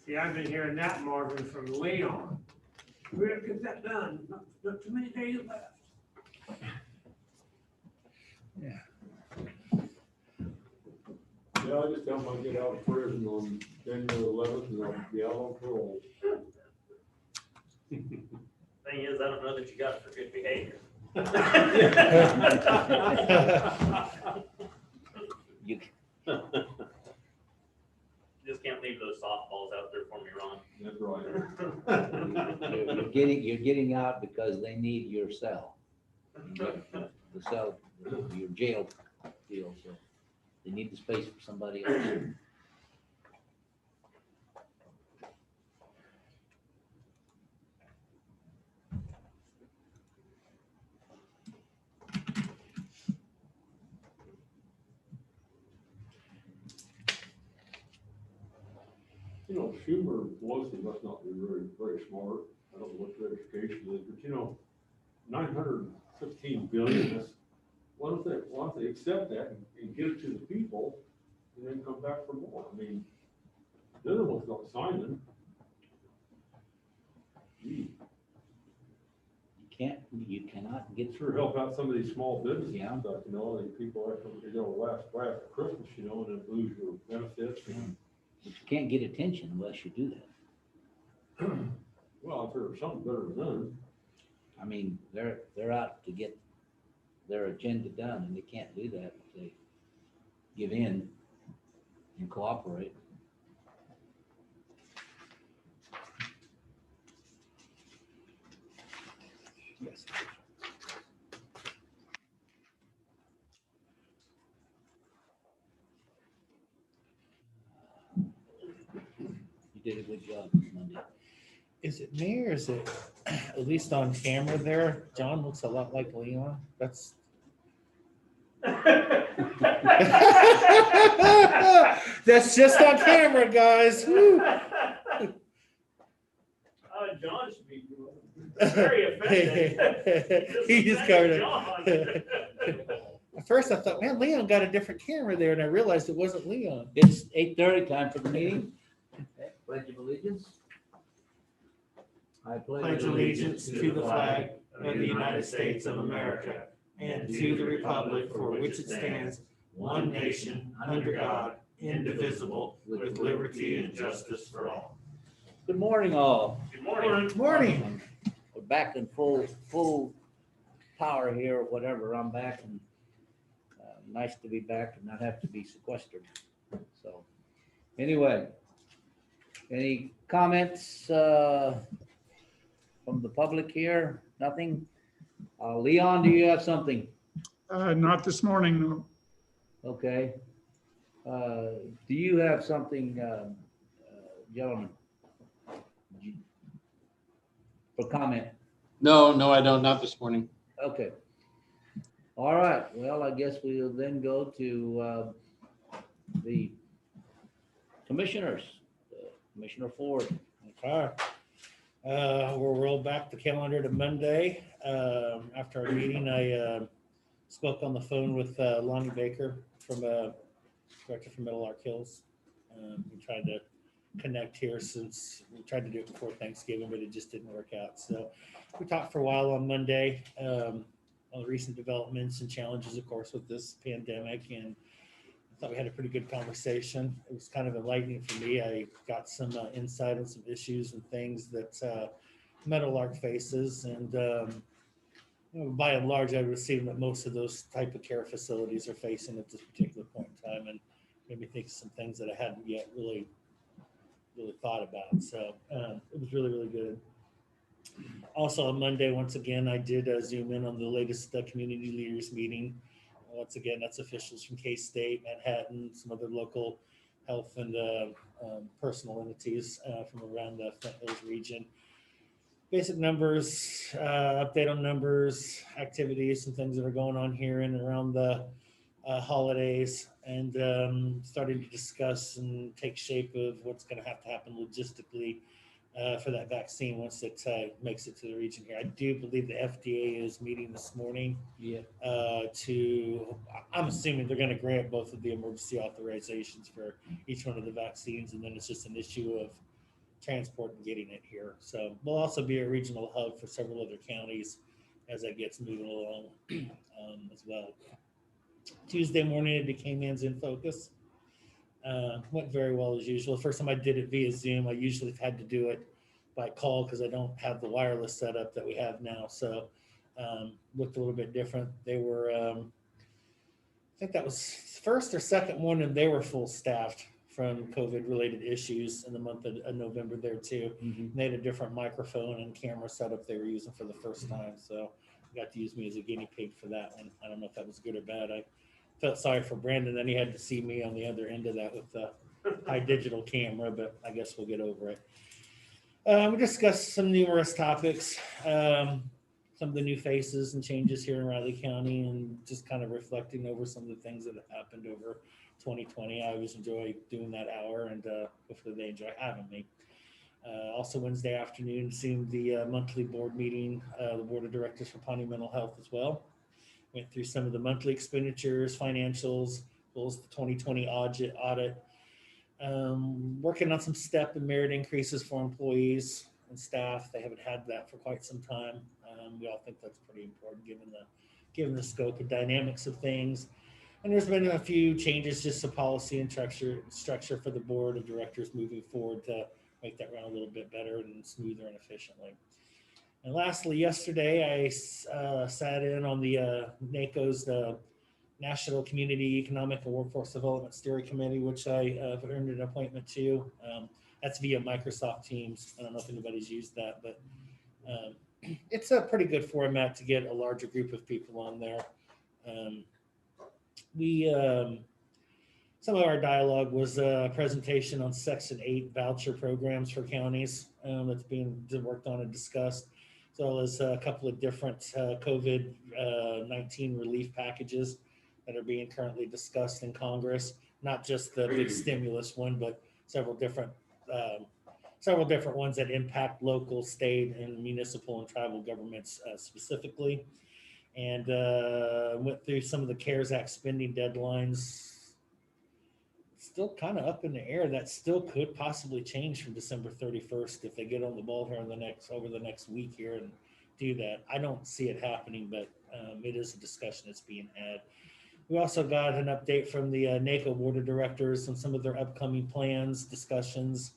See, I've been hearing that, Marvin, from Leon. We gotta get that done, not too many days left. Yeah. Yeah, I just tell them I get out of prison on January 11th and I'll be out on parole. Thing is, I don't know that you got it for good behavior. You, Just can't leave those softballs out there for me, Ron. That's right. you're getting out because they need your cell. The cell, your jail deal, so they need the space for somebody else. You know, Schumer and Pelosi must not be very, very smart. I don't know what their education is, but you know, 915 billion, that's, why don't they accept that and give it to the people and then come back for more? I mean, they're the ones not signing. Gee, You cannot get sure help out some of these small businesses Yeah. and stuff, you know, these people after, last after Christmas, you know, and then lose your benefits. And, But you can't get attention unless you do that. well, if there's something better than done. I mean, they're out to get their agenda done, and they can't do that if they give in and cooperate. Yes. You did a good job this Monday. Is it me or is it, at least on camera there, John looks a lot like Leon? That's. That's just on camera, guys. Woo. John should be very offended. He just covered it. John. At first I thought, man, Leon got a different camera there, and I realized it wasn't Leon. It's 8:30, time for the meeting. Okay, Pledge of allegiance. I Pledge allegiance to the flag of the United States of America and to the republic for which it stands, one nation, under God, indivisible, with liberty and justice for all. Good morning, all. Good morning. Morning. We're back in full power here, or whatever. I'm back, and nice to be back and not have to be sequestered. So, anyway, any comments from the public here? Nothing? Leon, do you have something? Not this morning, no. Okay. Do you have something, gentlemen? For comment? No, I don't, not this morning. Okay. All right, well, I guess we'll then go to the commissioners. Commissioner Ford. Okay. We'll roll back the calendar to Monday. After our meeting, I spoke on the phone with Lonnie Baker from Director from Middle Ark Hills. We tried to connect here since we tried to do it before Thanksgiving, but it just didn't work out. So we talked for a while on Monday on the recent developments and challenges, of course, with this pandemic. And I thought we had a pretty good conversation. It was kind of enlightening for me. I got some insight on some issues and things that Meadowlark faces. And by and large, I would assume that most of those type of care facilities are facing at this particular point in time, and made me think of some things that I hadn't yet really thought about. So it was really good. Also on Monday, once again, I did zoom in on the latest community leaders meeting. Once again, that's officials from K-State, Manhattan, some other local health and personal entities from around the Flint Hills region. Basic numbers, update on numbers, activities, and things that are going on here and around the holidays, and starting to discuss and take shape of what's going to happen logistically for that vaccine once it makes it to the region here. I do believe the FDA is meeting this morning. Yeah. I'm assuming they're going to grant both of the emergency authorizations for each one of the vaccines, and then it's just an issue of transport and getting it here. So we'll also be a regional hub for several other counties as that gets moving along as well. Tuesday morning, it became Hands in Focus. Went very well as usual. The first time I did it via Zoom, I usually had to do it by call because I don't have the wireless setup that we have now. So looked a little bit different. They were, I think that was first or second one, and they were full staffed from COVID related issues in the month of November there too. Mhm. They had a different microphone and camera setup they were using for the first time. So got to use me as a guinea pig for that one. I don't know if that was good or bad. I felt sorry for Brandon. Then he had to see me on the other end of that with the high digital camera, but I guess we'll get over it. We discussed some numerous topics, some of the new faces and changes here in Riley County, and just kind of reflecting over some of the things that have happened over 2020. I always enjoy doing that hour, and hopefully they enjoy having me. Also Wednesday afternoon, seeing the monthly board meeting, the board of directors for Pawnee Mental Health as well. Went through some of the monthly expenditures, financials, as well as the 2020 audit. Working on some step and merit increases for employees and staff. They haven't had that for quite some time. We all think that's pretty important given the scope and dynamics of things. And there's been a few changes just to policy and structure for the board of directors moving forward to make that run a little bit better and smoother and efficiently. And lastly, yesterday I sat in on the NACO's National Community Economic and Workforce Development Steering Committee, which I have earned an appointment to. That's via Microsoft Teams. I don't know if anybody's used that, but it's a pretty good format to get a larger group of people on there. Some of our dialogue was a presentation on Section 8 voucher programs for counties that's being worked on and discussed, as well as a couple of different COVID-19 relief packages that are being currently discussed in Congress. Not just the big stimulus one, but several different ones that impact local, state, and municipal and tribal governments specifically. And went through some of the CARES Act spending deadlines. Still kind of up in the air. That still could possibly change from December 31st if they get on the ball here over the next week here and do that. I don't see it happening, but it is a discussion that's being had. We also got an update from the NACO board of directors on some of their upcoming plans, discussions,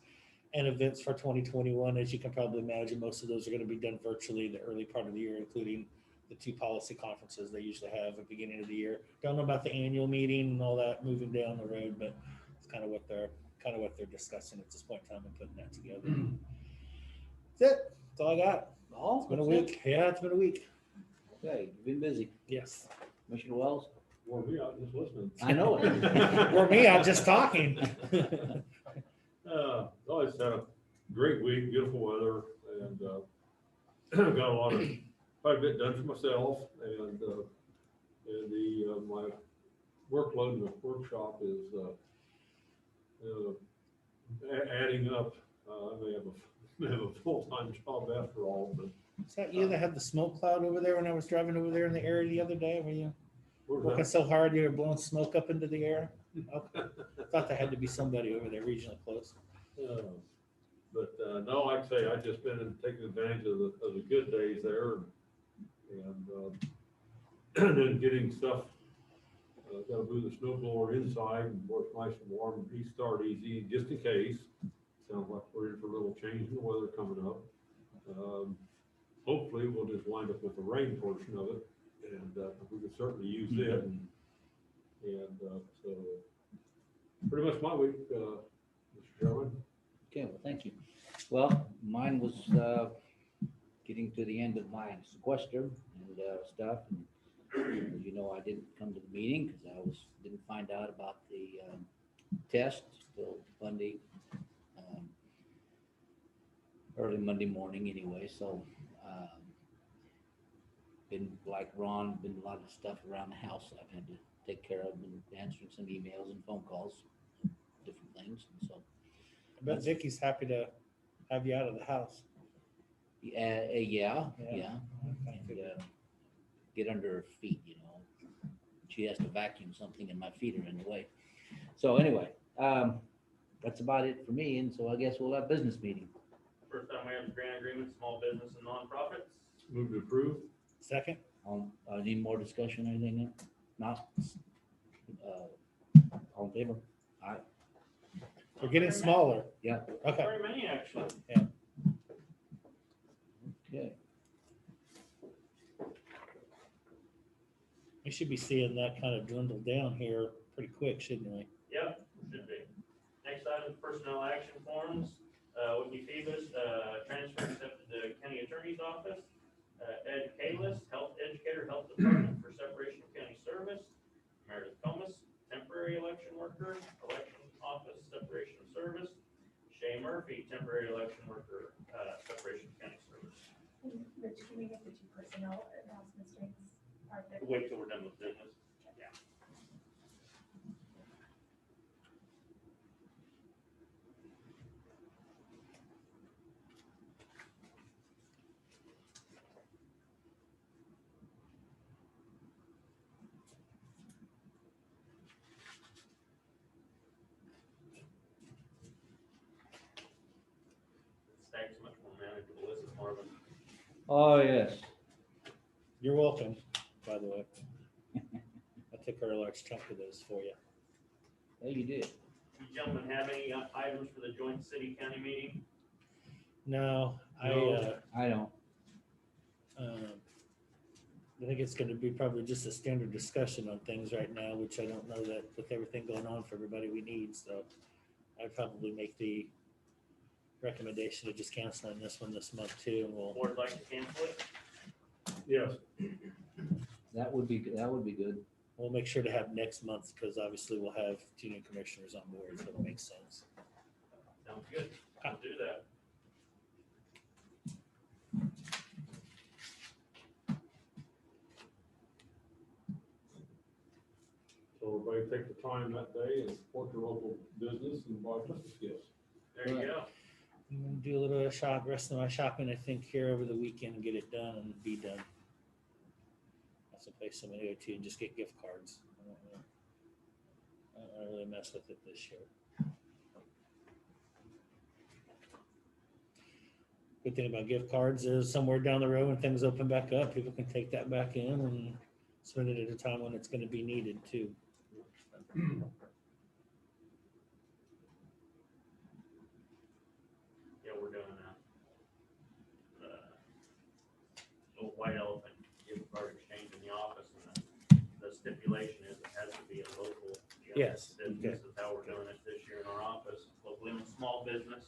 and events for 2021. As you can probably imagine, most of those are going to be done virtually the early part of the year, including the 2 policy conferences they usually have at the beginning of the year. Don't know about the annual meeting and all that moving down the road, but it's kind of what they're discussing at this point in time and putting that together. That's it. That's all I got. It's been a week. Yeah, it's been a week. Okay, you've been busy. Yes. Commissioner Wells? Well, me, I'm just listening. I know it. Or me, I'm just talking. Always had a great week, beautiful weather, and got quite a bit done for myself, and my workload in the workshop is adding up. I may have a full-time job after all, but. Is that you that had the smoke cloud over there when I was driving over there in the area the other day? Were you working so hard you were blowing smoke up into the air? Okay. Thought there had to be somebody over there regional close. But no, like I say, I've just been taking advantage of the good days there, and then getting stuff. Got to move the snow blower inside, and where it's nice and warm, and restart easy, just in case. Sounds like we're in for a little change in the weather coming up. Hopefully, we'll just wind up with the rain portion of it, and we could certainly use it. So, pretty much my week, Mr. Chairman. Okay, well, thank you. Well, mine was getting to the end of my sequester and stuff. And, as you know, I didn't come to the meeting because I didn't find out about the test till Monday, early Monday morning anyway. So, been like Ron, been a lot of stuff around the house I've had to take care of, and answering some emails and phone calls, different things. And so, I bet Vicky's happy to have you out of the house. yeah. And get under her feet, you know. She has to vacuum something and my feet are in the way. So anyway, that's about it for me, and so I guess we'll have business meeting. First time we have the grant agreement, small business and nonprofits. Move to approve. Second, Need more discussion, or anything? Not? All in favor? Aye. we're getting smaller. Yeah. Not Okay, very many, actually. Okay. we should be seeing that kind of dwindle down here pretty quick, shouldn't we? Yep, should be. Next item, personnel action forms. Whitney Phoebus, transfer accepted to county attorney's office. Ed Kalis, health educator, health department for separation of county service. Meredith Comus, temporary election worker, election office, separation of service. Shay Murphy, temporary election worker, separation of county service. Rich, can we get the two personnel announcements during this part of it? Wait till we're done with business. Yeah. Stacks much more manageable, isn't it, Marvin? Oh, yes. You're welcome, by the way. I took a large chunk of those for you. Yeah, you did. You gentlemen have any items for the joint city-county meeting? No, No. I don't. I think it's gonna be probably just a standard discussion on things right now, which I don't know that with everything going on for everybody we need, so I'd probably make the recommendation of just canceling this one this month too, and we'll, Board like to cancel it? Yes. That would be good. we'll make sure to have next month, because obviously we'll have two new commissioners on board, so it makes sense. Sounds good. I'll do that. So everybody take the time that day and support your local business and buy Christmas gifts. There you go. I'm gonna do a little rest of my shopping, I think, here over the weekend and get it done and be done. That's a place I'm gonna go to and just get gift cards. I don't really mess with it this year. Good thing about gift cards is somewhere down the road when things open back up, people can take that back in and spend it at a time when it's gonna be needed too. Yeah, we're doing little white elephant gift card exchange in the office, and the stipulation is it has to be a local. Yes, Business okay. is how we're doing it this year in our office, locally owned small business.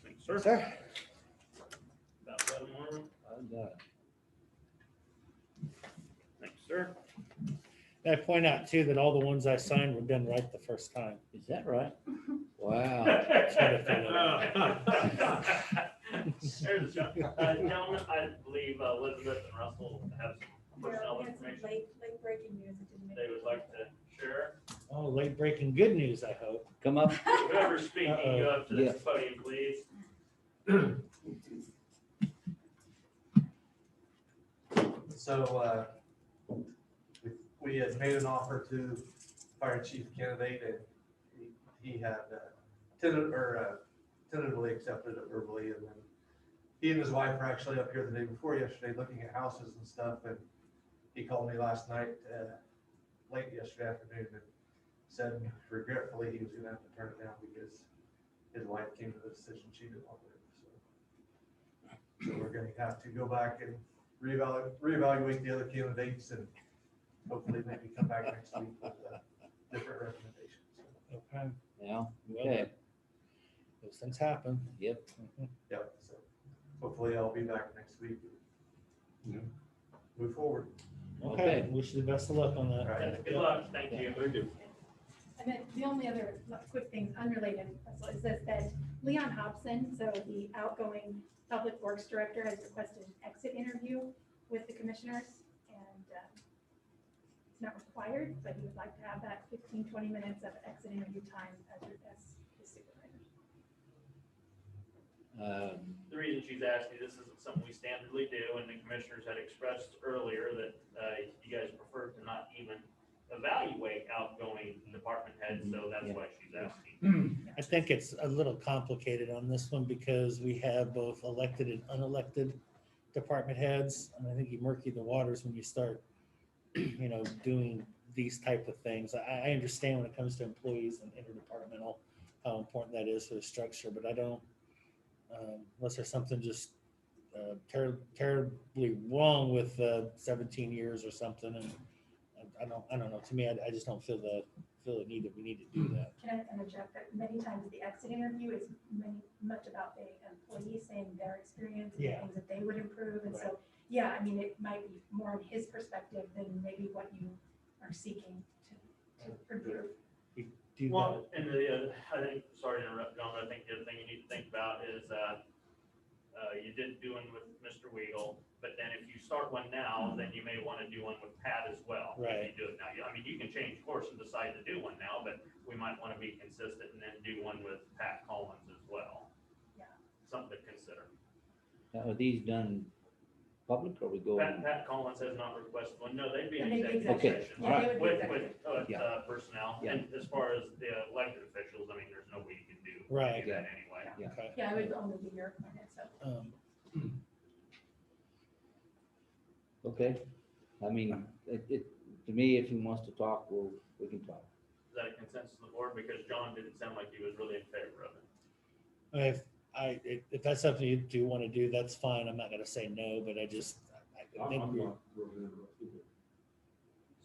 Thanks, sir. Sir. About that, Marvin? I got it. Thanks, sir. And I point out too that all the ones I signed were done right the first time. Is that right? Wow. There's a gentleman, I believe Elizabeth and Russell have some personnel We had some information late breaking news that didn't make. they would like to share. Oh, late breaking good news, I hope. Come up. Whoever's speaking, go up to Yeah. this podium, please. So, we had made an offer to fire chief candidate, and he had tentatively accepted it verbally, and then he and his wife were actually up here the day before yesterday looking at houses and stuff, and he called me last night, late yesterday afternoon, and said regretfully he was gonna have to turn it down because his wife came to the decision she didn't want to, so we're gonna have to go back and reevaluate the other candidates and hopefully maybe come back next week with different recommendations. Okay. Yeah, Well, okay. those things happen. Yep. Yep, so hopefully I'll be back next week. Yeah. Move forward. Okay, wish you the best of luck on that. Right. Good luck, thank you. Thank you. And then the only other quick thing unrelated is this, that Leon Hobson, so the outgoing Public Works Director, has requested an exit interview with the commissioners. And it's not required, but he would like to have that 15-20 minutes of exit interview time as the supervisor. The reason she's asking, this isn't something we standardly do, and the commissioners had expressed earlier that you guys prefer to not even evaluate outgoing department heads, so that's why she's asking. I think it's a little complicated on this one because we have both elected and unelected department heads. And I think you murky the waters when you start, doing these type of things. I understand when it comes to employees and interdepartmental, how important that is for the structure, but I don't, unless there's something just terribly wrong with 17 years or something. And I don't know. To me, I just don't feel the need that we need to do that. Can I interject that many times the exit interview is much about the employee saying their experience and Yeah. things that they would improve. And Right. so, yeah, I mean, it might be more on his perspective than maybe what you are seeking to improve. Do that. Well, and I think, sorry to interrupt, John, but I think the other thing you need to think about is you did do one with Mr. Weigel, but then if you start one now, then you may want to do one with Pat as well. Right. If you do it now, I mean, you can change course and decide to do one now, but we might want to be consistent and then do one with Pat Collins as well. Yeah. Something to consider. Now, are these done public or we go? Pat Collins has not requested one. No, they'd be an And they'd be executive Okay. session. Yeah, they would be With executive. Yeah. personnel. Yeah. And as far as the elected officials, I mean, there's no way you can do Right. that anyway. Okay. Yeah, it would only be your appointment, so. Okay, I mean, to me, if he wants to talk, we can talk. Is that a consensus of the board? Because John didn't sound like he was really in favor of it. If that's something you do want to do, that's fine. I'm not gonna say no, but I I'm think not we really interested.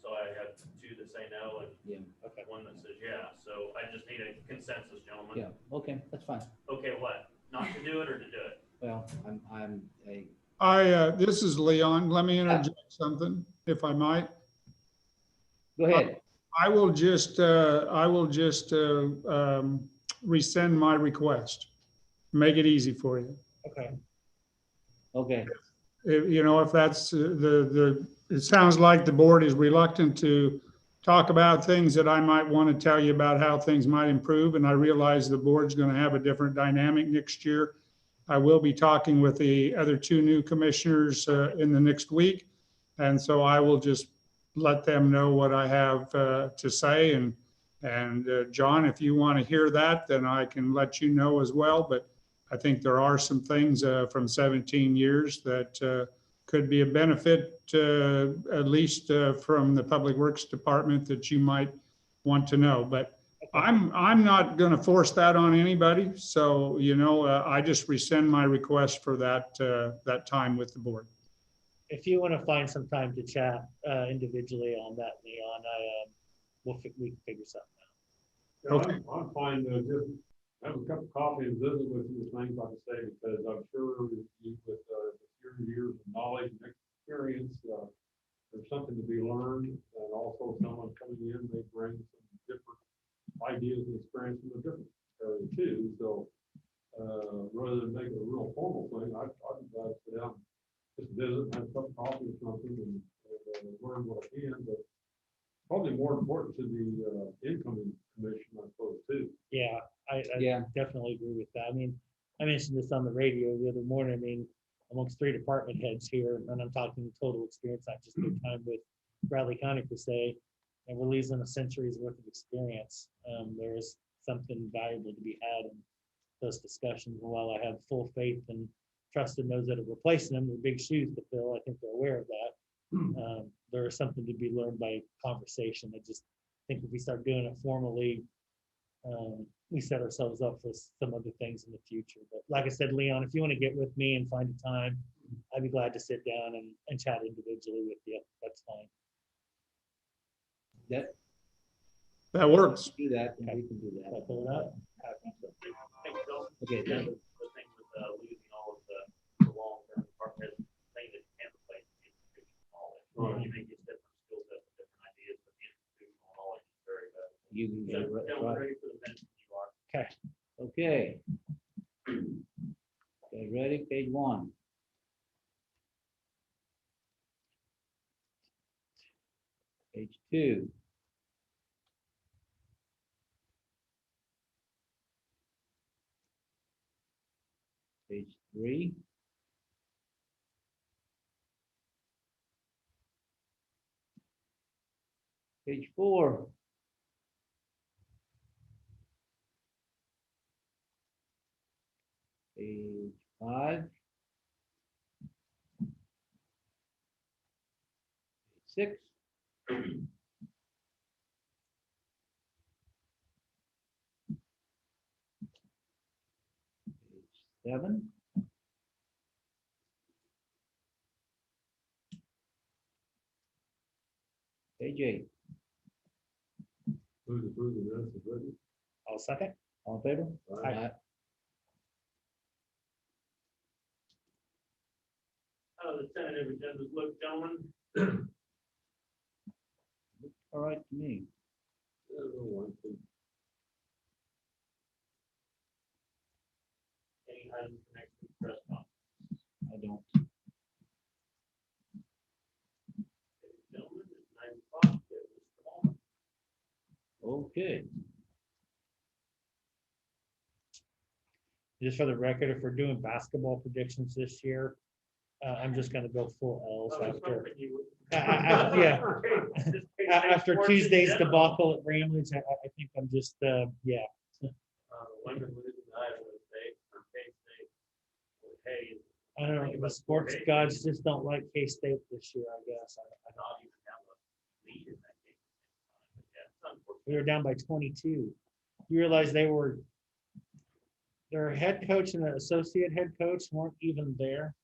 So I have two that say no and Yeah, okay. one that says yeah. So I just need a consensus, gentlemen. yeah, okay, that's fine. Okay, what? Not to do it or to do it? Well, This is Leon. Let me interject something, if I might. go ahead. I will just rescind my request. Make it easy for you. Okay. Okay, If that's it sounds like the board is reluctant to talk about things that I might want to tell you about how things might improve. And I realize the board's going to have a different dynamic next year. I will be talking with the other two new commissioners in the next week. And so I will just let them know what I have to say. And John, if you want to hear that, then I can let you know as well. But I think there are some things from 17 years that could be a benefit, at least from the Public Works Department, that you might want to know. But I'm not going to force that on anybody. So, I just rescind my request for that time with the board. If you want to find some time to chat individually on that, Leon, we can figure something out. Yeah, Okay. I'm fine to just have a cup of coffee and visit with you, the things I can say, because I'm sure with your years of knowledge and experience, there's something to be learned, and also someone coming in may bring some different ideas and experience from a different area too. So rather than make it a real formal thing, I'd be glad to sit down, just visit, have a cup of coffee or something, and learn what I can. But probably more important to the incoming commission, I suppose, too. Yeah, I Yeah. definitely agree with that. I mean, I mentioned this on the radio the other morning. I mean, amongst 3 department heads here, and I'm talking total experience, not just good time with Bradley County per se, and we're losing a century's worth of experience. There is something valuable to be had in those discussions. And while I have full faith and trust in those that are replacing them, they're big shoes to fill. I think they're aware of that. There is something to be learned by conversation. I just think if we start doing it formally, we set ourselves up for some other things in the future. But like I said, Leon, if you want to get with me and find a time, I'd be glad to sit down and chat individually with you. That's fine. That works. Do that, and we can do Can I that. pull it up? Thanks, Bill. Okay, The thank thing you. with losing all of the You can get it right. Gentlemen, ready for the minutes you are. Okay. Okay, ready, page 1. Page 2. Page 3. Page 4. Page 5. Page 6. Page 7. Page 8. Who's approving the minutes, is ready? I'll second. All in favor? Aye. How the tentative agendas look, gentlemen? All right to me. Yeah, no one thing. Any items for next week's press conference? I don't. Gentlemen, it's 9 o'clock. Mr. Ballmer. Okay. Just for the record, if we're doing basketball predictions this year, I'm just gonna go full L's I was after. hoping you would. Yeah. Okay, just take After sports in Tuesday's general. debacle at Ramage, I think I'm just, yeah. Women losing to Iowa State, or K-State. Hey, I don't know, the sports gods just don't like K-State this year, I guess. I not even have a lead in that game. But yeah, it's unfortunate. We were down by 22. You realize their head coach and the associate head coach weren't even there.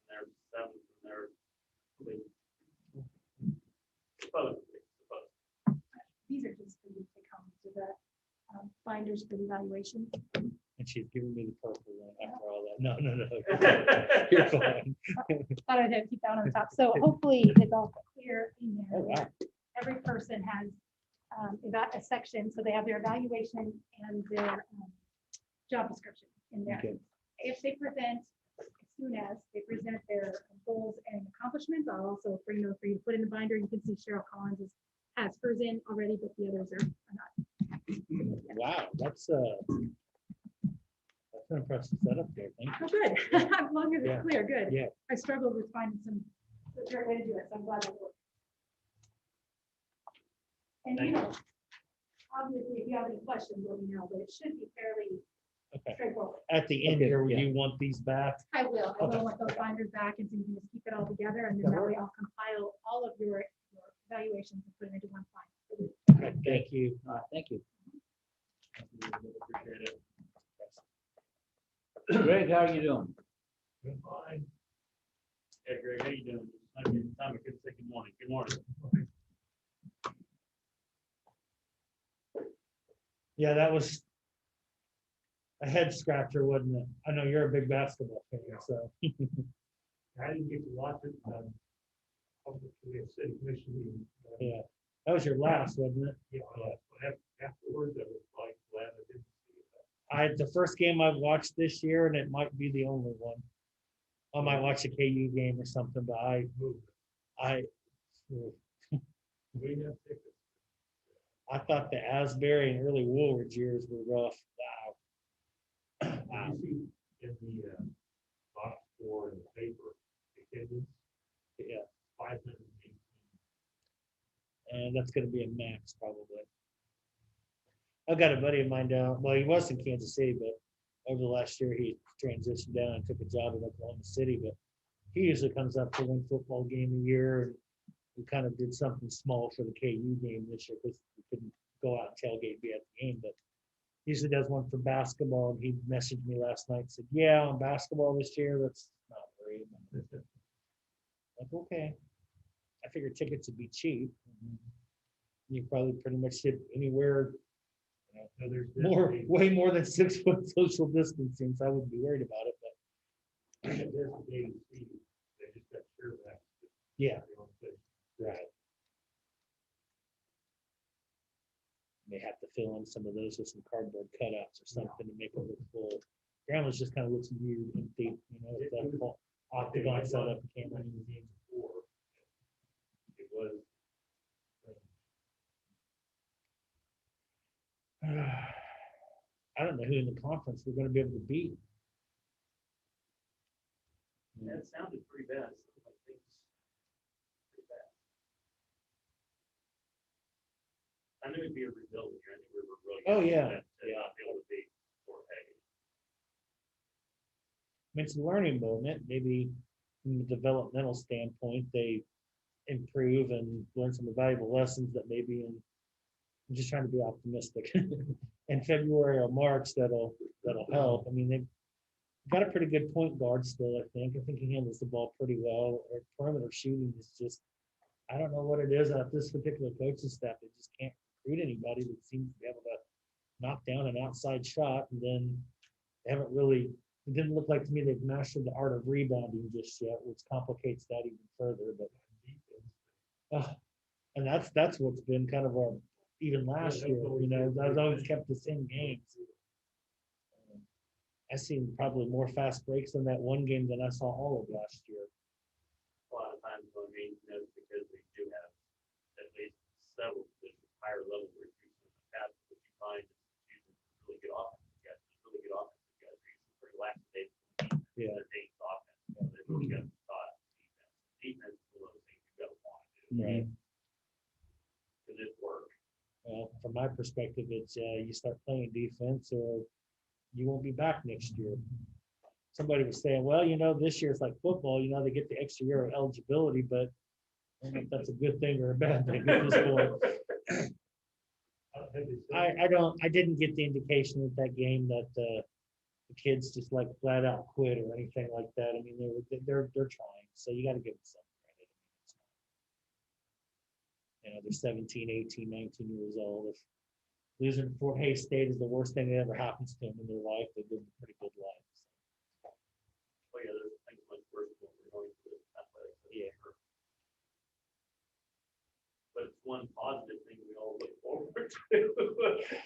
They're seventh and they're supposedly. These are just for you to come to the binders for the evaluation. And she's giving me the purple one after all that. No. You're fine. Thought I'd keep that on the top. So hopefully it's all clear in Oh, there. wow. Every person has a section, so they have their evaluation and their job description in there. Okay. If they present, as soon as they present their goals and accomplishments, I'll also bring those for you to put in the binder. You can see Cheryl Collins has hers in already, but the others are not. Wow, that's an impressive setup there. Thank Oh, good. As long as Yeah. it's clear, good. Yeah. I struggled with finding a great way to do it, so I'm glad that worked. And you know, obviously, if you have any questions, let me know, but it should be fairly Okay. straightforward. At the end Okay, here, yeah. you want these back? I will Okay. want those binders back, and so you can just keep it all together, and then that way I'll compile all of your evaluations and put them into one file. Okay, thank you. All right, thank you. Appreciate it. Greg, how are you doing? Fine. Hey Greg, how you doing? Time I could say good morning. Good morning. Yeah, that was a head scratcher, wasn't it? I know you're a big basketball fan, so. I didn't get to watch it, hopefully a city commission meeting. Yeah, that was your last, wasn't it? Yeah, afterwards, I was like glad I didn't see it. The first game I've watched this year, and it might be the only one. I might watch a KU game or something, but I, We have tickets. I thought the Asbury and early Woolridge years were rough. Wow. You see in the box score in the paper, attendance, Yeah, 518. and that's gonna be a max probably. I've got a buddy of mine down, well, he was in Kansas City, but over the last year, he transitioned down and took a job in Oklahoma City, but he usually comes up for one football game a year, and we kind of did something small for the KU game this year, because we couldn't go out and tailgate, be at the game, but usually does one for basketball, and he messaged me last night, and said, yeah, on basketball this year, let's not worry about it. Like, okay. I figured tickets would be cheap. You probably pretty much sit anywhere So there's way more than 6 foot social distancing, so I wouldn't be worried about it, but designated seating. They just got sure of that. yeah, They don't say, right. fill in some of those with some cardboard cutouts or something to make it look full. Grandma's just kind of looks weird, empty, you know, with that full octagon setup. Can't really use It was. I don't know who in the conference we're gonna be able to beat. That sounded pretty bad. Sounded like things pretty bad. I knew it'd be a rebuilding year. I think we were really. Oh, good yeah. at to not be able to be four pegged. I mean, it's a learning moment, maybe from a developmental standpoint, they improve and learn some valuable lessons that maybe I'm just trying to be optimistic. In February or March, that'll help. I mean, they've got a pretty good point guard still, I think. I think he handles the ball pretty well. Or perimeter shooting is just, I don't know what it is at this particular coaching staff. They just can't recruit anybody that seems to be able to knock down an outside shot. And then they haven't really, it didn't look like to me they've mastered the art of rebounding just yet, which complicates that even further. But and that's what's been kind of our, even last year, you know, I've always kept us in games. I seen probably more fast breaks in that one game than I saw all of last year. A lot of times when we, you know, because we do have at least several higher level recruits in the past, what you find is using really good offensive guys, really good offensive guys, using pretty lackadaisical. Yeah. Their team's offense, they really got thought defense. Defense is one of those things you gotta want to do. Right. Because it worked. Well, from my perspective, it's you start playing defense or you won't be back next year. Somebody was saying, well, you know, this year it's like football, you know, they get the extra year of eligibility, but I don't know if that's a good thing or a bad thing at this point. I didn't get the indication at that game that the kids just like flat out quit or anything like that. I mean, they're trying, so you got to give them some credit. You know, they're 17, 18, 19 years old. If losing to Fort Hays State is the worst thing that ever happens to them in their life, they've lived a pretty good life. So. Oh yeah, there's things much worse than what we're going through with athletics. Yeah. But it's one positive thing we all look forward to.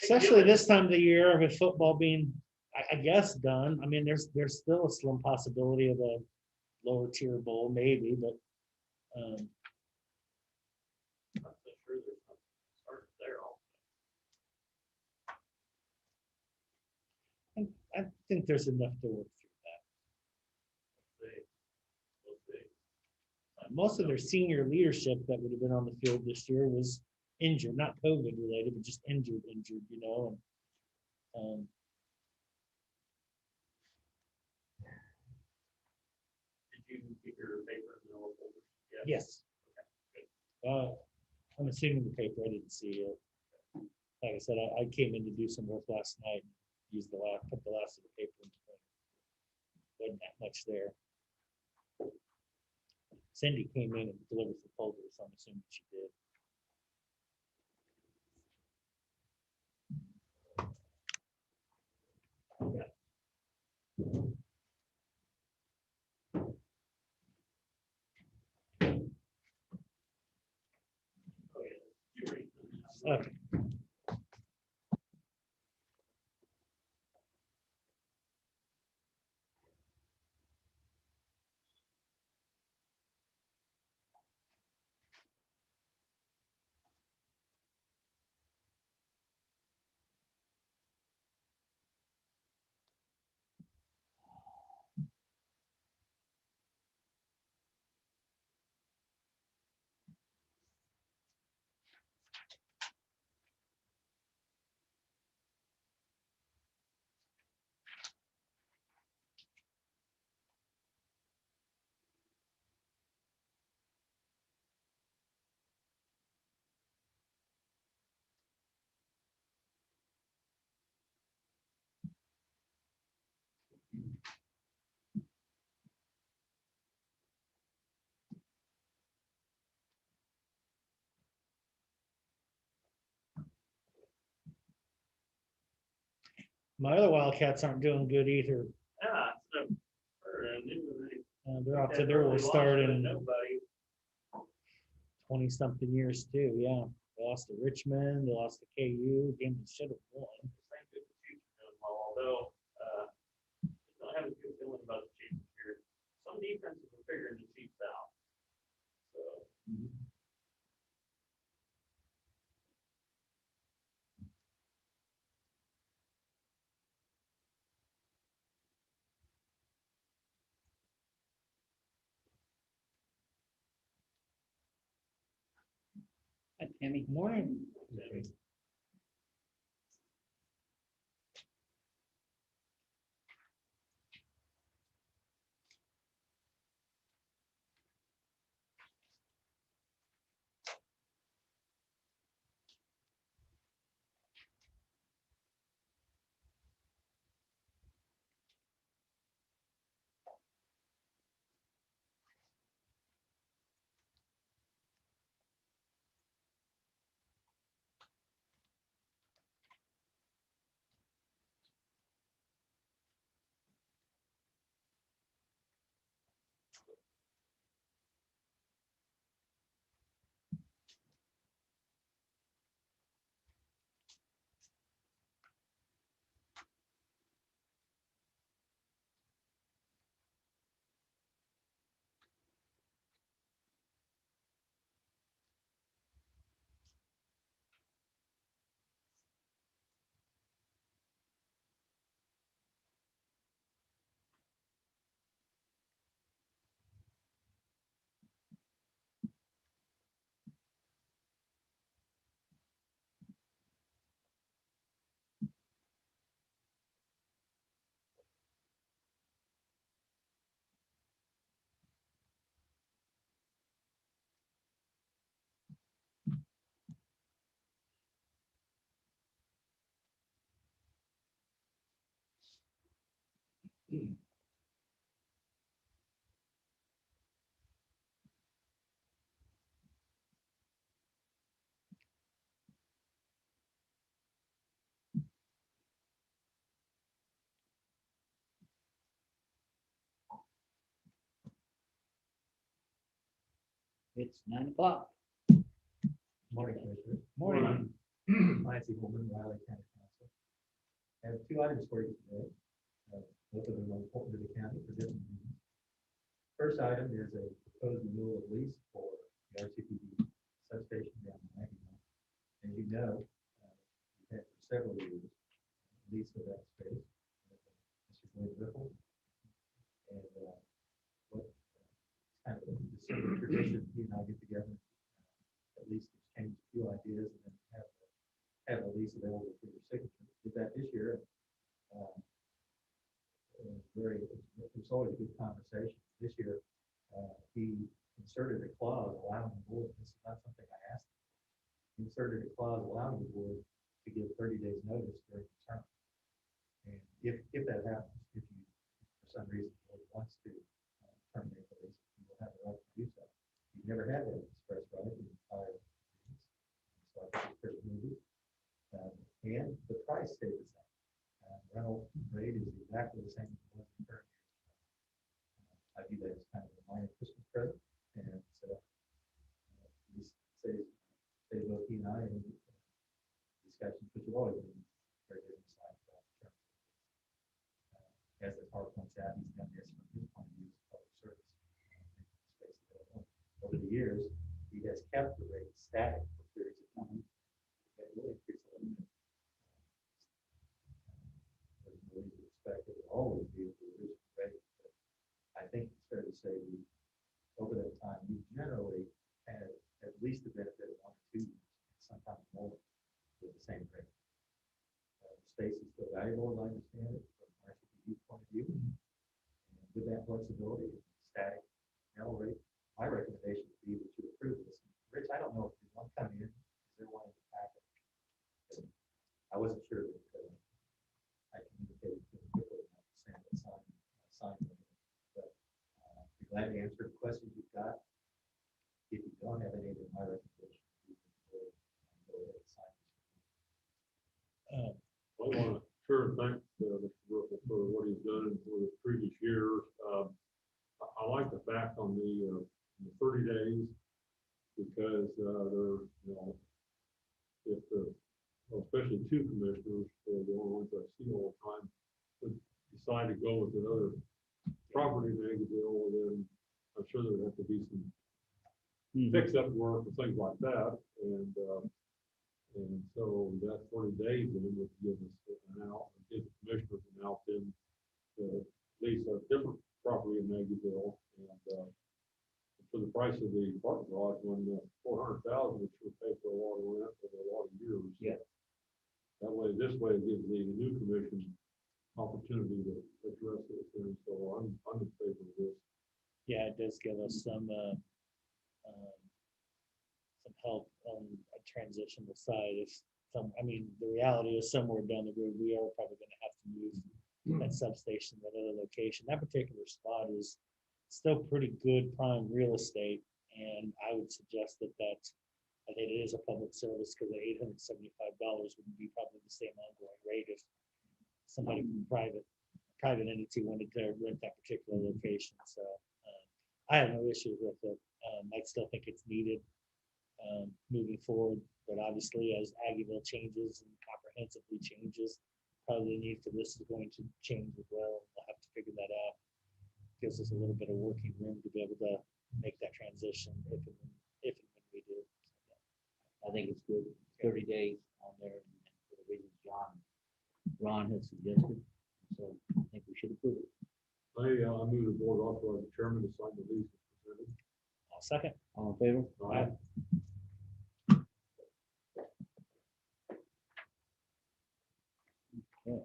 Especially this time of the year with football being, I guess, done. I mean, there's still a slim possibility of a lower tier bowl, maybe, but I'm so sure there's something started there also. I think there's enough to work through that. We'll see. Most of their senior leadership that would have been on the field this year was injured, not COVID related, but just injured, you know. And Did you keep your paper in the old folder? yes. I'm assuming the paper, I didn't see it. Like I said, I came in to do some work last night, and put the last of the paper in the folder. Wasn't that much there. Cindy came in and delivered the folder, so I'm assuming she did. Oh, yeah. You read them. Okay. My other Wildcats aren't doing good either. Yeah, so, I knew they- They're off to their worst start in Nobody. 20-something years too. Yeah. lost to Richmond, they lost to KU, game they should have won. Thank you, the Chiefs are doing well, although, I don't have a good feeling about the Chiefs here. Some defenses are figuring the Chiefs out. So, Hi, Tammy. Morning. It's 9 o'clock. Morning, Commissioner. Morning. Nancy Holman, Riley County Council. I have 2 items for you today. Both of them are important to the county for different reasons. First item is a proposed renewal of lease for the RCPD substation down in Maggie. As you know, we've had for several years lease of that space. Mr. Glenn Ripple. And what kind of a December tradition, he and I get together, at least exchange a few ideas and then have a lease available for your signature. Did that this year. It was always a good conversation. This year, he inserted a clause allowing the board, this is not something I asked, he inserted a clause allowing the board to give 30 days notice during the term. And if that happens, if you, for some reason, the board wants to terminate the lease, you will have the right to do so. You've never had that express right in the entire lease. So I think it's pretty moving. And the price stayed the same. Rental rate is exactly the same as it was in the current year. I view that as kind of a minor Christmas present, and these say both he and I in discussions, which have always been very business-like about the terms. As the car points out, he's done this from his point of view as public service. Space available. Over the years, he has kept the rate static for periods of time. It will increase a little bit. There's no reason to expect it will always be at the original rate, but I think it's fair to say over that time, we generally had at least the benefit of 1 or 2 years, sometimes more, with the same rate. Space is still valuable, as I understand it, from an RCPD's point of view. And with that flexibility, static rental rate, my recommendation would be that you approve this. Rich, I don't know if there's one coming in, is there one in the packet? I wasn't sure that I communicated too quickly enough to send a sign. But be glad to answer the questions you've got. If you don't have any, then my recommendation would be to go ahead and sign this. I want to sure thank Mr. Ripple for what he's done for the previous years. I like the fact on the 30 days because they're, two commissioners, the only ones I see all the time, would decide to go with another property mega deal, then I'm sure there would have to be some fix-up work and things like that, and so that 40 days then would give us an out, give the commissioners an out then to lease a different property in Maggieville, and for the price of the parking garage, when 400,000, which would pay for a lot of rent for a lot of years. Yeah. That way, this way it gives the new commission opportunity to address this, and so I'm in favor of this. Yeah, it does give us some help on a transitional side. If I mean, the reality is somewhere down the road, we are probably going to have to move that substation, that other location. That particular spot is still pretty good prime real estate, and I would suggest that I think it is a public service, because the $875 would be probably the same ongoing rate if somebody from private entity wanted to rent that particular location. So I have no issues with it. I still think it's needed moving forward, but obviously as Aggieville changes and comprehensively changes, probably the need for this is going to change as well. We'll have to figure that out. Gives us a little bit of working room to be able to make that transition if and when we do. I think it's good, 30 days on there, and for the reasons Ron has suggested, so I think we should approve it. I move the board authorize the chairman to sign the lease as presented. I'll second. All in favor? Aye. Okay.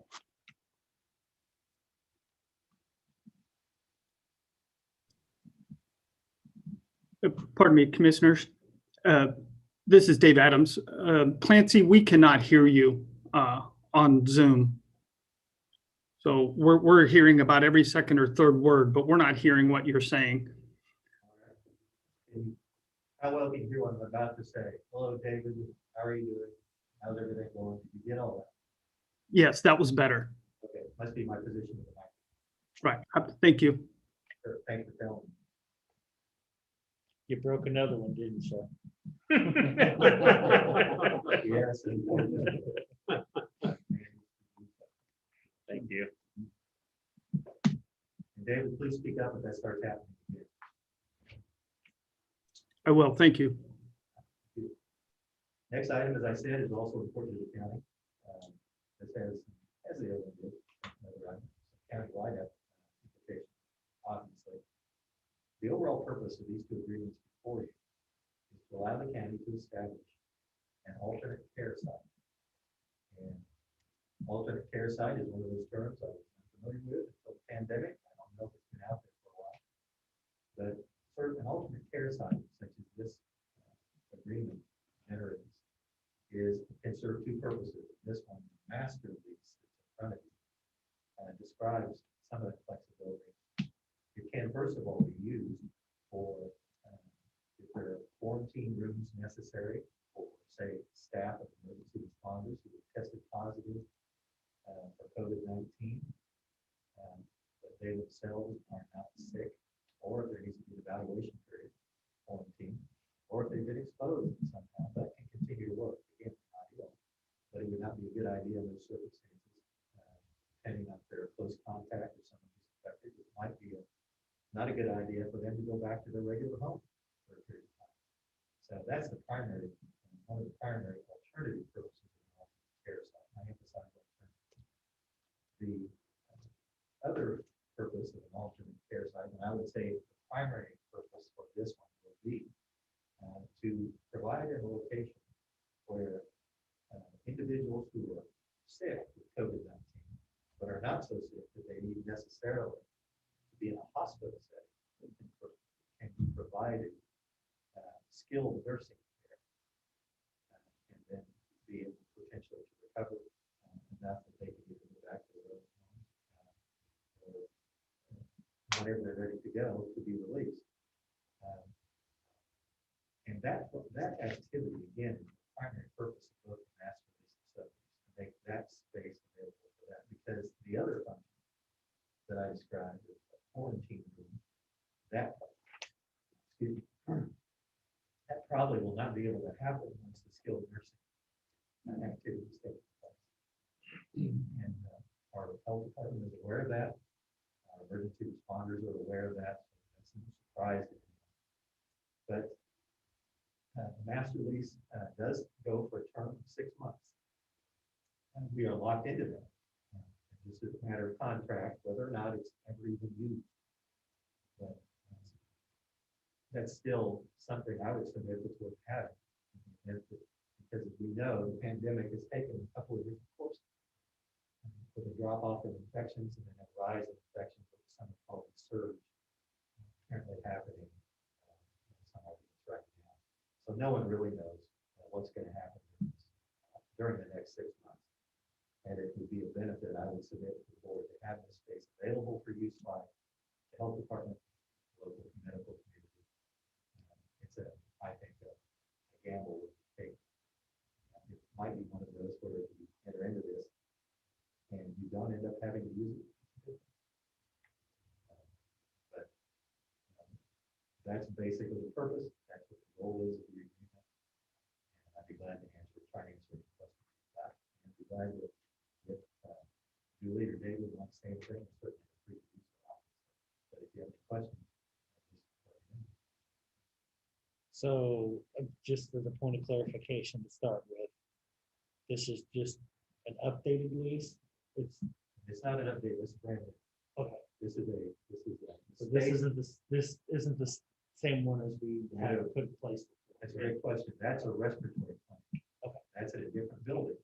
Pardon me, commissioners. This is Dave Adams. Clancy, we cannot hear you on Zoom. So we're hearing about every second or third word, but we're not hearing what you're saying. How well can you hear what I'm about to say? Hello, David. How are you doing? How's everything going? Did you get all that? Yes, that was better. Okay, must be my position in the mic. Right. Thank you. Sure, thanks for telling me. You broke another one, didn't you? Yes. Thank you. David, please speak up if that starts happening again. I will. Thank you. Next item, as I said, is also important to the county. This has the other one did, countywide implications, obviously. The overall purpose of these two agreements before you is to allow the county to establish an alternate care site. And alternate care site is one of those terms I was familiar with until the pandemic. I don't know if it's been out there for a while. But sort of an alternate care site, such as this agreement generates, can serve two purposes. This one, master lease that's in front of you, describes some of the flexibility. It can, first of all, be used for if there are quarantine rooms necessary for, say, staff of emergency responders who have tested positive for COVID-19, but they themselves are not sick, or if there needs to be an evaluation period, quarantine, or if they've been exposed somehow, that can continue to work. Again, not ideal, but it would not be a good idea in those circumstances, depending on if they're a close contact or someone who's infected. It might be not a good idea for them to go back to their regular home for a period of time. So that's the primary, one of the primary alternative purposes of an alternate care site. I emphasize alternative. The other purpose of an alternate care site, and I would say the primary purpose for this one would be to provide a location where individuals who are sick with COVID-19, but are not so sick that they need necessarily to be in a hospital setting, can be provided skilled nursing care, and then be able potentially to recover enough that they can either go back to their own home or whenever they're ready to go to be released. And that activity, again, is the primary purpose of both the master lease and sublease, to make that space available for that, because the other function that I described is a quarantine room, that probably will not be able to happen once the skilled nursing activities take place. And our health department is aware of that. Our emergency responders are aware of that. That's no surprise. But the master lease does go for a term of 6 months. And we are locked into that. This is a matter of contract, whether or not it's ever even used. But that's still something I would submit that's worth having. Because as we know, the pandemic has taken a couple of different courses. With a drop off of infections and then a rise in infections with some called the surge currently happening in some arguments right now. So no one really knows what's going to happen during the next 6 months. And it would be a benefit, I would submit to the board, to have this space available for use by the health department, local medical community. It's I think, a gamble we take. It might be one of those where if you enter into this and you don't end up having to use it. But that's basically the purpose. That's what the goal is of the agreement. And I'd be glad to try and answer any questions about it. And I'd be glad to, if Julie or David want the same thing, certainly free to use it. But if you have any questions, So just as a point of clarification to start with, this is just an updated lease. It's not an update, it's brand new. Okay. This is So this isn't the same one as we had put in place. That's a great question. That's a respiratory clinic. Okay. That's at a different building.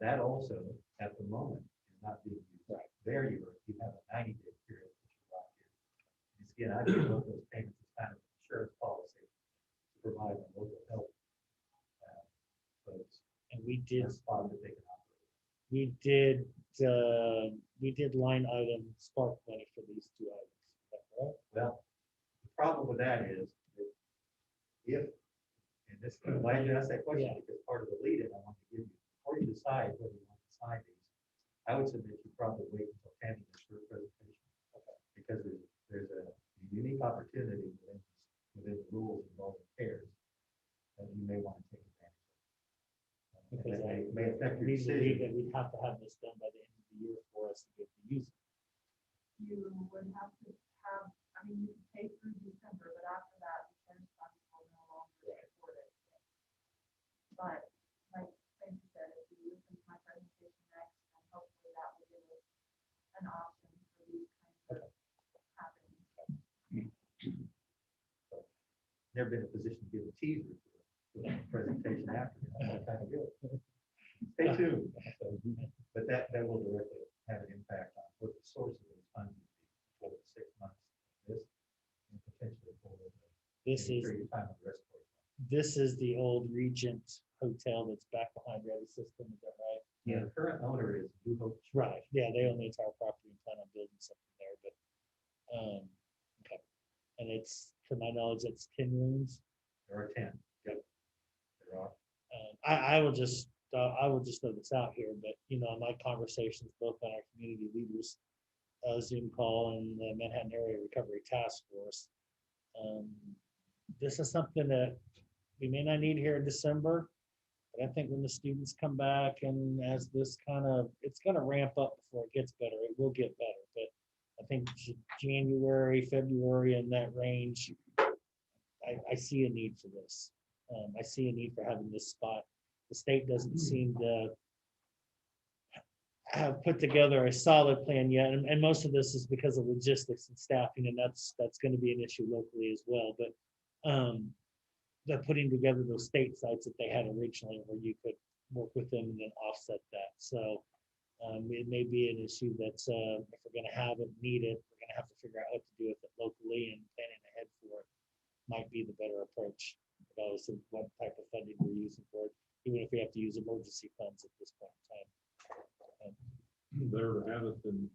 That also, at the moment, is not being used. Right. There you have a 90-day period that you lock in. And again, I think both those payments is kind of an insurance policy to provide the local health folks. And we did, a spot that they can operate. we did line item spark money for these two items. Is that correct? Well, the problem with that is that if, and this, I'm glad you asked that question, Yeah. because part of the lead in I want to give you, before you decide whether you want to sign these, I would submit you probably wait until Tammy does her presentation. Okay. Because there's a unique opportunity within the rules involving CARES that you may want to take advantage of. Because And I it may affect your we believe that decision. we'd have to have this done by the end of the year for us to get to use it. You would have to have, I mean, you can pay through December, but after that, the insurance funds will no longer support it. But like Frankie said, if you listen to my presentation next, and hopefully that will give us an option for these kinds of happenings. Never been in a position to give a teaser to a presentation after. That's kind of good. Stay tuned. But that will directly have an impact on what the source of those funds would be for the 6 months of this and potentially for the This is, period of time of the respiratory. this is the old Regent Hotel that's back behind Ready System, is that right? Yeah, the current owner is Blue Hope. Right, yeah, they own the entire property and plan on building something there, but, okay. And it's, to my knowledge, it's 10 rooms. There are 10. Yep. There are. I will just throw this out here, but you know, my conversations both on our community leaders Zoom call and the Manhattan Area Recovery Task Force. This is something that we may not need here in December, but I think when the students come back and as this it's going to ramp up before it gets better. It will get better, but I think January, February, in that range, I see a need for this. I see a need for having this spot. The state doesn't seem to have put together a solid plan yet, and most of this is because of logistics and staffing, and that's going to be an issue locally as well. But they're putting together those state sites that they had originally, where you could work with them and then offset that. So it may be an issue that's if we're going to have it, need it, we're going to have to figure out what to do with it locally, and planning ahead for it might be the better approach, regardless of what type of funding we're using for it, even if we have to use emergency funds at this point in time. Better to have it than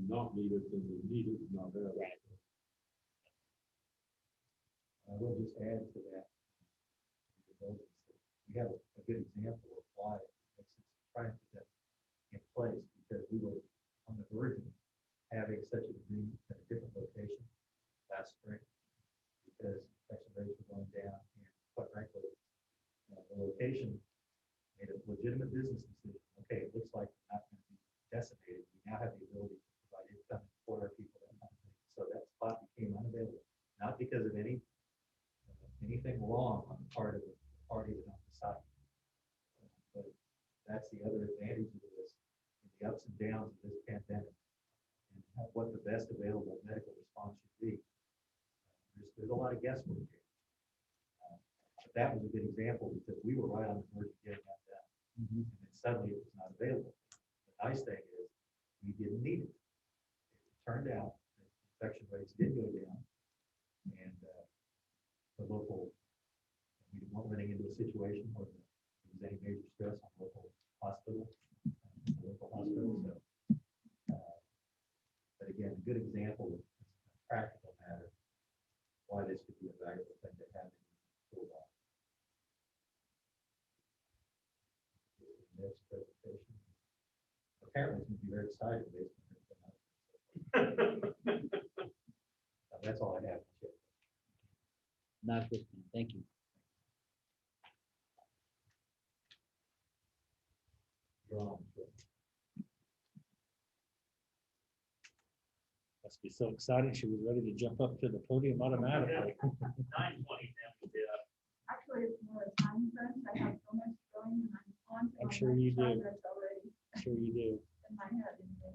not need it than need it and not have it. Right. I will just add to that. We have a good example of why it makes sense to try and put that in place, because we were on the verge of having such an agreement at a different location last spring, because infection rates were going down, and quite frankly, the location made a legitimate business decision. Okay, because of anything wrong on the part of the party that on the site. But that's the other advantage of this, the ups and downs of this pandemic, and what the best available medical response should be. There's a lot of guesswork here. But that was a good example because we were right on the verge of getting that done. And then suddenly it was not available. The nice thing is we didn't need it. It turned out that infection rates did go down, and the local, we weren't running into a situation where there was any major stress on local hospitals. So, but again, a good example of a practical matter why this could be a valuable thing to have in your toolbox. Next presentation. Apparently, it's going to be very exciting based on everything else. That's all I have to share. Not this time. Thank you. You're on. Must be so exciting. She was ready to jump up to the podium automatically. 9:20 now, yeah. Actually, it's more a time crunch. I have so much going and I'm on. to I'm my sure next you do. project already Sure you do. in my head anyway.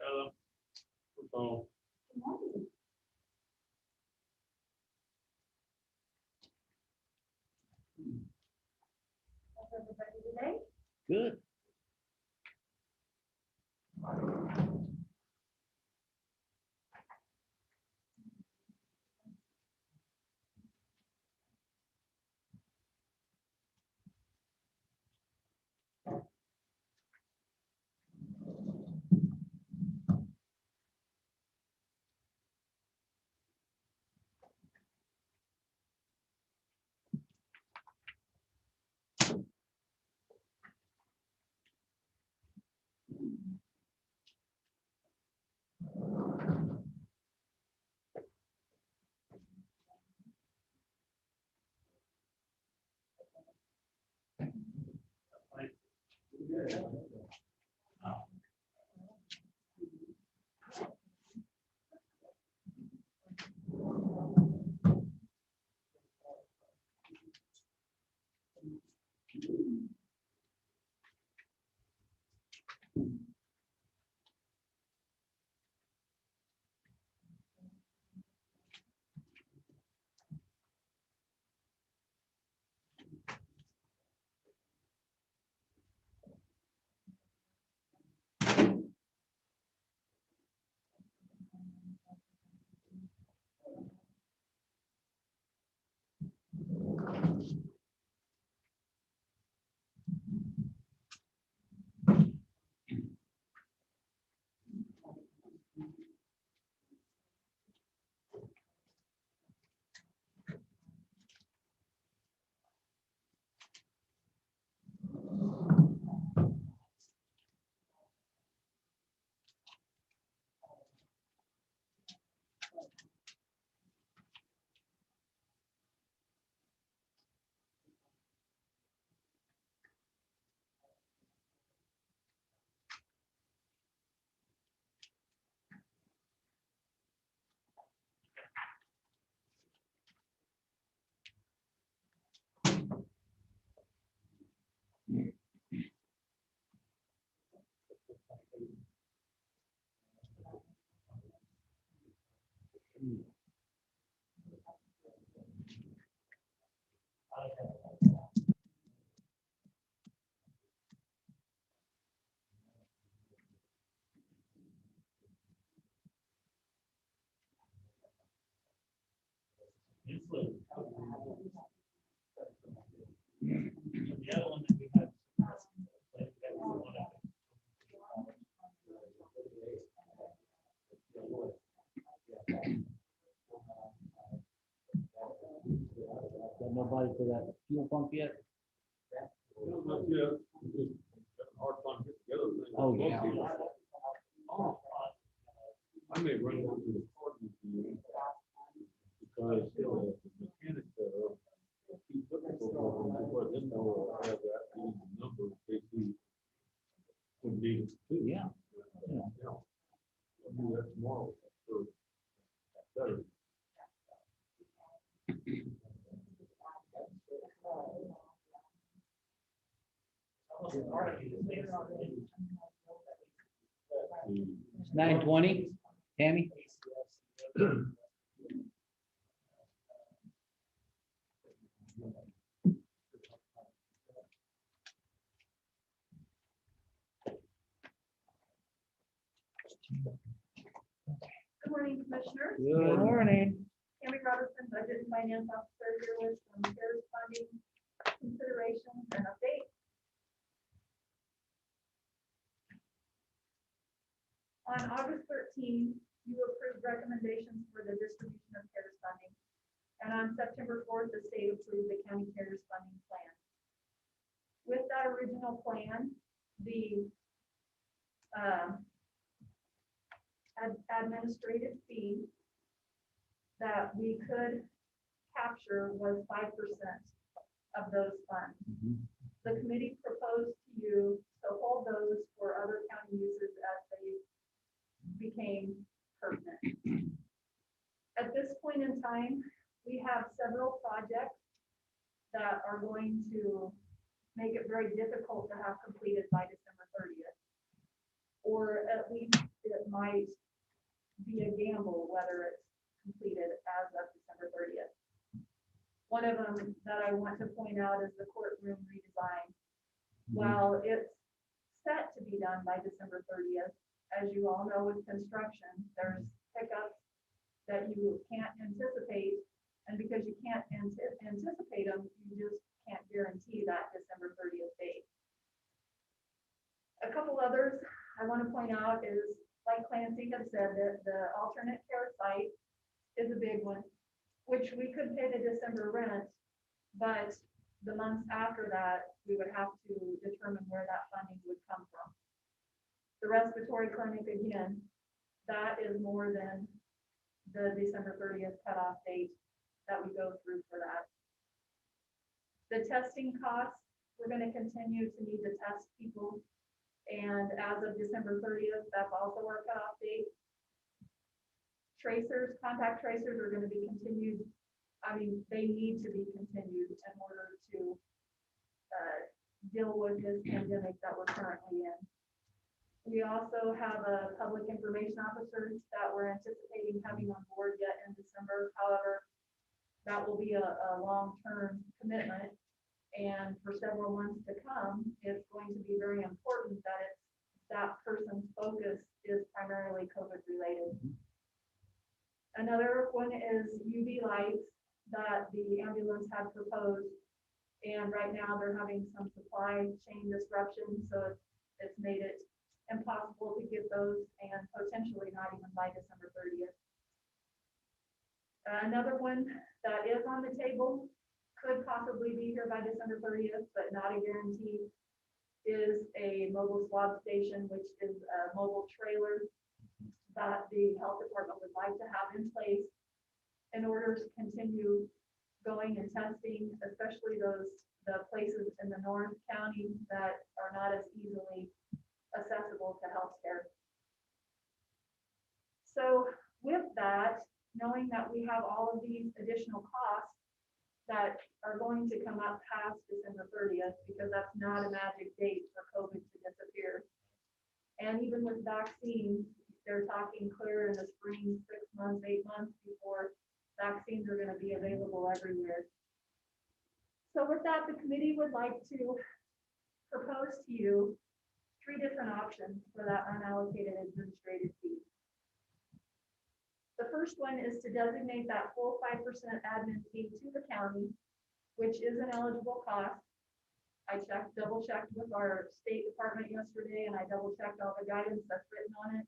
Shiloh. So, Good morning. How's everybody today? Good. The other one that we had. Got nobody for that fuel pump yet? Not yet. Just hard time to get together. Oh, yeah. Oh, I may run over to the court with you because the mechanic, he's looking for one, but I didn't know I have that number in case he would need it too. Yeah. Yeah. I'll do that tomorrow. So, better. It's 9:20, Tammy? Good morning, Commissioners. Good morning. Tammy Robertson, Budget and Finance Officer, here with some CARES funding considerations and updates. On August 13, you approved recommendations for the distribution of CARES funding. And on September 4th, the state approved the county CARES funding plan. With that original plan, the administrative fee that we could capture was 5% of those funds. The committee proposed to you to hold those for other county uses as they became permanent. At this point in time, we have several projects that are going to make it very difficult to have completed by December 30th. Or at least it might be a gamble whether it's completed as of December 30th. One of them that I want to point out is the courtroom redesign. While it's set to be done by December 30th, as you all know with construction, there's hiccups that you can't anticipate. And because you can't anticipate them, you just can't guarantee that December 30th date. A couple others I want to point out is, like Clancy had said, that the alternate care site is a big one, which we could pay the December rent, but the months after that, we would have to determine where that funding would come from. The respiratory clinic, again, that is more than the December 30th cutoff date that we go through for that. The testing costs, we're going to continue to need to test people. And as of December 30th, that's also our cutoff date. Tracers, contact tracers are going to be continued. I mean, they need to be continued in order to deal with this pandemic that we're currently in. We also have a public information officer that we're anticipating having on board yet in December. However, that will be a long-term commitment. And for several months to come, it's going to be very important that that person's focus is primarily COVID related. Another one is UV lights that the ambulance had proposed. And right now they're having some supply chain disruption. So it's made it impossible to get those, and potentially not even by December 30th. Another one that is on the table, could possibly be here by December 30th, but not a guarantee, is a mobile swab station, which is a mobile trailer that the health department would like to have in place in order to continue going and testing, especially the places in the North County that are not as easily accessible to healthcare. So with that, knowing that we have all of these additional costs that are going to come up past December 30th, because that's not a magic date for COVID to disappear. And even with vaccines, they're talking clear in the spring, 6 months, 8 months before vaccines are gonna be available everywhere. So with that, the committee would like to propose to you 3 different options for that unallocated administrative fee. The first one is to designate that full 5% admin fee to the county, which is an eligible cost. I double checked with our State Department yesterday, and I double checked all the guidance that's written on it.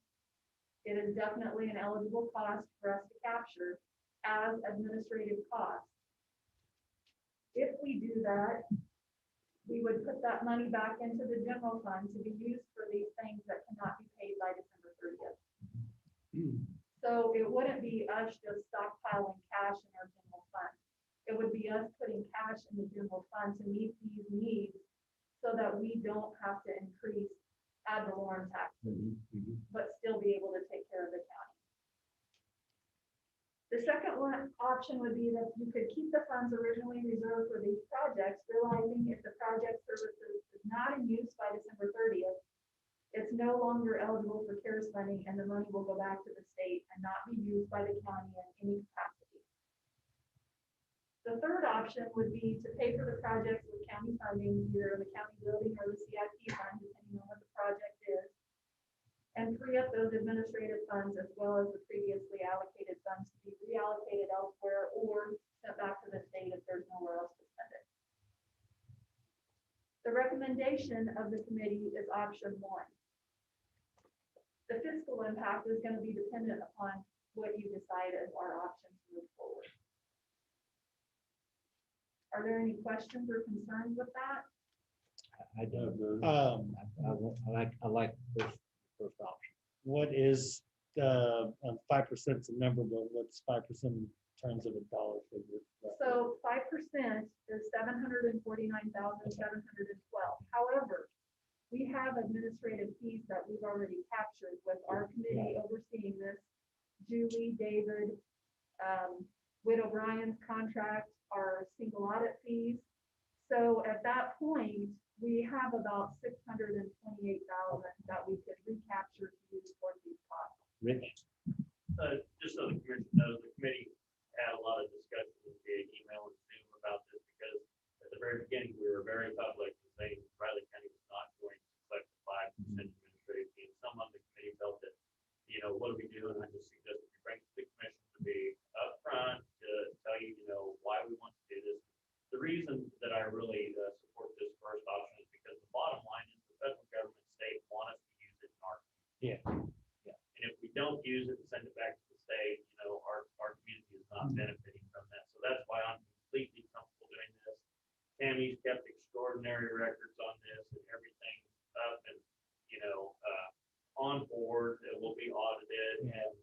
It is definitely an eligible cost for us to capture as administrative cost. If we do that, we would put that money back into the general fund to be used for these things that cannot be paid by December 30th. So it wouldn't be us just stockpiling cash in our general fund. It would be us putting cash in the general fund to meet these needs so that we don't have to increase ad valorem taxes, but still be able to take care of the county. The second option would be that you could keep the funds originally reserved for these projects, realizing if the project services is not in use by December 30th, it's no longer eligible for CARES funding, and the money will go back to the state and not be used by the county in any capacity. The third option would be to pay for the projects with county funding, either the county building or the CIP fund, depending on what the project is, and free up those administrative funds as well as the previously allocated funds to be reallocated elsewhere or sent back to the state if there's nowhere else to spend it. The recommendation of the committee is option 1. The fiscal impact is going to be dependent upon what you decide as our options to move forward. Are there any questions or concerns with that? I don't. I like the first option. What is, 5% is a number, but what's 5% in terms of a dollar figure? So 5% is 749,712. However, we have administrative fees that we've already captured with our committee overseeing this. Julie, David, Whit O'Brien's contract, our single audit fees. So at that point, we have about 628,000 that we could recapture to use for these costs. Rich? Just so the commission knows, the committee had a lot of discussions via email and Zoom about this because at the very beginning, we were very public and saying Riley County was not going to collect the 5% administrative fee. And some of the committee felt that, what do we do? And I just suggested we bring it to the commission to be upfront to tell you, why we want to do this. The reason that I really support this first option is because the bottom line is the federal government, state want us to use it in our community. Yeah. And if we don't use it and send it back to the state, our community is not benefiting from that. So that's why I'm completely comfortable doing this. Tammy's kept extraordinary records on this and everything's up and, on board. It will be audited and,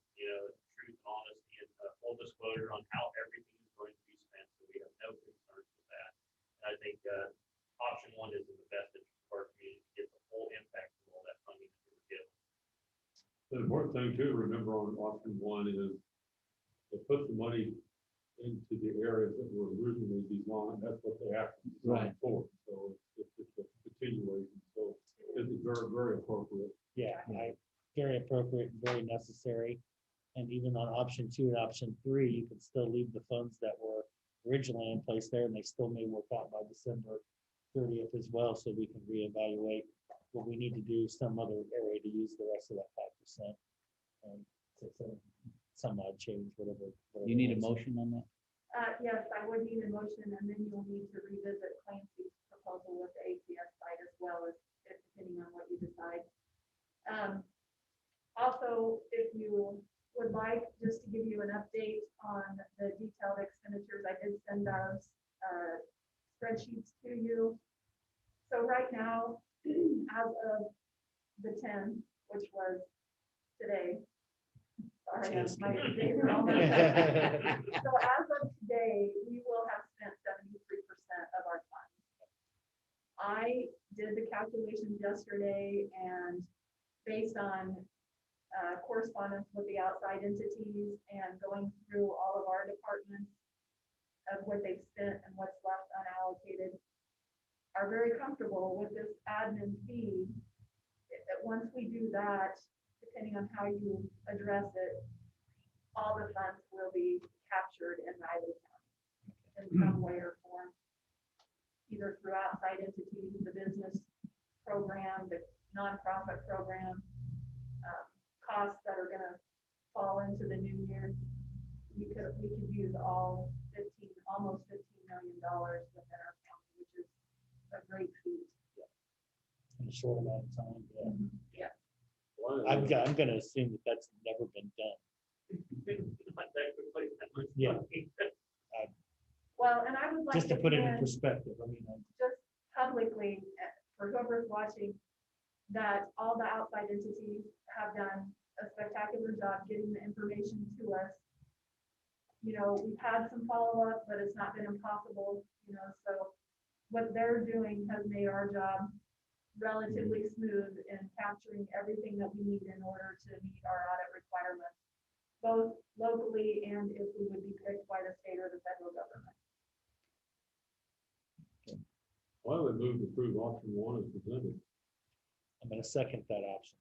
truth and honesty and full disclosure on how everything is going to be spent. So we have no concerns with that. And I think option 1 is in the best interest of our community to get the full impact of all that funding that we're given. The important thing too to remember on option 1 is to put the money into the areas that were originally designed. That's what they actually designed for. So it's a continuation. So it's very, very appropriate. Yeah, very appropriate, very necessary. And even on option 2 and option 3, you can still leave the funds that were originally in place there, and they still may work out by December 30th as well, so we can reevaluate what we need to do some other area to use the rest of that 5%. And some odd change, whatever. You need a motion on that? Yes, I would need a motion, and then you'll need to revisit Clancy's proposal with the ACS side as well, as depending on what you decide. Also, if you would like, just to give you an update on the detailed expenditures, I did send those spreadsheets to you. So right now, as of the 10th, which was today, sorry, my days are all messed up. So as of today, we will have spent 73% of our funds. I did the calculations yesterday, and based on correspondence with the outside entities and going through all of our departments of what they've spent and what's left unallocated, are very comfortable with this admin fee once we do that, depending on how you address it, all the funds will be captured in Riley County in some way or form, either through outside entities, the business program, the nonprofit program, costs that are gonna fall into the new year. We could use all almost $15 million within our county, which is a great feat. In a short amount of time, yeah. Yeah. I'm gonna assume that that's never been done. Yeah. Well, and I would like Just to put it in commend perspective, I mean, just publicly, for whoever's watching, that all the outside entities have done a spectacular job getting the information to us. You know, we've had some follow-up, but it's not been impossible, you know, so what they're doing has made our job relatively smooth in capturing everything that we need in order to meet our audit requirements, both locally and if we would be picked by the state or the federal government. Why would move to approve option 1 as presented? I'm gonna second that option.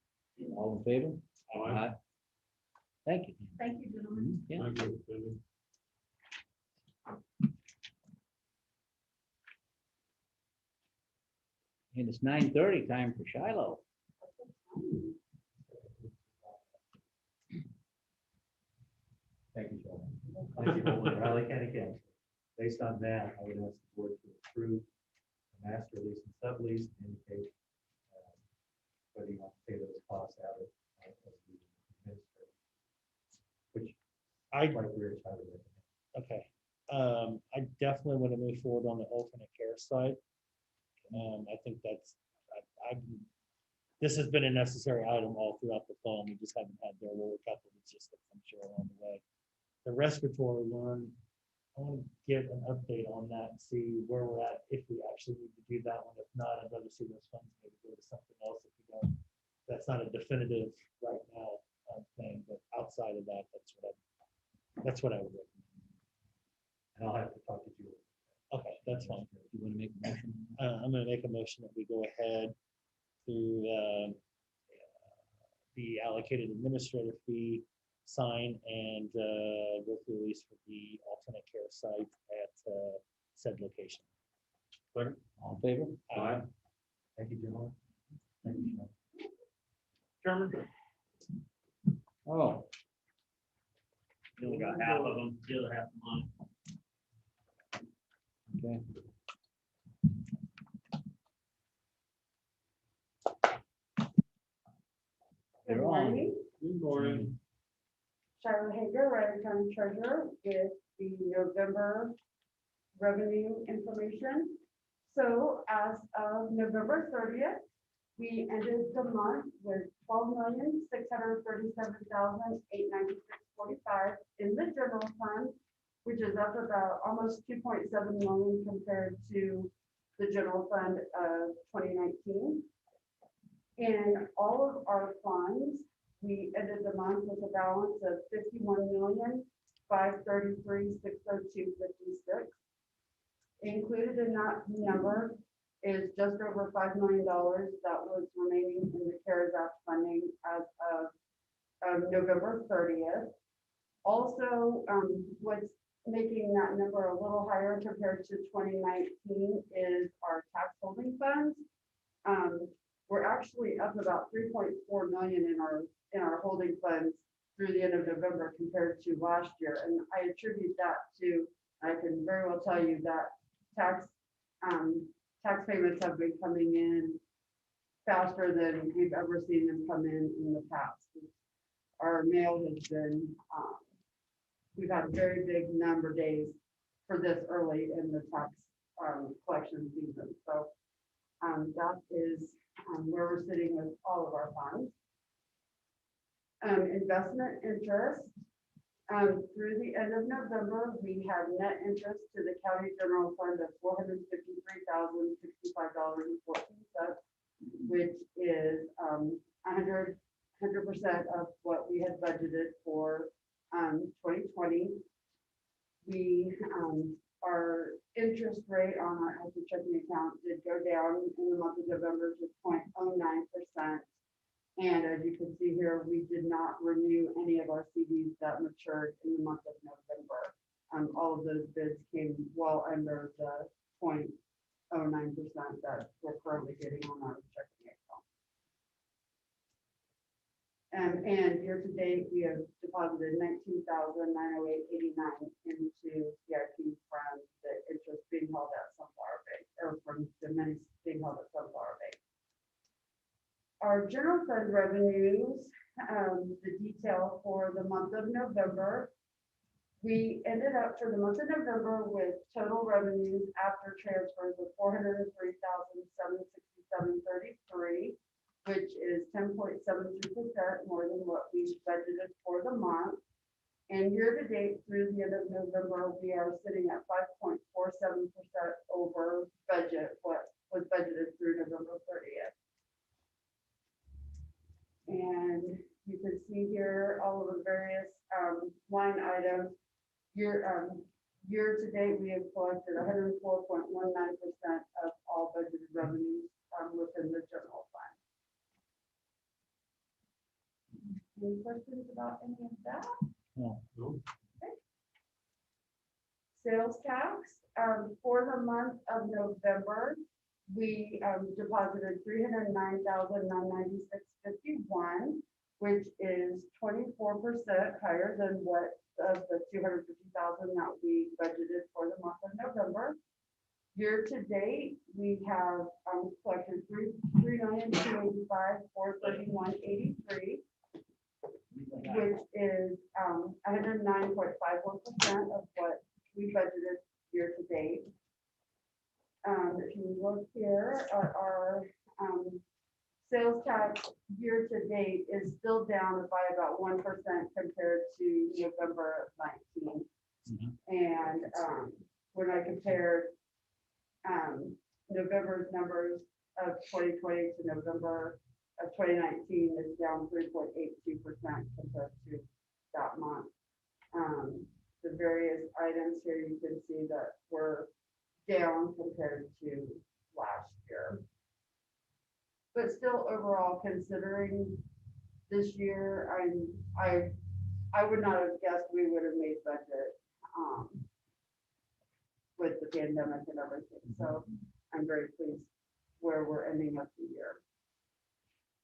All in favor? Aye. Thank you. Thank you, gentlemen. Yeah. Thank you, Cindy. And it's 9:30, time for Shiloh. Thank you, Joel. Clancy Boland, Riley County Council. Based on that, I would ask the board to approve the master lease and sublease and indicate whether you want to pay those costs out of the administrator. Which I, like we're trying to recommend. okay. I definitely want to move forward on the alternate care side. I think that's, this has been a necessary item all throughout the fall. We just haven't had there were a couple of logistics, I'm sure, along the way. The respiratory one, I want to get an update on that and see where we're at, if we actually need to do that one. If not, I'd rather see those funds maybe go to something else if we don't. That's not a definitive right now thing, but outside of that, that's what I would recommend. And I'll have to talk to Julie. Okay, that's fine. You want to make a motion? I'm gonna make a motion that we go ahead to the allocated administrative fee, sign and go through the lease for the alternate care site at said location. All in favor? Aye. Thank you, gentlemen. Thank you, Sean. Chairman, Oh, you only got half of them, the other half of mine. okay. Good They're on. morning. Good morning. Shiloh Hager, Riley County Treasurer, with the November revenue information. So as of November 30th, we ended the month with $12,637,896.45 in the general fund, which is up about almost 2.7 million compared to the general fund of 2019. In all of our funds, we ended the month with a balance of 51,533,602.56. Included in that number is just over $5 million that was remaining in the CARES Act funding as of November 30th. Also, what's making that number a little higher compared to 2019 is our tax holding funds. We're actually up about 3.4 million in our holding funds through the end of November compared to last year. And I attribute that to, I can very well tell you that tax payments have been coming in faster than we've ever seen them come in the past. Our mail has been, we've had very big number of days for this early in the tax collection season. So that is where we're sitting with all of our funds. Investment interest. Through the end of November, we had net interest to the county general fund of $453,065.14, which is 100% of what we had budgeted for 2020. We our interest rate on our active checking account did go down in the month of November to 0.09%. And as you can see here, we did not renew any of our CDs that matured in the month of November. All of those bids came well under the 0.09% that we're currently getting on our checking account. And year to date, we have deposited $19,908.89 into CIP from the interest being held at Sunflower Bank, or from the money being held at Sunflower Bank. Our general fund revenues, the detail for the month of November, we ended up for the month of November with total revenues after transfers of $403,767.33, which is 10.72% more than what we budgeted for the month. And year to date through the end of November, we are sitting at 5.47% over budget, what was budgeted through November 30th. And you can see here all of the various line items. Year to date, we have collected 104.19% of all budgeted revenues within the general fund. Any questions about any of that? No. Okay. Sales tax, for the month of November, we deposited $309,996.51, which is 24% higher than what of the $250,000 that we budgeted for the month of November. Year to date, we have collected $3,285,431.83, which is 109.51% of what we budgeted year to date. If you look here, our sales tax year to date is still down by about 1% compared to November of 19. And when I compared November's numbers of 2020 to November of 2019, it's down 3.82% compared to that month. The various items here, you can see that we're down compared to last year. But still overall, considering this year, I would not have guessed we would have made budget with the pandemic and everything. So I'm very pleased where we're ending up the year.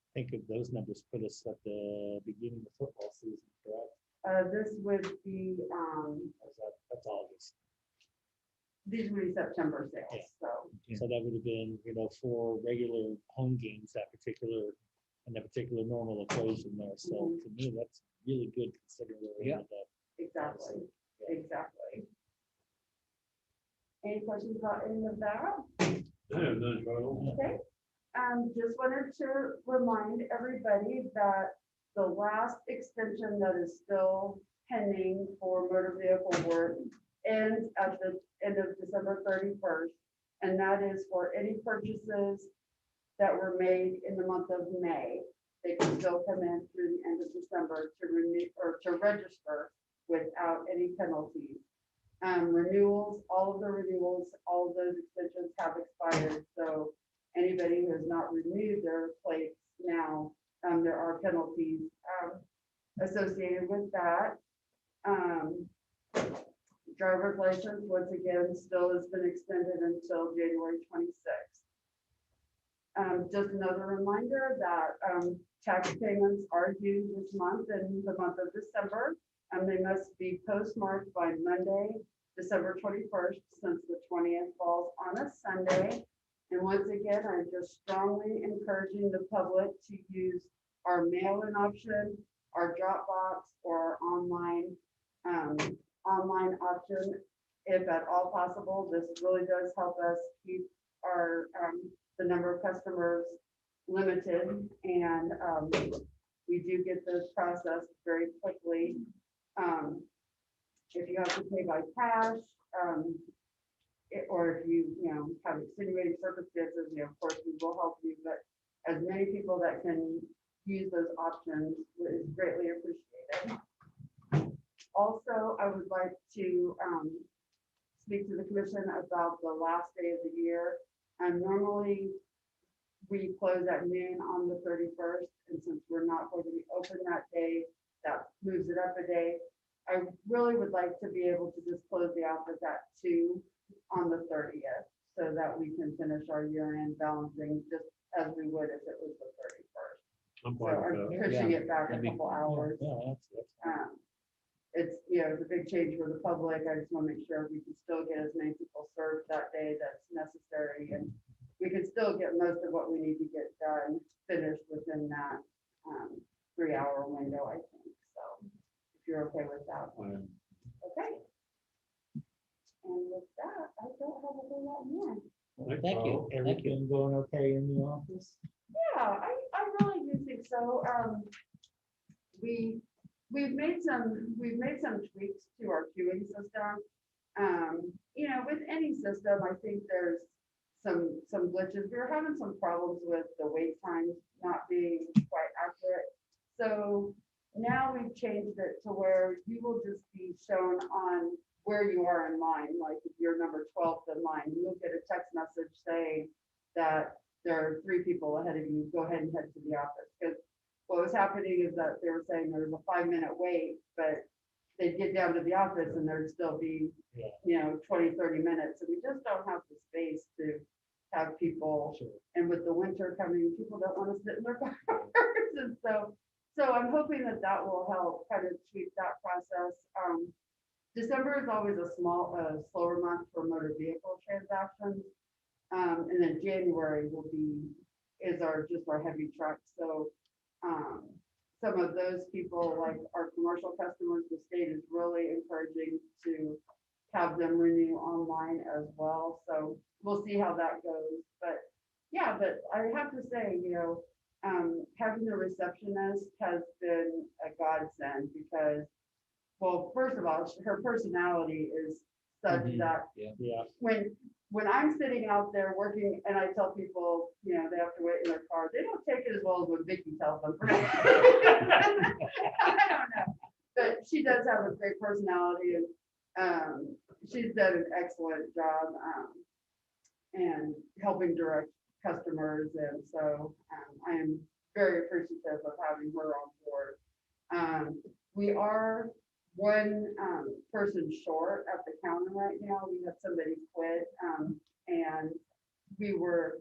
I think if those numbers put us at the beginning of football season, correct? This would be That's August. these would be September sales. So So that would have been, 4 regular home games, that particular normal equation there. So to me, that's really good considering where we ended up. exactly. Any questions about any of that? Okay. Just wanted to remind everybody that the last extension that is still pending for motor vehicle work ends at the end of December 31st. And that is for any purchases that were made in the month of May. They can still come in through the end of December to renew or to register without any penalties. Renewals, all of the renewals, all of those extensions have expired. So anybody who has not renewed their plates now, there are penalties associated with that. Driver's license, once again, still has been extended until January 26th. Just another reminder that tax payments are due this month in the month of December, and they must be postmarked by Monday, December 21st, since the 20th falls on a Sunday. And once again, I'm just strongly encouraging the public to use our mail-in option, our Dropbox, or our online option, if at all possible. This really does help us keep our the number of customers limited, and we do get those processed very quickly. If you have to pay by cash, or if you have extenuating circumstances, of course we will help you, but as many people that can use those options is greatly appreciated. Also, I would like to speak to the commission about the last day of the year. And normally we close at noon on the 31st, and since we're not going to be open that day, that moves it up a day. I really would like to be able to just close the office at 2 on the 30th, so that we can finish our year-end balancing just as we would if it was the 31st. I'm So fine I'm with that. pushing it back a That'd be- couple hours. Yeah, that's It's, it's a big change for the public. I just want to make sure we can still get as many people served that day that's necessary, and we can still get most of what we need to get done, finished within that 3-hour window, I think. So if you're okay with that. Okay. And with that, I don't have a whole lot more. Thank you. Thank you. everything going okay in the office? Yeah, I really do think so. We've made some tweaks to our queuing system. With any system, I think there's some glitches. We were having some problems with the wait times not being quite accurate. So now we've changed it to where you will just be shown on where you are in line. Like if you're number 12th in line, you'll get a text message saying that there are 3 people ahead of you. Go ahead and head to the office. Because what was happening is that they were saying there was a 5-minute wait, but they'd get down to the office and there'd still be, 20, 30 minutes. And we just don't have the space to have people. Sure. And with the winter coming, people don't want to sit in their cars. And so I'm hoping that will help kind of tweak that process. December is always a slower month for motor vehicle transactions. And then January is our heavy truck. So some of those people, like our commercial customers, the state is really encouraging to have them renew online as well. So we'll see how that goes. But yeah, but I have to say, having the receptionist has been a godsend because, well, first of all, her personality is such that Yeah. when I'm sitting out there working and I tell people, they have to wait in their car, they don't take it as well as what Vicky tells them. I don't know, but she does have a great personality, and she's done an excellent job and helping direct customers, and so I am very appreciative of having her on board. We are one person short at the counter right now. We had somebody quit, and we were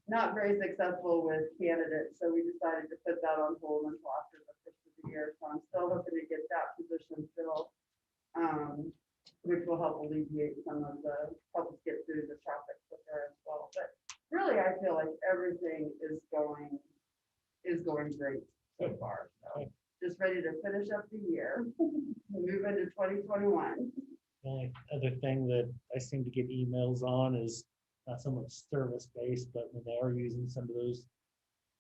not very successful with candidates, so we decided to put that on hold until after the first of the year. So I'm still hoping to get that position filled, which will help alleviate help us get through the traffic quicker as well. But really, I feel like everything is going great so far. So just ready to finish up the year, move into 2021. The only other thing that I seem to get emails on is not so much service-based, but when they are using some of those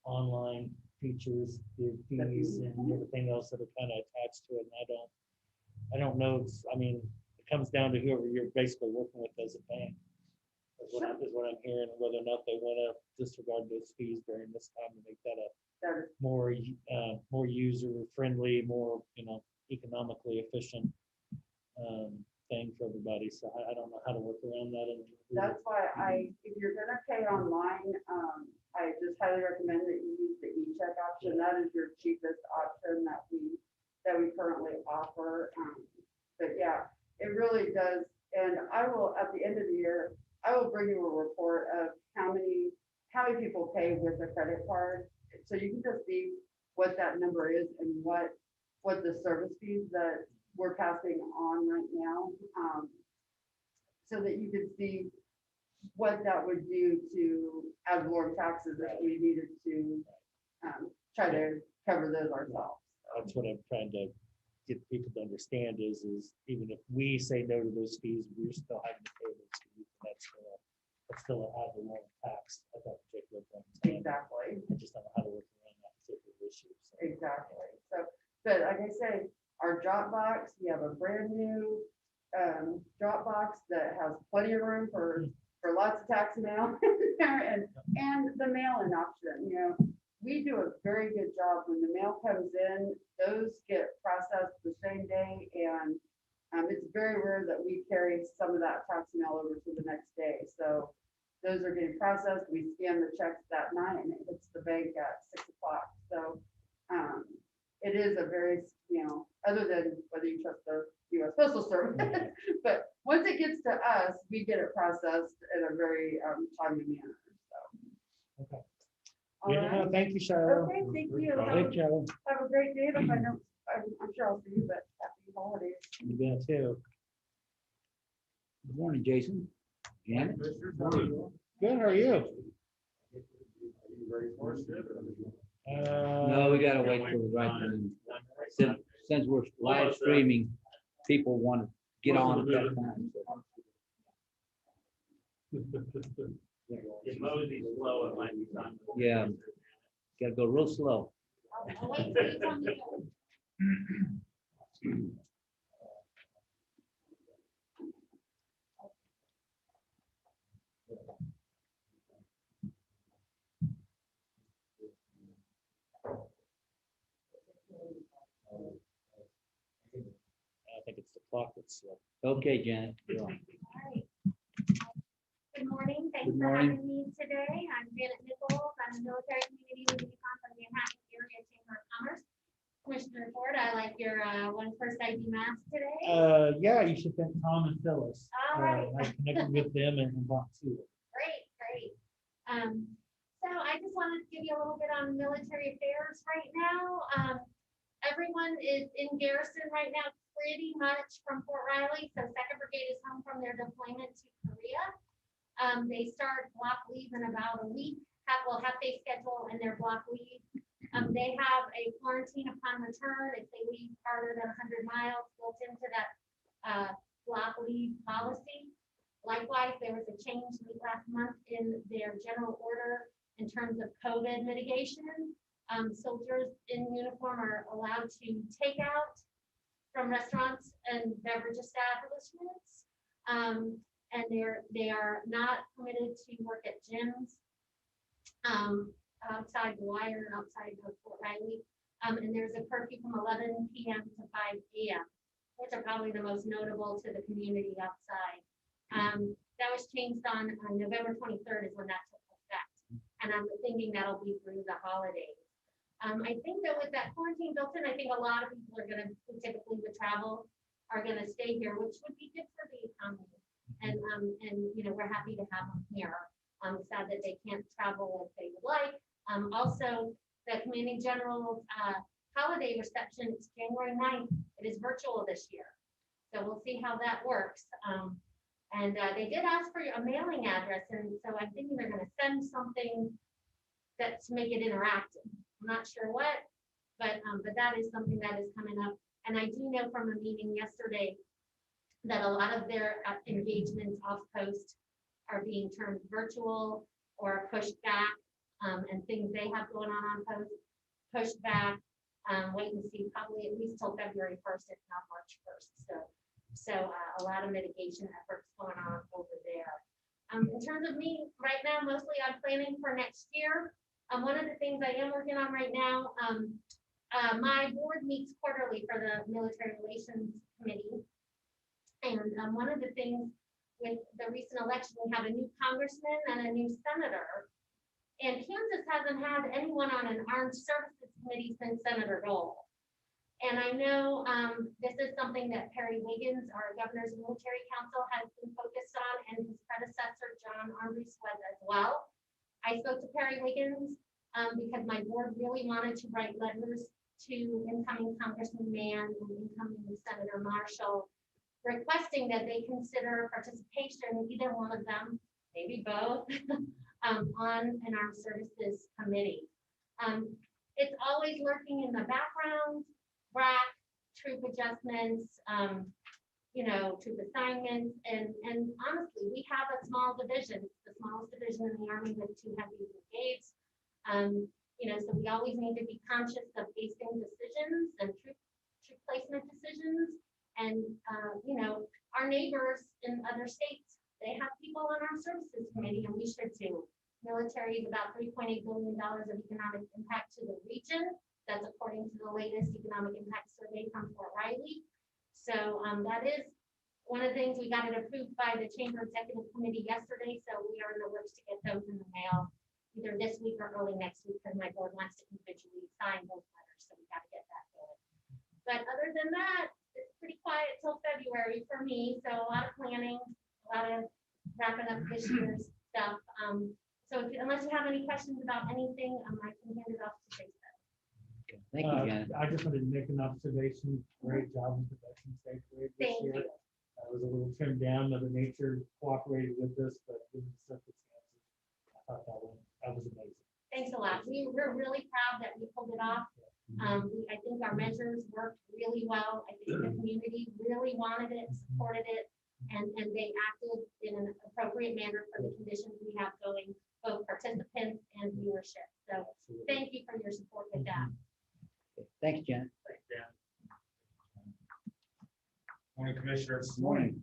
online features, the fees and everything else that are kind of attached to it. And I don't know. It comes down to whoever you're basically working with as a bank. Is what I'm hearing, whether or not they want to disregard those fees during this time to make that a more user-friendly, more economically efficient thing for everybody. So I don't know how to work around that. That's why if you're gonna pay online, I just highly recommend that you use the e-check option. That is your cheapest option that we currently offer. But yeah, it really does. And I will, at the end of the year, I will bring you a report of how many people pay with a credit card. So you can just see what that number is and what the service fees that we're passing on right now. So that you can see what that would do to ad valorem taxes if we needed to try to cover those ourselves. That's what I'm trying to get people to understand is even if we say no to those fees, we're still having to pay those fees. And that's still an ad valorem tax at that particular point in time. Exactly. I just don't know how to work around that particular issue. So. Exactly. So, but like I say, our Dropbox, we have a brand new Dropbox that has plenty of room for lots of tax mail and the mail-in option. We do a very good job when the mail comes in. Those get processed the same day, and it's very rare that we carry some of that tax mail over to the next day. So those are getting processed. We scan the checks that night and it hits the bank at 6 o'clock. So it is a very, other than whether you trust the US Postal Service, but once it gets to us, we get it processed in a very timely manner. So. Okay. All Good to know. right. Thank you, Cheryl. Okay, thank you. Thank you. Have a great day. If I don't, I'm sure I'll see you, but happy holidays. You bet too. Good morning, Jason. Janet? Good, how are you? No, we gotta wait till the right time. Since we're live streaming, people want to get on at that time. If Mosey's slow, it might be time. Yeah. Gotta go real slow. I'll wait till you tell me. I think it's the clock that's slow. Okay, Janet. You're on. Alright. Good morning, thanks Good for morning. having me today. I'm Janet Nichols, I'm a military community liaison for the Manhattan Area Chamber of Commerce. Commissioner Ford, I like your one first ID mask today. Yeah, you should thank Tom and Phyllis. All right. Uh, I connected with them and bought two. Great, great. So I just wanted to give you a little bit on military affairs right now. Everyone is in garrison right now, pretty much from Fort Riley. So 2nd Brigade is home from their deployment to Korea. They start block leave in about a week, half-day schedule in their block leave. They have a quarantine upon return if they leave farther than 100 miles built into that block leave policy. Likewise, there was a change late last month in their general order in terms of COVID mitigation. Soldiers in uniform are allowed to take out from restaurants and beverage establishments. And they are not permitted to work at gyms outside the wire, outside of Fort Riley. And there's a curfew from 11 p.m. to 5 a.m., which are probably the most notable to the community outside. That was changed on November 23rd is when that took effect. And I'm thinking that'll be through the holidays. I think that with that quarantine built in, I think a lot of people are gonna, who typically would travel, are gonna stay here, which would be good for the economy. And we're happy to have them here. I'm sad that they can't travel if they would like. Also, the Commanding General's holiday reception is January 9th. It is virtual this year. So we'll see how that works. And they did ask for a mailing address, and so I'm thinking they're gonna send something to make it interactive. I'm not sure what, but that is something that is coming up. And I do know from a meeting yesterday that a lot of their engagements off coast are being turned virtual or pushed back, and things they have going on post pushed back. Wait and see, probably at least till February 1st, if not March 1st. So a lot of mitigation efforts going on over there. In terms of me right now, mostly I'm planning for next year. One of the things I am working on right now, my board meets quarterly for the Military Relations Committee. And one of the things with the recent election, we have a new congressman and a new senator. And Kansas hasn't had anyone on an armed services committee since Senator Dole. And I know this is something that Perry Wiggins, our governor's military council, has been focused on, and his predecessor, John Armbruster, was as well. I spoke to Perry Wiggins because my board really wanted to write letters to incoming Congressman Mann and incoming Senator Marshall, requesting that they consider participation, either one of them, maybe both, on an armed services committee. It's always lurking in the background, BRAC, troop adjustments, troop assignments, and honestly, we have a small division. It's the smallest division in the Army with 2 heavy brigades. So we always need to be conscious of basing decisions and troop placement decisions. And our neighbors in other states, they have people on our services committee, and we should too. Military is about $3.8 billion of economic impact to the region. That's according to the latest economic impact survey from Fort Riley. So that is One of the things, we got it approved by the Chamber Executive Committee yesterday, so we are in the works to get those in the mail either this week or early next week, because my board wants to individually sign those letters, so we got to get that going. But other than that, it's pretty quiet till February for me, so a lot of planning, a lot of wrapping up this year's stuff. So unless you have any questions about anything, I can hand it off to Jason. Okay, thank you, Janet. I just wanted to make an observation. Great job in production safe parade this Thank year. you. I was a little trimmed down. Mother Nature cooperated with us, but given the circumstances, I thought that was amazing. Thanks a lot. We're really proud that we pulled it off. I think our measures worked really well. I think the community really wanted it, supported it, and they acted in an appropriate manner for the conditions we have going, both participants and viewership. So thank you for your support with that. Okay, thanks, Janet. Thanks, Dan. Morning, Commissioners. Morning.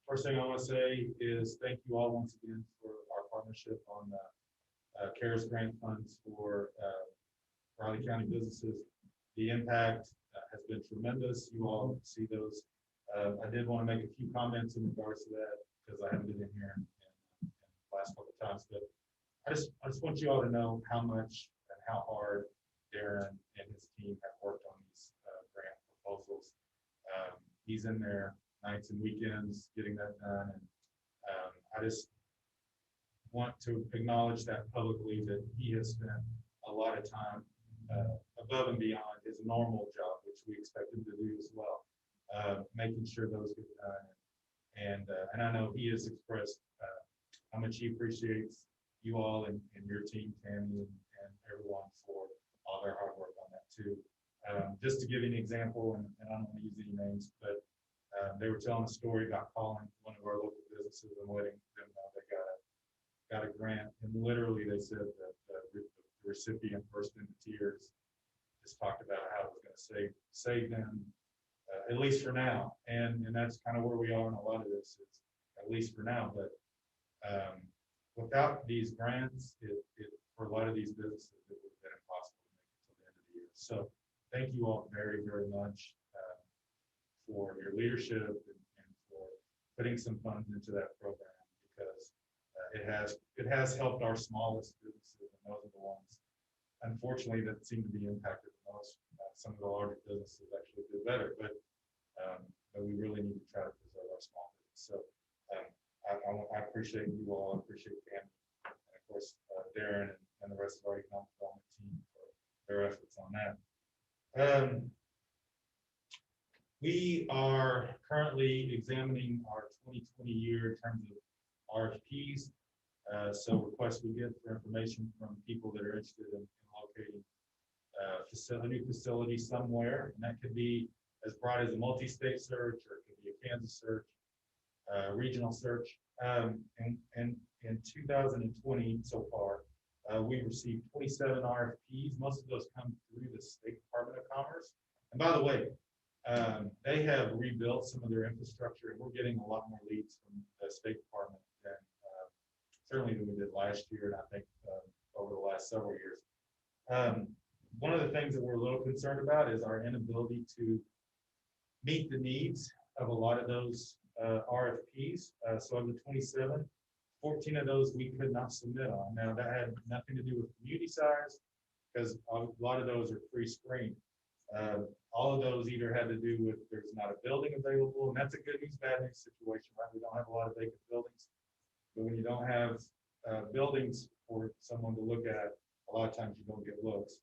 First thing I want to say is thank you all once again for our partnership on the CARES grant funds for Riley County businesses. The impact has been tremendous. You all see those. I did want to make a few comments in regards to that because I haven't been in here in the last couple of times, but I just want you all to know how much and how hard Darren and his team have worked on these grant proposals. He's in there nights and weekends getting that done, and I just want to acknowledge that publicly, that he has spent a lot of time above and beyond his normal job, which we expect him to do as well, making sure those get done. And I know he has expressed how much he appreciates you all and your team, Tammy, and everyone for all their hard work on that too. Just to give you an example, and I don't want to use any names, but they were telling a story about calling one of our local businesses and letting them know they got a grant, and literally they said that the recipient burst into tears, just talked about how it was going to save them, at least for now, and that's kind of where we are in a lot of this, is at least for now. But without these grants, for a lot of these businesses, it would have been impossible to make it till the end of the year. So thank you all very, very much for your leadership and for putting some funds into that program, because it has helped our smallest businesses, and those are the ones, unfortunately, that seem to be impacted the most. Some of the larger businesses actually did better, but we really need to try to preserve our small business. So I appreciate you all. I appreciate Tammy, and of course Darren and the rest of our economic development team for their efforts on that. We are currently examining our 2020 year in terms of RFPs. So requests we get for information from people that are interested in locating a new facility somewhere, and that could be as broad as a multi-state search, or it could be a Kansas search, regional search. And in 2020 so far, we received 27 RFPs. Most of those come through the State Department of Commerce. And by the way, they have rebuilt some of their infrastructure, and we're getting a lot more leads from the State Department than certainly than we did last year, and I think over the last several years. One of the things that we're a little concerned about is our inability to meet the needs of a lot of those RFPs. So of the 27, 14 of those we could not submit on. Now that had nothing to do with community size, because a lot of those are pre-screened. All of those either had to do with there's not a building available, and that's a good news, bad news situation, right? We don't have a lot of vacant buildings, but when you don't have buildings for someone to look at, a lot of times you don't get looks.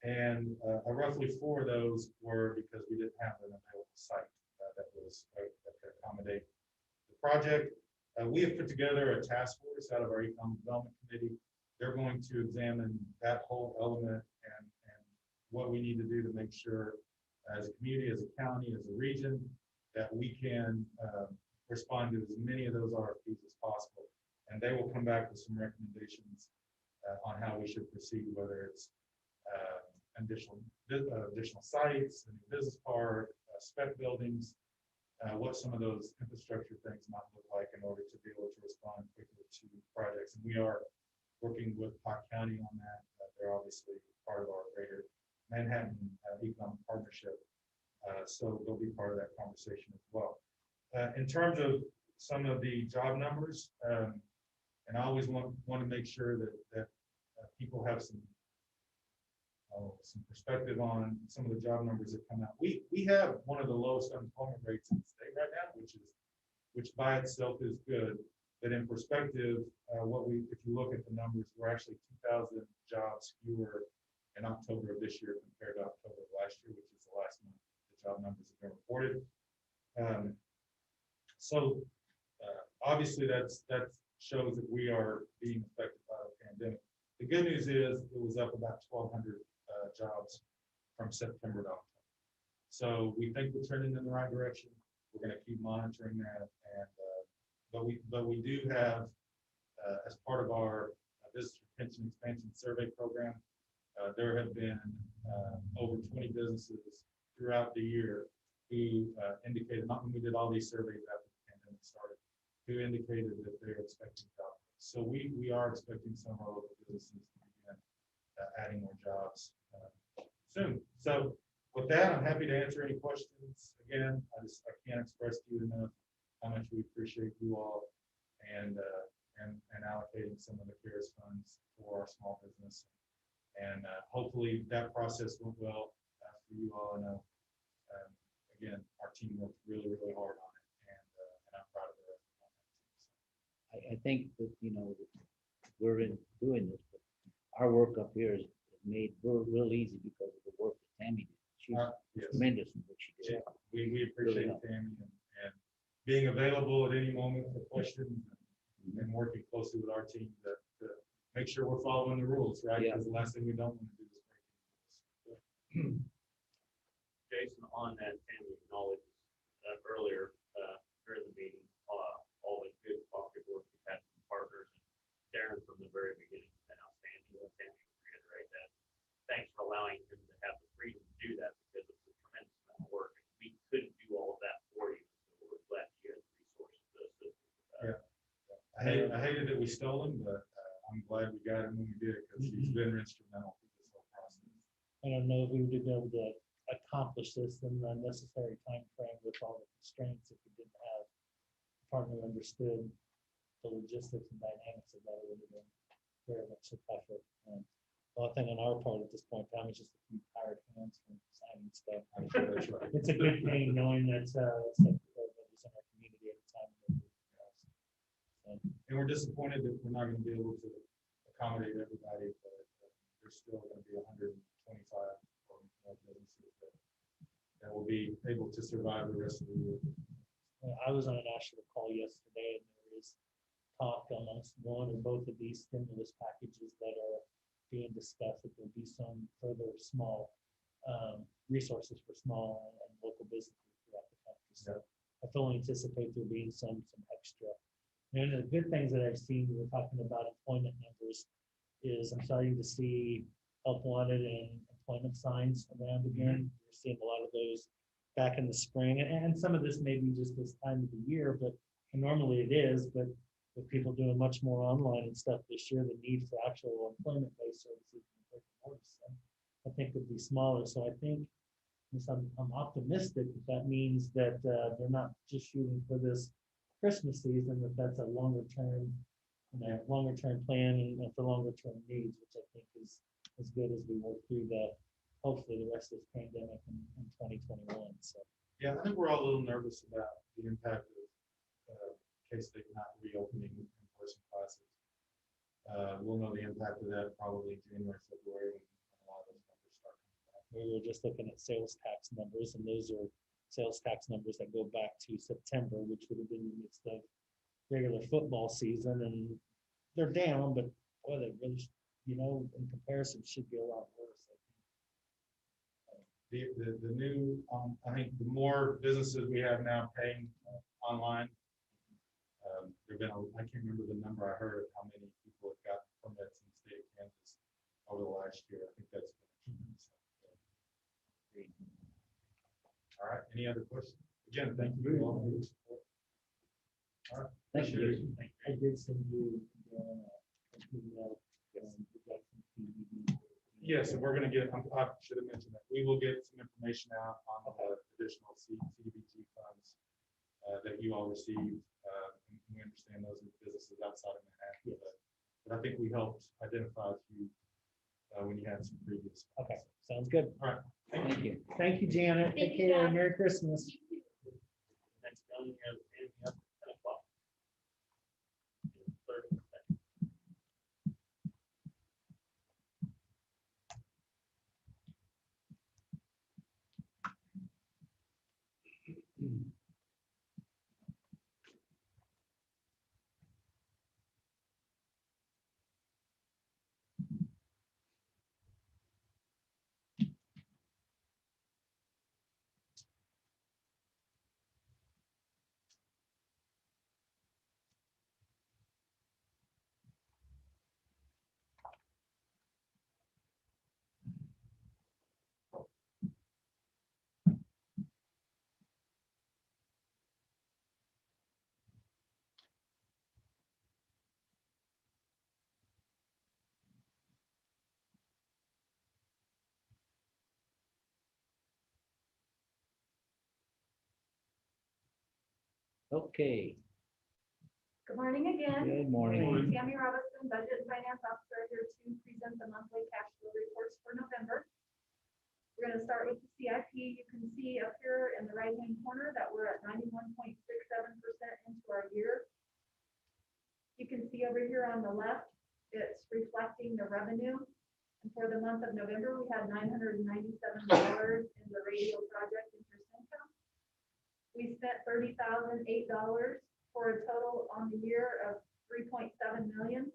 And roughly 4 of those were because we didn't have an available site that could accommodate the project. We have put together a task force out of our Economic Development Committee. They're going to examine that whole element and what we need to do to make sure, as a community, as a county, as a region, that we can respond to as many of those RFPs as possible. And they will come back with some recommendations on how we should proceed, whether it's additional sites, a new business park, spec buildings, what some of those infrastructure things might look like in order to be able to respond quickly to projects. And we are working with Pot County on that. They're obviously part of our greater Manhattan Economic Partnership. So they'll be part of that conversation as well. In terms of some of the job numbers, and I always want to make sure that people have some perspective on some of the job numbers that come out. We have one of the lowest unemployment rates in the state right now, which by itself is good. But in perspective, if you look at the numbers, we're actually 2,000 jobs fewer in October of this year compared to October of last year, which is the last month the job numbers have been reported. So obviously that shows that we are being affected by the pandemic. The good news is it was up about 1,200 jobs from September to October. So we think we're trending in the right direction. We're going to keep monitoring that, and but we do have, as part of our business retention expansion survey program, there have been over 20 businesses throughout the year who indicated, not when we did all these surveys after the pandemic started, who indicated that they're expecting jobs. So we are expecting some of our local businesses to begin adding more jobs soon. So with that, I'm happy to answer any questions. Again, I can't express to you enough how much we appreciate you all and allocating some of the CARES funds for our small business. And hopefully that process went well for you all. I know, again, our team worked really, really hard on it, and I'm proud of it. I think that, we're in doing this, but our work up here is made real easy because of the work that Tammy did. She's Yes. tremendous in what she did. Yeah, we appreciate Tammy and being available at any moment for questions and working closely with our team to make sure we're following the rules, right? Yeah. Because the last thing we don't want to do is break any rules. Jason, on that, Tammy acknowledged earlier during the meeting, all the good cooperative work we've had from partners. And Darren, from the very beginning, has been outstanding. And Tammy will reiterate that. Thanks for allowing him to have the freedom to do that, because it's a tremendous amount of work. And we couldn't do all of that for you. So we're glad you had the resources to assist us with that. Yeah. I hated that we stole him, but I'm glad we got him when we did, because he's been instrumental through this whole process. I don't know if we would be able to accomplish this in the necessary time frame with all the constraints if we didn't have a partner who understood the logistics and dynamics of that. It would have been very much a tougher. The only thing on our part at this point in time is just a few tired hands from signing stuff. I'm sure that's right. It's a good thing knowing that it's everybody's in our community at the time. And we're disappointed that we're not going to be able to accommodate everybody, but there's still going to be 125 or more businesses that will be able to survive the rest of the year. I was on a national call yesterday, and there is talk amongst one or both of these stimulus packages that are being discussed, that there'll be some further small resources for small and local businesses throughout the country. So I fully anticipate there being some extra. And the good things that I've seen, we were talking about employment numbers, is I'm starting to see help wanted and employment signs around again. We're seeing a lot of those back in the spring, and some of this may be just this time of the year, but normally it is. But with people doing much more online and stuff this year, the need for actual employment-based services, I think, would be smaller. So I think I'm optimistic that means that they're not just shooting for this Christmas season, that's a longer term plan and for longer term needs, which I think is as good as we work through hopefully the rest of this pandemic in 2021. So yeah, I think we're all a little nervous about the impact of K-State not reopening in-person classes. We'll know the impact of that probably January, February, when a lot of those numbers start coming back. We were just looking at sales tax numbers, and those are sales tax numbers that go back to September, which would have been in the midst of regular football season, and they're down, but boy, they really, in comparison, should be a lot worse. The new, I think the more businesses we have now paying online, there've been, I can't remember the number I heard of how many people have got permits in the state of Kansas over the last year. I think that's been all right. Any other questions? Again, thank you all for your support. All right. Thank you. I did send you an email. Yes, and we're going to get, I should have mentioned that, we will get some information out on the additional CDBG funds that that you all received. We understand those are businesses outside of Manhattan, but I think we helped identify a few when you had some previous. Okay, sounds good. All right. Thank you. Thank you, Janet. Thank Take you, care. Janet. Merry Christmas. Next on here, is up at 10 o'clock. Okay, Good morning again. good morning. Tammy Robinson, Budget and Finance Officer, here to present the monthly cash flow reports for November. We're gonna start with the CIP. You can see up here in the right-hand corner that we're at 91.67% into our year. You can see over here on the left, it's reflecting the revenue. And for the month of November, we had $997 in the radio project interest income. We spent $30,008 for a total on the year of 3.7 million.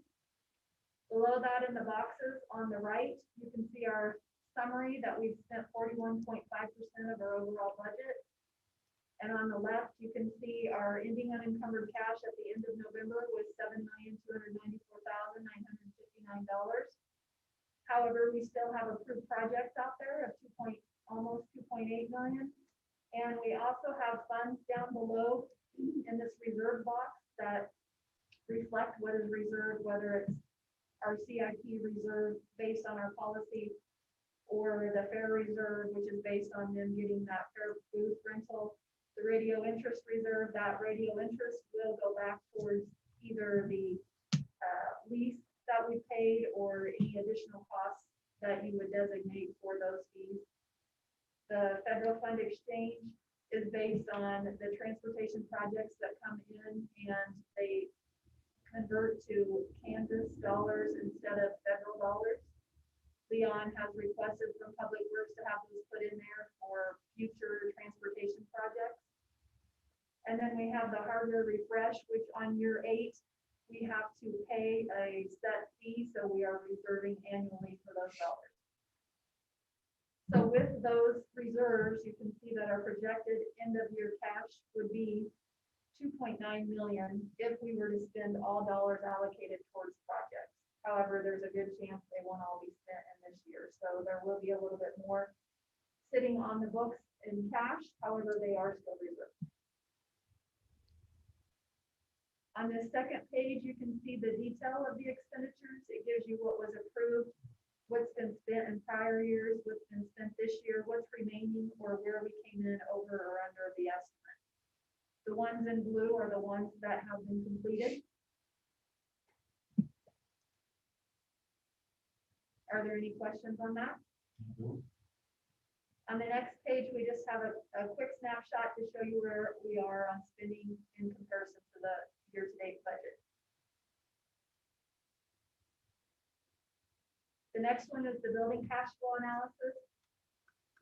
Below that in the boxes on the right, you can see our summary that we've spent 41.5% of our overall budget. And on the left, you can see our ending unencumbered cash at the end of November was $7,294,959. However, we still have approved projects out there of almost 2.8 million. And we also have funds down below in this reserve box that reflect what is reserved, whether it's our CIP reserve based on our policy or the fair reserve, which is based on them getting that fair booth rental. The radio interest reserve, that radio interest will go back towards either the lease that we paid or any additional costs that you would designate for those fees. The federal fund exchange is based on the transportation projects that come in and they convert to Kansas dollars instead of federal dollars. Leon has requested from Public Works to have those put in there for future transportation projects. And then we have the hardware refresh, which on year 8, we have to pay a set fee, so we are reserving annually for those dollars. So with those reserves, you can see that our projected end of year cash would be 2.9 million if we were to spend all dollars allocated towards projects. However, there's a good chance they won't all be spent in this year. So there will be a little bit more sitting on the books in cash. However, they are still reserved. On the second page, you can see the detail of the expenditures. It gives you what was approved, what's been spent in prior years, what's been spent this year, what's remaining, or where we came in over or under the estimate. The ones in blue are the ones that have been completed. Are there any questions on that? On the next page, we just have a quick snapshot to show you where we are on spending in comparison to the year-to-date budget. The next one is the building cash flow analysis.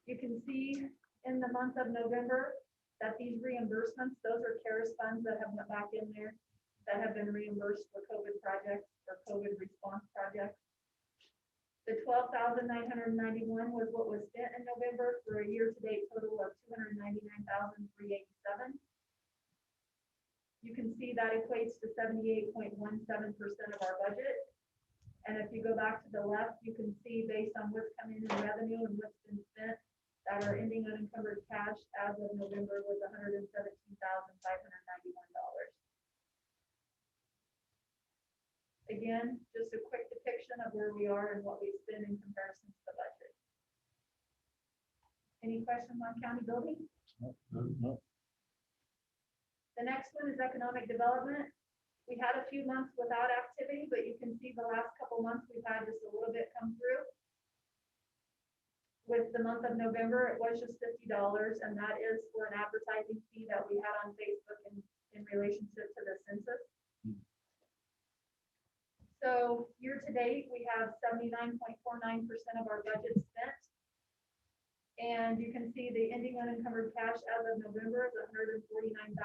You can see in the month of November that these reimbursements, those are CARES funds that have went back in there that have been reimbursed for COVID projects or COVID response projects. The 12,991 was what was spent in November for a year-to-date total of 299,387. You can see that equates to 78.17% of our budget. And if you go back to the left, you can see based on what's coming in revenue and what's been spent, that our ending unencumbered cash as of November was $117,591. Again, just a quick depiction of where we are and what we spend in comparison to the budget. Any questions on county building? No. The next one is economic development. We had a few months without activity, but you can see the last couple months we've had just a little bit come through. With the month of November, it was just $50, and that is for an advertising fee that we had on Facebook in relationship to the census. So year to date, we have 79.49% of our budget spent. And you can see the ending unencumbered cash as of November is $149,334.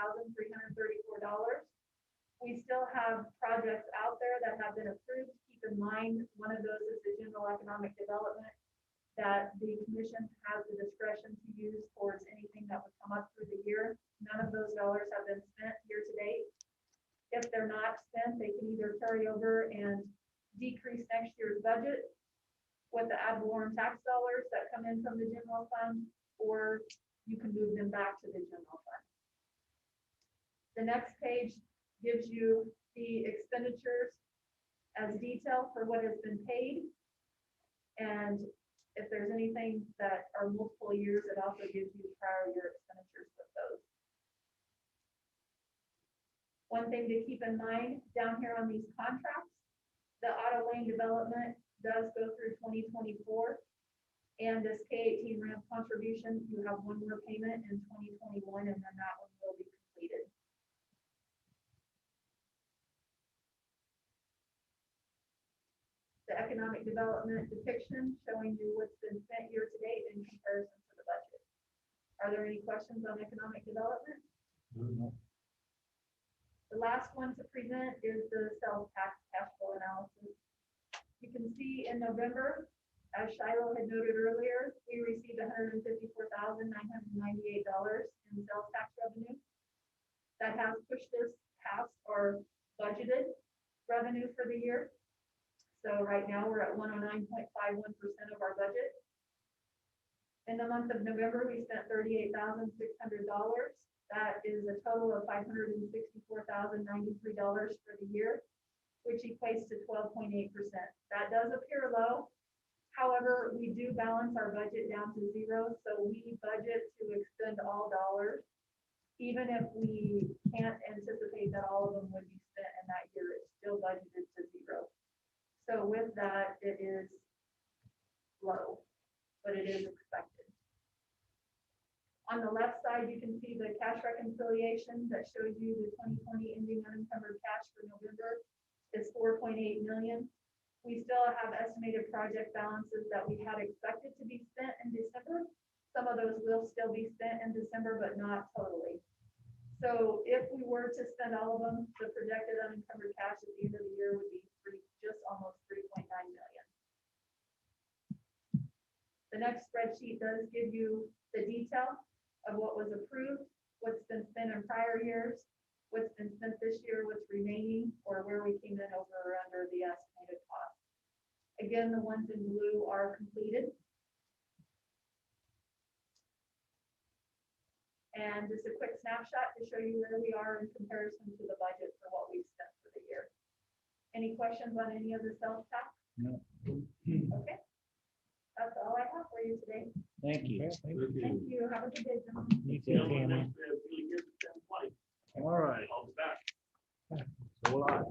We still have projects out there that have been approved. Keep in mind, one of those is the general economic development that the commission has the discretion to use towards anything that would come up through the year. None of those dollars have been spent year to date. If they're not spent, they can either carry over and decrease next year's budget with the ad valorem tax dollars that come in from the general fund, or you can move them back to the general fund. The next page gives you the expenditures as detail for what has been paid. And if there's anything that are multiple years, it also gives you prior year expenditures with those. One thing to keep in mind down here on these contracts, the auto lane development does go through 2024. And this K-18 ramp contribution, you have one more payment in 2021, and then that one will be completed. The economic development depiction showing you what's been spent year to date in comparison to the budget. Are there any questions on economic development? The last one to present is the sales tax cash flow analysis. You can see in November, as Shiloh had noted earlier, we received $154,998 in sales tax revenue. That has pushed us past our budgeted revenue for the year. So right now we're at 109.51% of our budget. In the month of November, we spent $38,600. That is a total of $564,093 for the year, which equates to 12.8%. That does appear low. However, we do balance our budget down to zero, so we budget to expend all dollars, even if we can't anticipate that all of them would be spent in that year. It's still budgeted to zero. So with that, it is low, but it is expected. On the left side, you can see the cash reconciliation that shows you the 2020 ending unencumbered cash for November is 4.8 million. We still have estimated project balances that we had expected to be spent in December. Some of those will still be spent in December, but not totally. So if we were to spend all of them, the projected unencumbered cash at the end of the year would be just almost 3.9 million. The next spreadsheet does give you the detail of what was approved, what's been spent in prior years, what's been spent this year, what's remaining, or where we came in over or under the estimated cost. Again, the ones in blue are completed. And just a quick snapshot to show you where we are in comparison to the budget for what we've spent for the year. Any questions on any of the sales tax? No. Okay. That's all I have for you today. Thank you. Thank you. Have a good day, gentlemen. You too, Tammy. All right. I'll be back. So will I.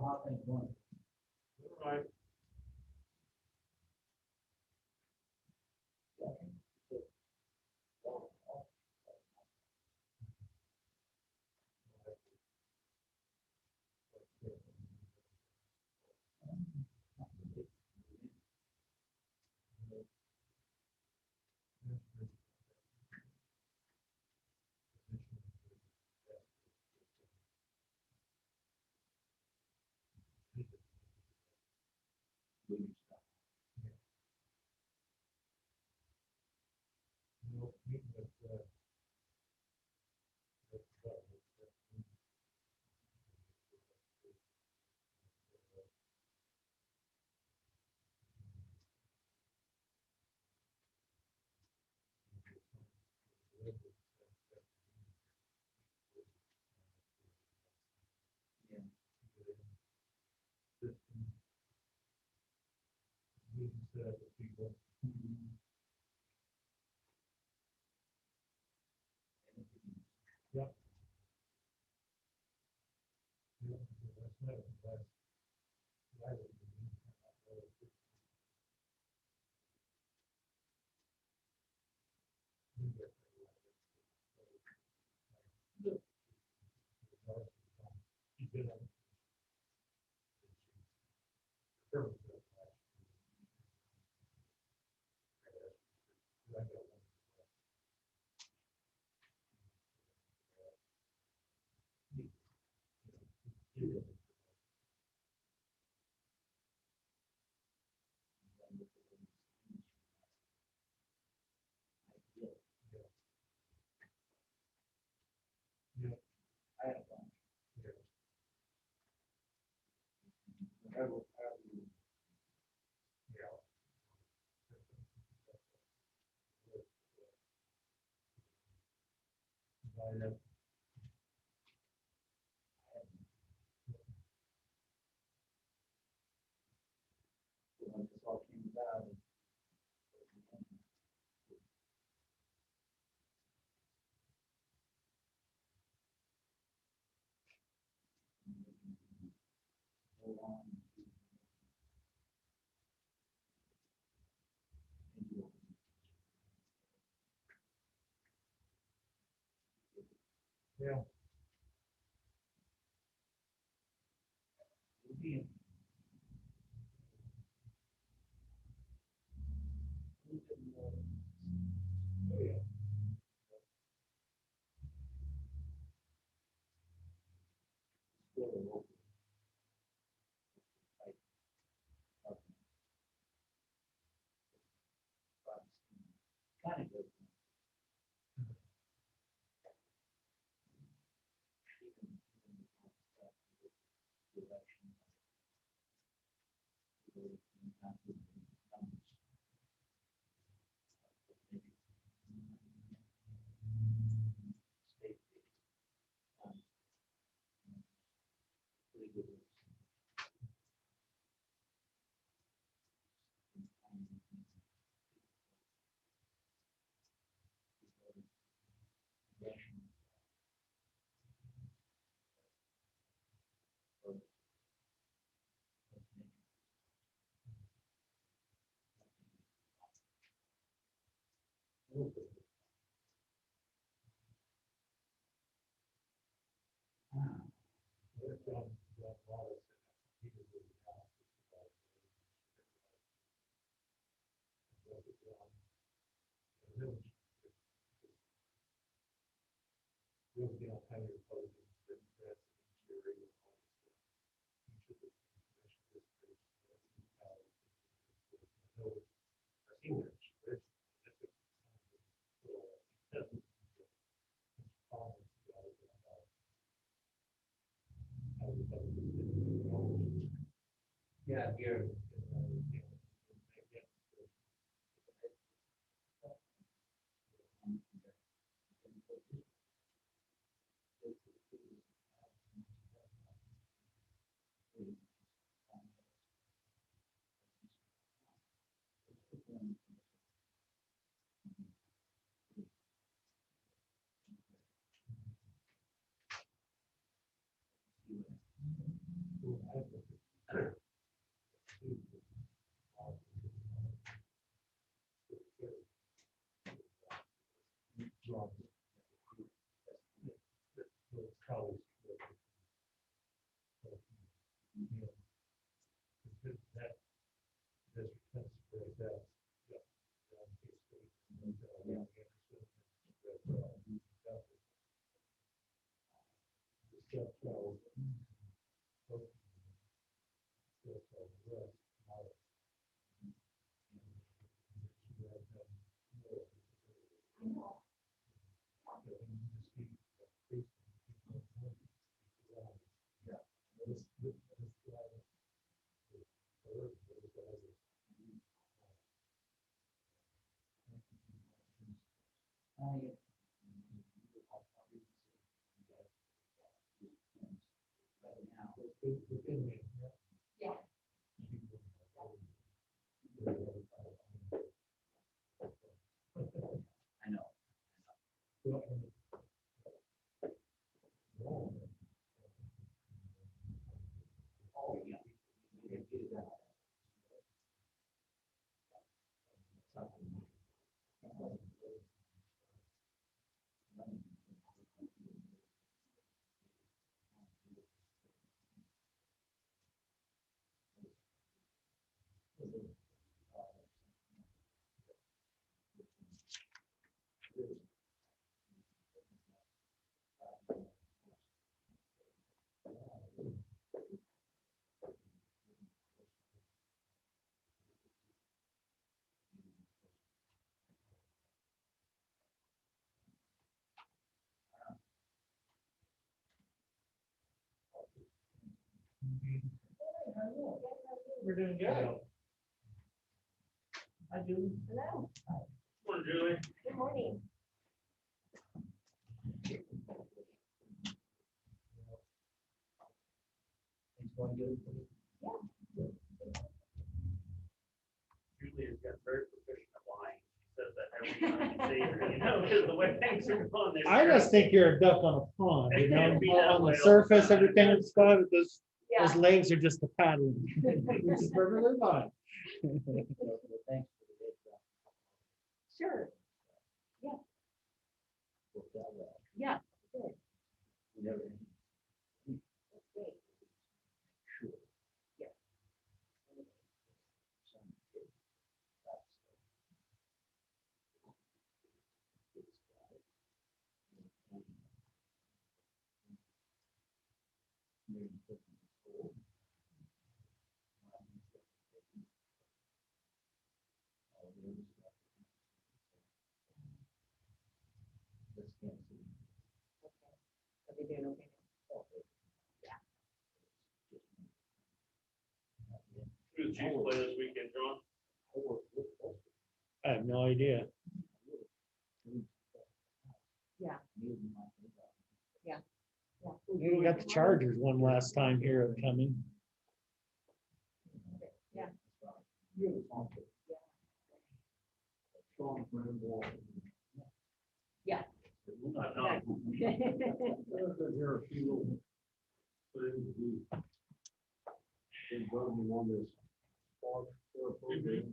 how things going. All right. When this all came about. Yeah. Kind of good. Yeah, here. Yeah. I know. We're doing good. I do. Hello. Morning, Julie. Good morning. Julie has got very proficient at lying. She says that every time you see her, you know, because the way things are going. they're I just think you're a duck on a pond, you know, Be that on way the all surface, the time. everything is fine, but those Yeah. legs are just a paddling. Which is perfectly fine. Thanks. Sure. Yeah. Yeah. Good. Never. That's great. Yeah. Are they doing okay? Who did you play this weekend, John? I have no idea. Yeah. Yeah. We got the Chargers one last time here coming. Yeah. Yeah. I'm not. There are a few little things we on this park program.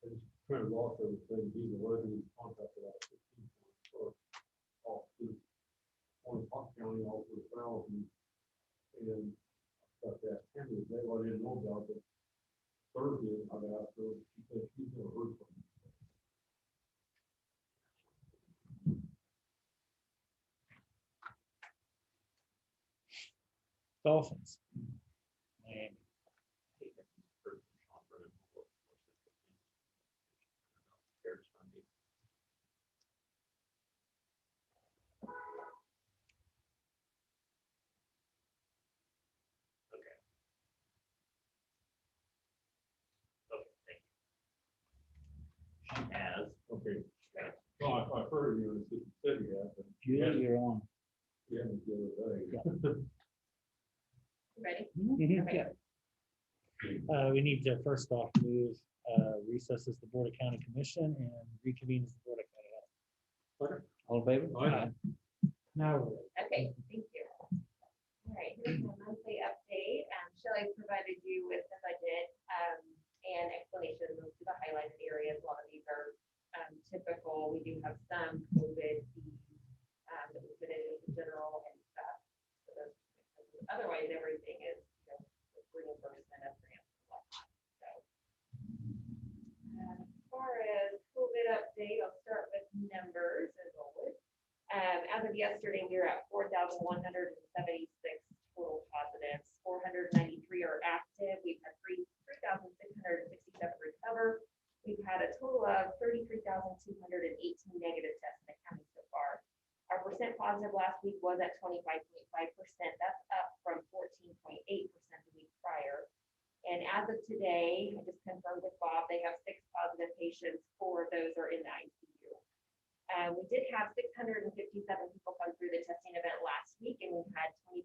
I just kind of lost everything, he's a resident contact about 15 for off to on Pop County, all for 1,000. And got that Henry, they I didn't know about it. Thursday, I asked her, she said she's never heard from me. Dolphins. Miami. She has. Okay. Well, I heard you, and said you had, but Julie, you're on. we haven't the other day. Ready? Mhm. Okay. We need to first off move recess as the Board of County Commission and reconvene as the Board of County Health. All in favor? Aye. Now we're ready. Okay, thank you. All right, here's my monthly update. Shelley provided you with the budget and explanation of the highlighted areas. A lot of these are typical. We do have some COVID fees that we put in as general and stuff. So those- Otherwise, everything is, you know, reimbursement of grants and whatnot. So as far as COVID update, I'll start with numbers as always. As of yesterday, we were at 4,176 total positives, 493 are active. We've had 3,667 recover. We've had a total of 33,218 negative tests in the county so far. percent positive last week was at 25.5%. That's up from 14.8% the week prior. And as of today, I just confirmed with Bob, they have 6 positive patients. 4 of those are in the ICU. We did have 657 people come through the testing event last week, and we had 25%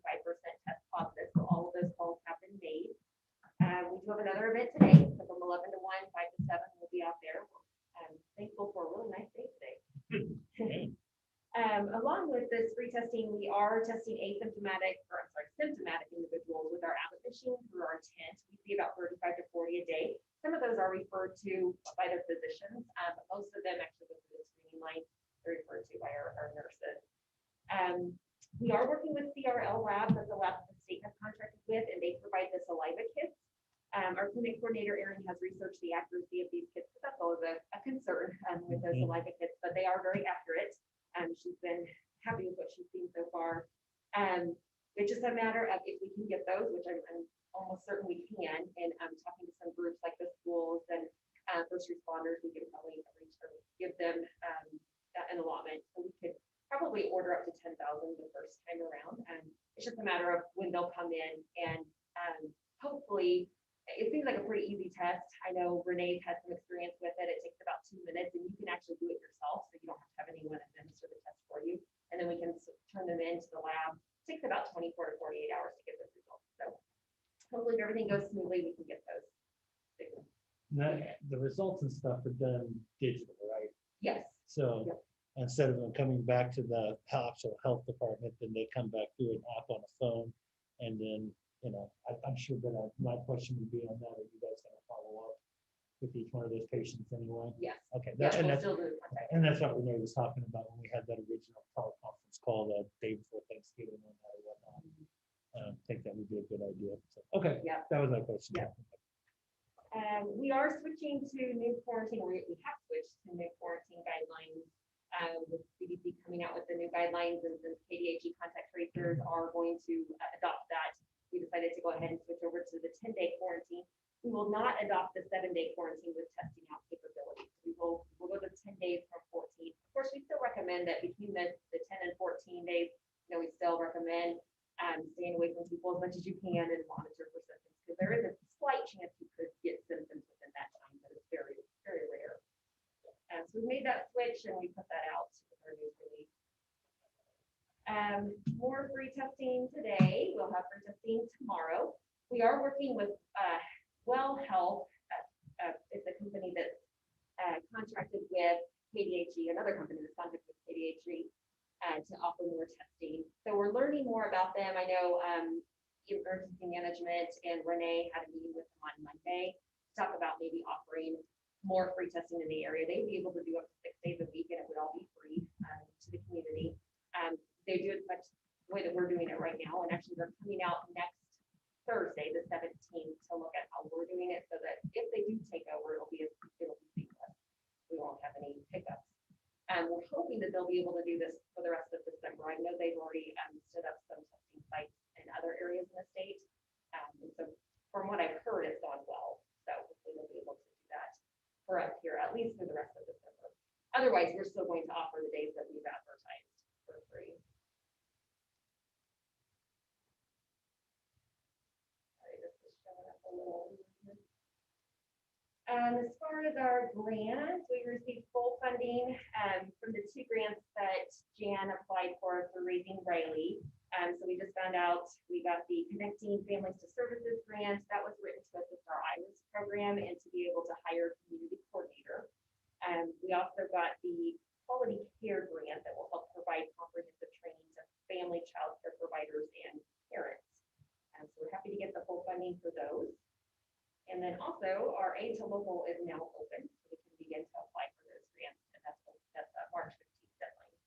test positive. So all of those calls have been made. We do have another event today, so from 11 to 1, 5 to 7, we'll be out there. I'm thankful for a really nice day today. Along with this free testing, we are testing symptomatic individuals with our Abbott machine through our tent. We see about 35 to 40 a day. Some of those are referred to by their physicians, but most of them actually go through the screening line. They're referred to by our nurses. We are working with CRL Labs, that's the lab that the state has contracted with, and they provide the saliva kits. Our clinic coordinator, Erin, has researched the accuracy of these kits, because that's always a concern with those saliva kits, but they are very accurate. She's been happy with what she's seen so far. It's just a matter of if we can get those, which I'm almost certain we can, and talking to some groups like the schools and first responders, we can probably give them an allotment. So we could probably order up to 10,000 the first time around. And it's just a matter of when they'll come in, and hopefully, it seems like a pretty easy test. I know Renee's had some experience with it. It takes about 2 minutes, and you can actually do it yourself, so you don't have to have anyone administer the test for you. And then we can turn them into the lab. It takes about 24 to 48 hours to get those results. So hopefully, if everything goes smoothly, we can get those. The results and stuff are done digital, right? Yes. So Yep. instead of them coming back to the actual health department, then they come back through an app on a phone. And then, I'm sure that my question would be on that. Are you guys going to follow up with each one of those patients anyway? Yes. Okay. Yes, And we'll that's, still do contact. and that's what Renee was talking about when we had that original teleconference call the day before Thanksgiving and whatnot. I think that would be a good idea. So, okay. Yeah. That was my question. Yeah. We are switching to new quarantine, or we have switched to new quarantine guidelines. With CDC coming out with the new guidelines, and since KDHE contact tracers are going to adopt that, we decided to go ahead and switch over to the 10-day quarantine. We will not adopt the 7-day quarantine with testing out capabilities. We'll go to 10 days from 14. Of course, we still recommend that between the 10 and 14 days, we still recommend staying away from people as much as you can and monitor for symptoms, because there is a slight chance you could get symptoms within that time, but it's very, very rare. So we made that switch, and we put that out with our news release. More free testing today. We'll have free testing tomorrow. We are working with Well Health. It's a company that's contracted with KDHE, another company that's contracted with KDHE to offer more testing. So we're learning more about them. I know emergency management and Renee had a meeting with them on Monday to talk about maybe offering more free testing in the area. They'd be able to do up to 6 days a week, and it would all be free to the community. They do it much the way that we're doing it right now, and actually they're coming out next Thursday, the 17th, to look at how we're doing it, so that if they do take over, it'll be seamless. We won't have any hiccups. We're hoping that they'll be able to do this for the rest of December. I know they've already stood up some testing sites in other areas in the state. And so from what I've heard, it's gone well. So hopefully they'll be able to do that for us here, at least for the rest of December. Otherwise, we're still going to offer the days that we've advertised for free. Sorry, this is showing up a little. As far as our grants, we received full funding from the 2 grants that Jan applied for Raising Riley. So we just found out we got the Connecting Families to Services grant that was written to assist our IRIS program and to be able to hire a community coordinator. We also got the Quality Care grant that will help provide comprehensive training to family child care providers and parents. So we're happy to get the full funding for those. And then also our Aid to Local is now open, so we can begin to apply for those grants, and that's March 15th deadline.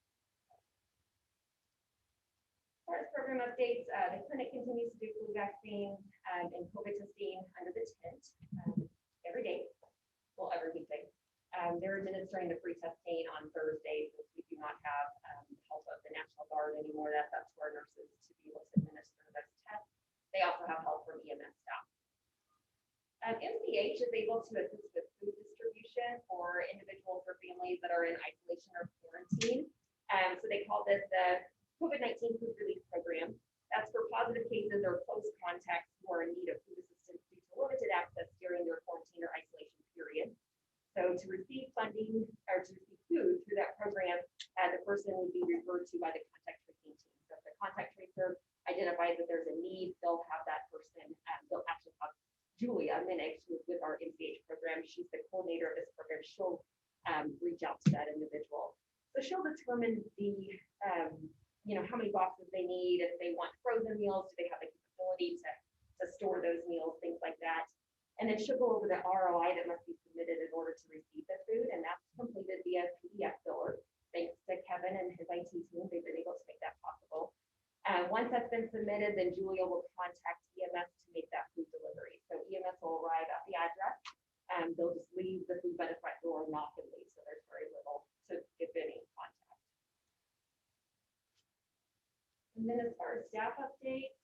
As far as program updates, the clinic continues to do flu vaccine and COVID testing under the tent every day. Well, every weekday. They're administering the free testing on Thursdays, since we do not have help of the National Guard anymore. That's up to our nurses to be able to administer those tests. They also have help from EMS staff. MCH is able to assist with food distribution for individuals or families that are in isolation or quarantine. So they call this the COVID-19 Food Relief Program. That's for positive cases or close contacts who are in need of food assistance due to limited access during their quarantine or isolation period. So to receive funding or to receive food through that program, the person would be referred to by the contact tracing team. So if the contact tracer identifies that there's a need, they'll have that person, they'll actually have Julia Minix, who is with our MCH program. She's the coordinator of this program. She'll reach out to that individual. So she'll determine the, how many boxes they need, if they want frozen meals, do they have the capability to store those meals, things like that. And then she'll go over the ROI that must be submitted in order to receive the food, and that's completed via PDF filler. Thanks to Kevin and his IT team, they've been able to make that possible. Once that's been submitted, then Julia will contact EMS to make that food delivery. So EMS will arrive at the address, and they'll just leave the food by the front door, knock and leave. So there's very little to, if any, contact. And then as far as staff updates,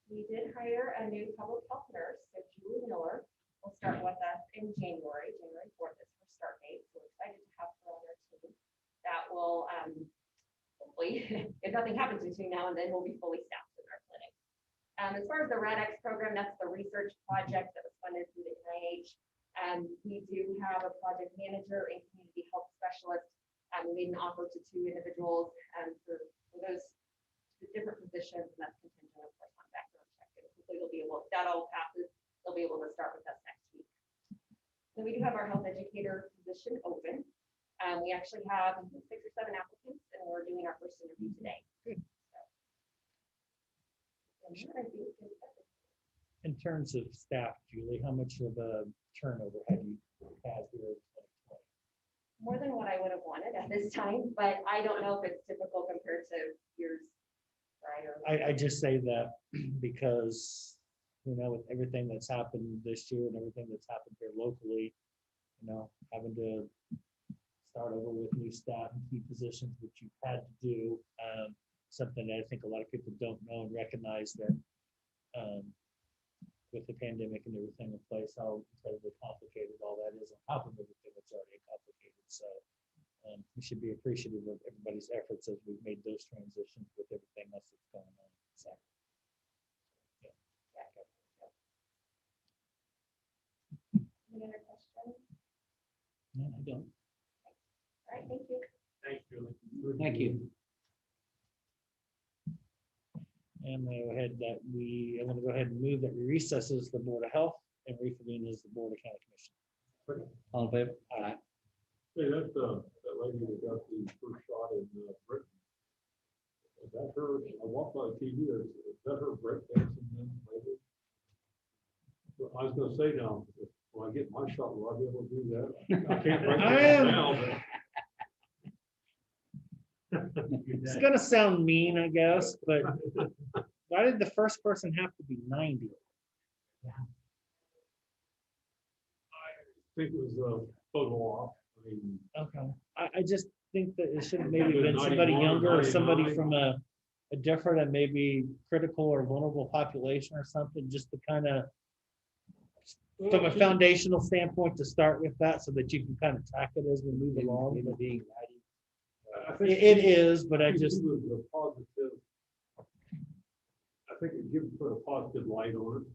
we did hire a new public health nurse, so Julie Miller will start with us in January 4th is her start date. So we're excited to have her on our team. That will hopefully, if nothing happens between now and then, we'll be fully staffed in our clinic. As far as the RADx program, that's the research project that was funded through the NIH. We do have a project manager and community health specialist. We made an offer to 2 individuals for those different positions, and that's contingent, of course, on background check. And hopefully they'll be able, if that all passes, they'll be able to start with us next week. Then we do have our health educator position open. We actually have 6 or 7 applicants, and we're doing our first interview today. In terms of staff, Julie, how much of a turnover have you had here? More than what I would have wanted at this time, but I don't know if it's typical compared to years prior. I just say that because, with everything that's happened this year and everything that's happened here locally, having to start over with new staff and key positions, which you've had to do, something that I think a lot of people don't know and recognize that with the pandemic and everything in place, how incredibly complicated all that is on top of everything that's already complicated. So we should be appreciative of everybody's efforts as we've made those transitions with everything else that's going on. So, yeah. Any other questions? No, I don't. All right, thank you. Thanks, Julie. Thank you. And I'm going to go ahead and move that we recess as the Board of Health and reconvene as the Board of County Commission. All in favor? Aye. Hey, that lady that got the first shot in Britain, is that her? I walked by the TV, is that her breakdancing then later? Well, I was gonna say now, when I get my shot, will I be able to do that? I can't break dance now, but. It's going to sound mean, I guess, but why did the first person have to be 90? I think it was a photo op. I mean, Okay. I just think that it should have maybe been somebody younger or somebody from a different and maybe critical or vulnerable population or something, just to kind of, from a foundational standpoint, to start with that so that you can kind of track it as we move along. I think It is, but I just. it was a positive. I think it gives put a positive light on it.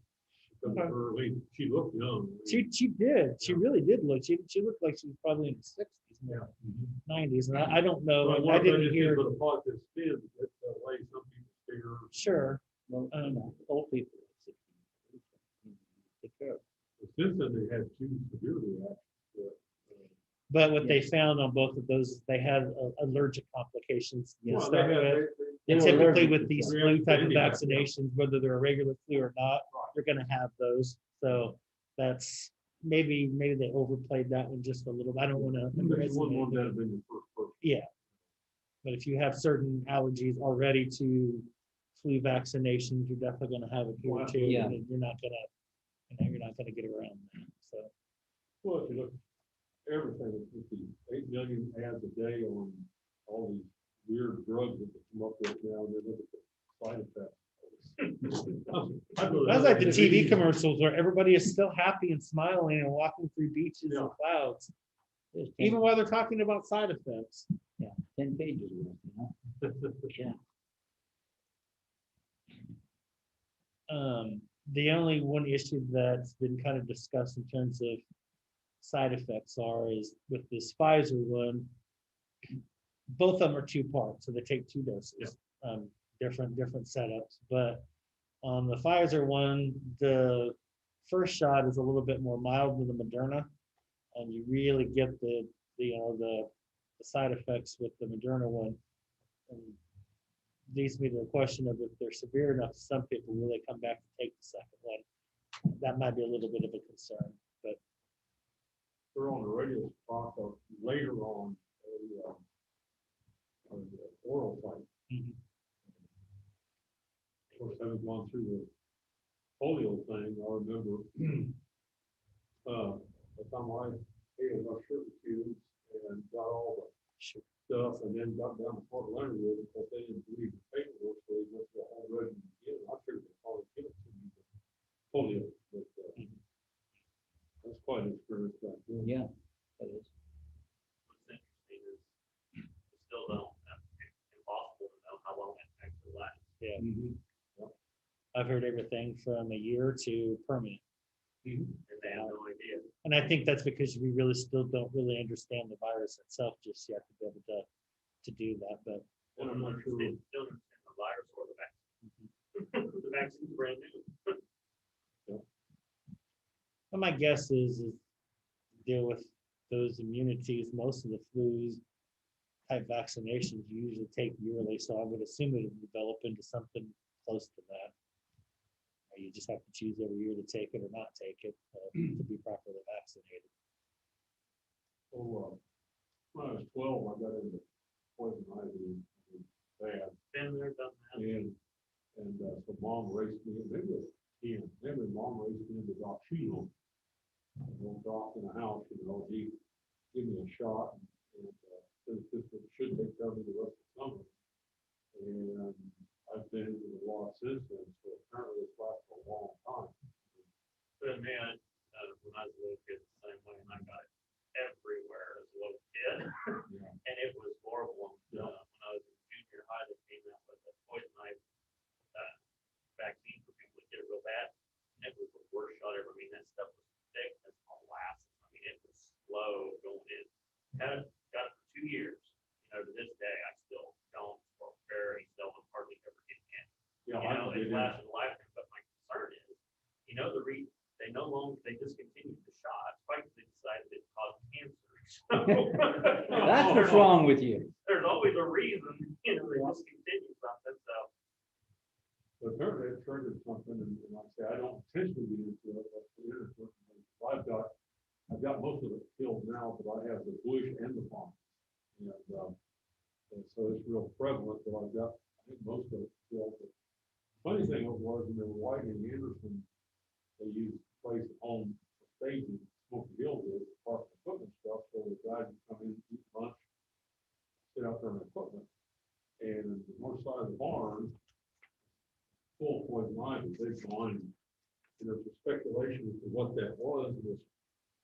Because Okay. her, she looked young. She did. She really did look. She looked like she was probably in her 60s, Yeah. 90s, and I don't know. But I didn't just hear. Put a positive spin that way some people figure. Sure. Well, old people. Take care of it. Since then, they had 2 severe reactions. But what they found on both of those, is they had allergic complications to Well, start with. They And were typically allergic with to these something. flu type of Yeah. vaccinations, whether they're a regular flu or not, you're gonna have those. So that's maybe they overplayed that one just a little. I don't wanna. One that have been the first person. Yeah. But if you have certain allergies already to flu vaccinations, you're definitely gonna have it here too. Yeah. And you're not gonna get around that. So. Well, if you look, everything is 8 million ads a day on all these weird drugs that they come up with now, and they look at the side effects. That's like the TV commercials where everybody is still happy and smiling and walking through beaches and clouds. There's 10 even while they're talking about side effects. 10 pages worth, you know? Yeah. The only one issue that's been kind of discussed in terms of side effects is with this Pfizer one, both of them are 2 parts, so they take 2 doses, different setups. But on the Pfizer one, the first shot is a little bit more mild than the Moderna, and you really get the side effects with the Moderna one. And leads me to the question of if they're severe enough, some people will they come back to take the second one. That might be a little bit of a concern, but They're on the radio talk of later on an oral fight. Of course, having gone through the polio thing, I remember the time I ate my sugar cubes and got all the stuff and then got down to Fort Leonard with it, but they didn't believe the paperwork, so they went to the whole regimen again. I figured they'd probably give it to me, but polio, but that's quite an experience back then. Yeah, that is. What's interesting is we still don't, it's impossible to know how long it actually lasts. yeah, Yep. I've heard everything from a year to permanent. And they have no idea. And I think that's because we really still don't really understand the virus itself just yet to be able to do that. But And I'm not sure. Still understand the virus or the vaccine. The vaccine's brand new. But my guess is deal with those immunities. Most of the flus type vaccinations you usually take yearly, so I would assume it would develop into something close to that. You just have to choose every year to take it or not take it to be properly vaccinated. So, when I was 12, I got into poison ivy bad. Been there, done that. And so mom raced me, maybe mom raced me into Doc Sheehan. Old doc in the house, he gave me a shot and this should take care of me the rest of the summer. And I've been into the law since then, so apparently it's lasted a long time. But man, when I was a little kid, the same way, and I got it everywhere as a little kid. And it was horrible. When I was in junior high, they came out with a poison ivy vaccine for people that get it real bad. And it was the worst shot ever. I mean, that stuff was thick as molasses. I mean, it was slow going in. Got it for 2 years. To this day, I still don't, or very seldom, hardly ever get in. It lasted a lifetime. But my concern is, the reason they discontinued the shot, probably because they decided it caused cancer. That's what's wrong with you. There's always a reason, they discontinue something, so. But apparently it triggered something, and like I say, I don't intentionally get into it, but I've got most of it killed now, but I have the bush and the farm. And so it's real prevalent, but I think most of it killed. But funny thing was when they were Whiting Anderson, they used the place at home for staging, Smoky Hill did, park equipment stuff, so the guys would come in, eat lunch, sit out there on the equipment. And the north side of the barn, full of poison ivy, big vine. And there's a speculation as to what that was. This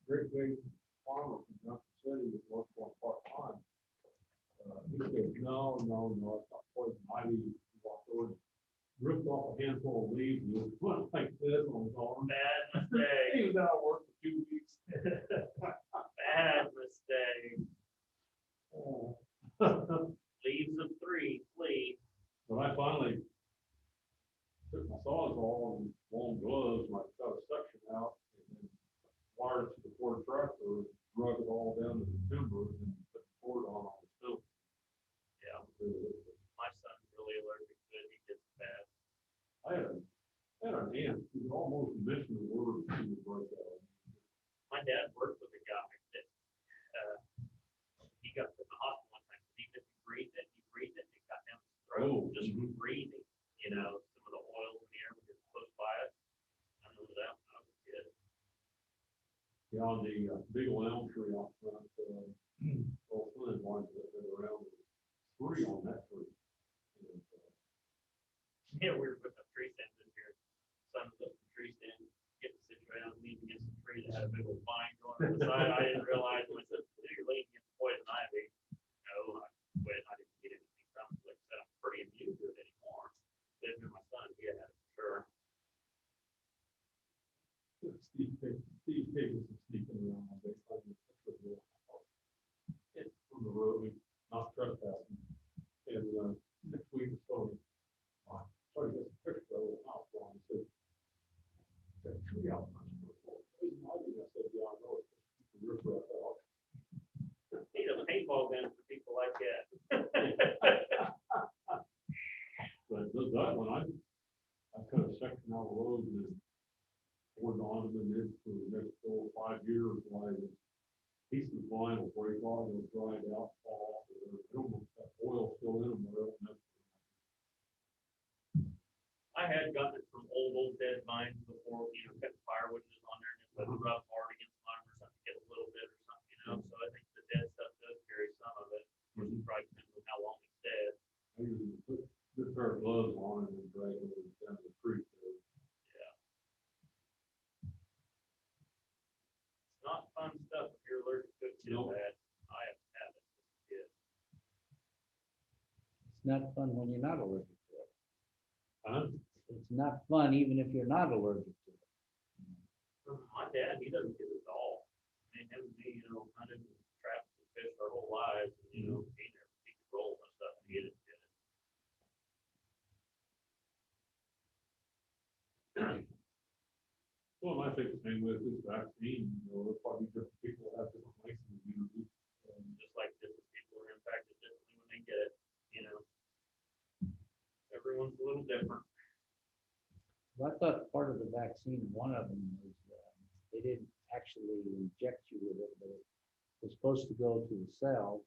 great big farmer from Johnson City that worked on part-time. He said, no, it's not poison ivy. He walked over and ripped off a handful of leaves and just went like this on his arm. Bad mistake. He was out of work for 2 weeks. Bad mistake. Leaves of 3, flee. But I finally took my sawzall and long gloves, and I cut a section out and then wired it to the Ford tractor, drug it all down to the timber and put the cord on the stove. Yeah. My son's really allergic to it. He gets bad. I had an aunt who almost mentioned the word she was right there. My dad worked with a guy that he got put in the hospital one time. Even if he breathed it, it got down his throat just from breathing. Some of the oils in the air were just close by it. I remember that when I was a kid. Yeah, on the big old elm tree out front, old Flynn wanted to live around 3 on that tree. And, Yeah, we were putting up tree stands in here. Son was up the tree stand, getting situated, leaning against the tree that had a big old vine going on the side. I didn't realize when I said, you're these people sneaking around on their side. It's from the road, not trespassing. And, next week, so, sorry, this picture of the house on, so. That tree out. I said, yeah, I know it. Rip that out. Need a paintball gun for people like that. But that one, I cut a section out of the road and then poured on them and then for the next 4 or 5 years, like piece of vinyl break off and dry it out, fall off. That oil still in them. I had gotten it from old dead vines before, cutting firewood was on there and it would rub hard against mine or something, get a little bit or something, so I think the dead stuff does carry some of it. Of course, it probably depends on how long it's dead. I usually put a pair of gloves on and then drag it down the creek. Yeah. It's not fun stuff if you're allergic to it too bad. I have to have it. Yeah. It's not fun when you're not allergic to it. Huh? It's not fun even if you're not allergic to it. My dad, he doesn't get it at all. I mean, him and me, hunted and trapped and fished our whole lives, and, he never, he could roll and stuff, and he didn't get it. Well, I think the same with this vaccine, there's probably different people that have different ways to use it. Just like different people are impacted differently when they get it, Everyone's a little different. Well, I thought part of the vaccine, one of them was, they didn't actually inject you with it, but it was supposed to go to the cell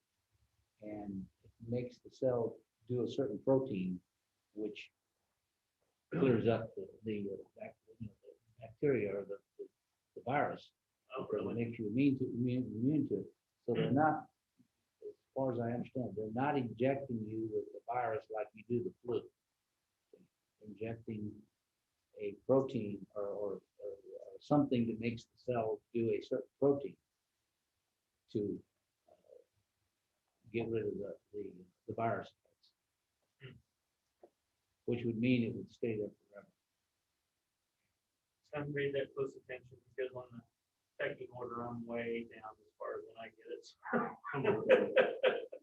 and it makes the cell do a certain protein, which clears up the bacteria or the virus. Oh, Because really? it makes you immune to it. So they're not, as far as I understand, they're not injecting you with the virus like you do the flu. Injecting a protein or something that makes the cell do a certain protein to get rid of the virus, which would mean it would stay there forever. I haven't paid that close attention because on the pecking order, I'm way down as far as when I get it.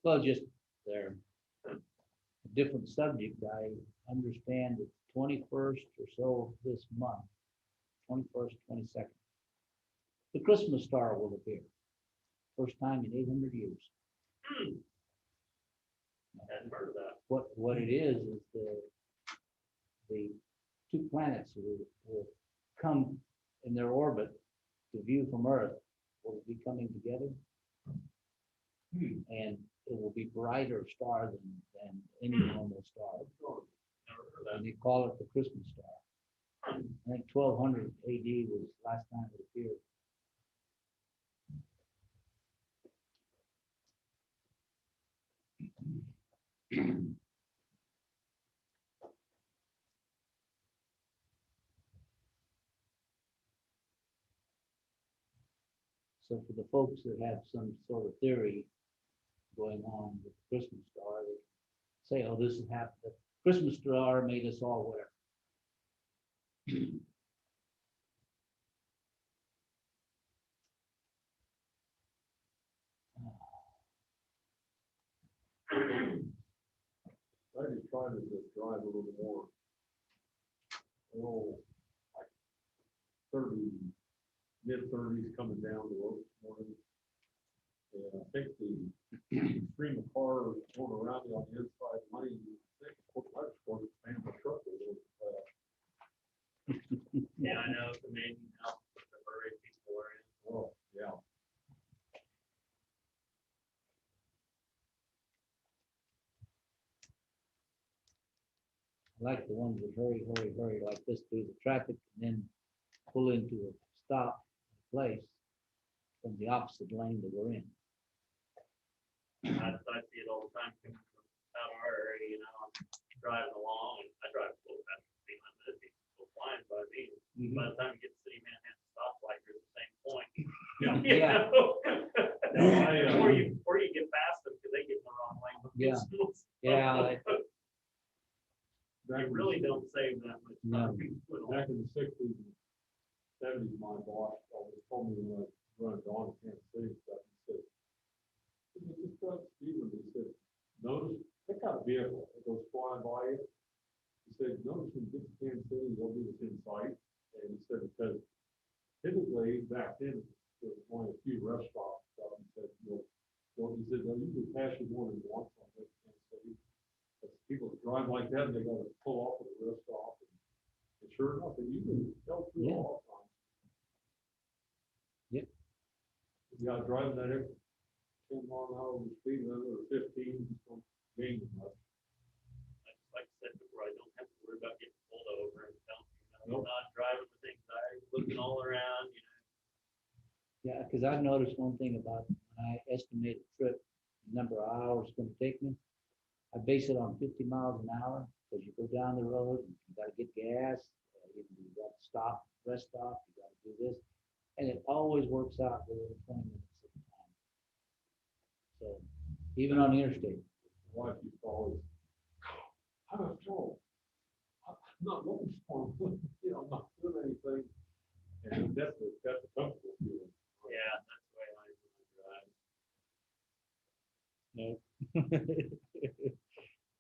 Well, just there. A different subject. I understand that 21st or so this month, 21st, 22nd, the Christmas star will appear. First time in 800 years. I hadn't heard of that. What it is the two planets will come in their orbit to view from Earth will be coming together. And it will be brighter star than any normal star. Never heard of that. And they call it the Christmas star. I think 1200 AD was last time it appeared. So for the folks that have some sort of theory going on with the Christmas star, they say, oh, this is happening. The Christmas star made us all whatever. I just tried to just drive a little more, like 30, mid-30s coming down the road this morning. And I think the stream of cars going around me on the inside lane, I think, of course, I just wanted to fan my truck a little fast. Yeah, I know, it's amazing how the hurry people are in. Oh, yeah. I like the ones that hurry, hurry, hurry like this through the traffic and then pull into a stop place from the opposite lane that we're in. I see it all the time coming from out of our area, I'm driving along and I drive slow fast, people flying by me. By the time you get to City Manhattan stoplight, you're at the same point. Yeah. Or you get past them because they get in the wrong lane. Yeah. Yeah. You really don't save that much No. time. Back in the 60s, seventies, my boss always told me when I run on in Kansas City, stuff, he said, just trust Steven, he said, notice, pick out a vehicle that goes flying by you. He said, notice when you get to Kansas City, they'll be within sight. And he said, because typically back then, there was only a few rest stops. So he said, he said, they'll usually pass you more than once on this Kansas City. But people drive like that, and they gotta pull off at the rest stop. And sure enough, they usually go through Yeah. all the time. Yep. Yeah, driving that every 10 mile an hour speed limit or 15, just don't gain much. Like I said before, I don't have to worry about getting pulled over and not driving with anxiety, looking all around, you know. Yeah, because I've noticed one thing about when I estimate a trip, the number of hours it's gonna take me. I base it on 50 miles an hour, because you go down the road, you gotta get gas, you gotta stop, rest stop, you gotta do this. And it always works out within 20 minutes of the time. So even on the interstate. My wife used to always, I don't know. I'm not looking for them, I'm not doing anything. And that's a comfortable feeling. Yeah, that's the way I drive. No.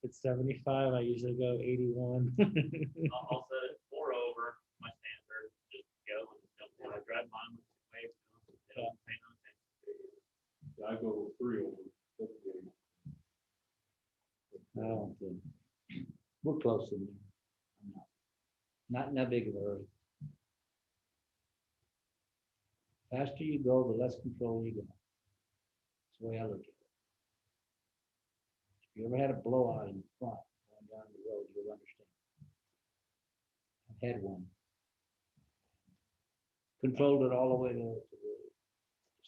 It's 75, I usually go 81. I'll set it 4 over my standard, just go and I drive mine with the waves. They don't pay no attention. Yeah, I go 3 over. That's good. I don't think, we're close to there. I'm not in that big of a hurry. Faster you go, the less control you got. That's the way I look at it. If you ever had a blowout in the front going down the road, you'll understand. I've had one. Controlled it all the way to the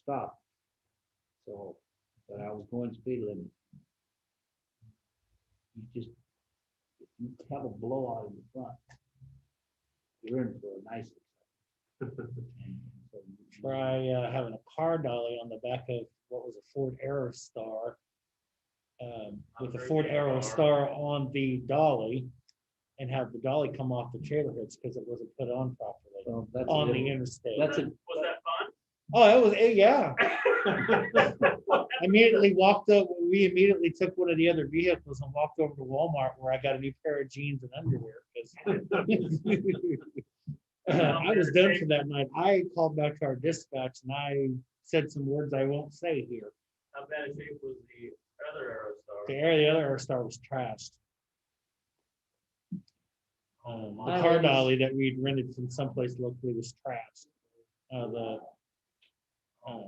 stop. So, but I was going speed limit. If you have a blowout in the front, you're in for a nice. Try having a car dolly on the back of what was a Ford Aerostar, with a Ford Aerostar on the dolly, and have the dolly come off the trailer hitch because it wasn't put on properly So that's on a the different- interstate. That's a, Was that fun? Oh, it was, yeah. We immediately took one of the other vehicles and walked over to Walmart where I got a new pair of jeans and underwear. 'Cause I was done for that night. I called back to our dispatch and I said some words I won't say here. How bad a shape was the other Aerostar? The other Aerostar was trashed. Oh, The my. car dolly that we'd rented from someplace locally was trashed. Oh,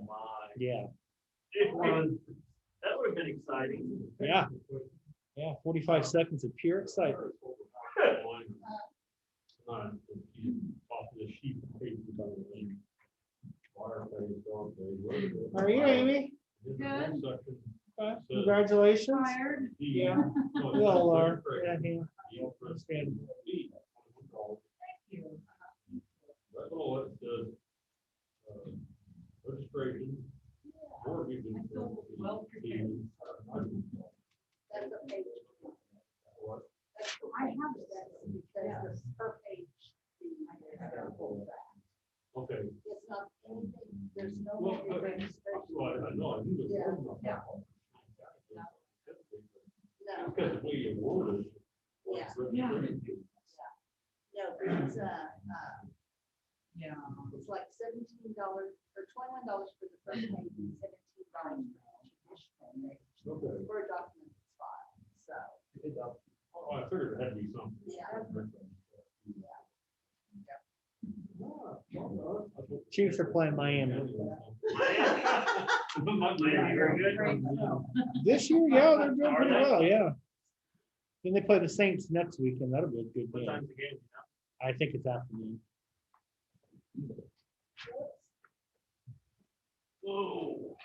my. Yeah, That would have been exciting. yeah, 45 seconds of pure excitement. Off the sheet of paper on the link. Wire phase, dog phase. How are you, Amy? Good. Congratulations. Tired. Yeah. We all are. Yeah, understandable. That's all it says. Registration. Or you can. Well prepared. That's a page. What? I have that because the per page. Okay. It's not anything, there's no. Well, I know, I knew it Yeah. was. Yeah. No. Because the way you word it. Yeah. Yeah. No, it's, Yeah. it's like $17 or $21 for the first page and $17 for each additional page. Okay. For a document that's filed, so. Oh, I figured it had to be something. Yeah. Chiefs are playing Miami. This year, yeah, they're doing pretty well, yeah. Then they play the Saints next weekend. That'll be a good What game. time's the game? I think it's afternoon. Whoa.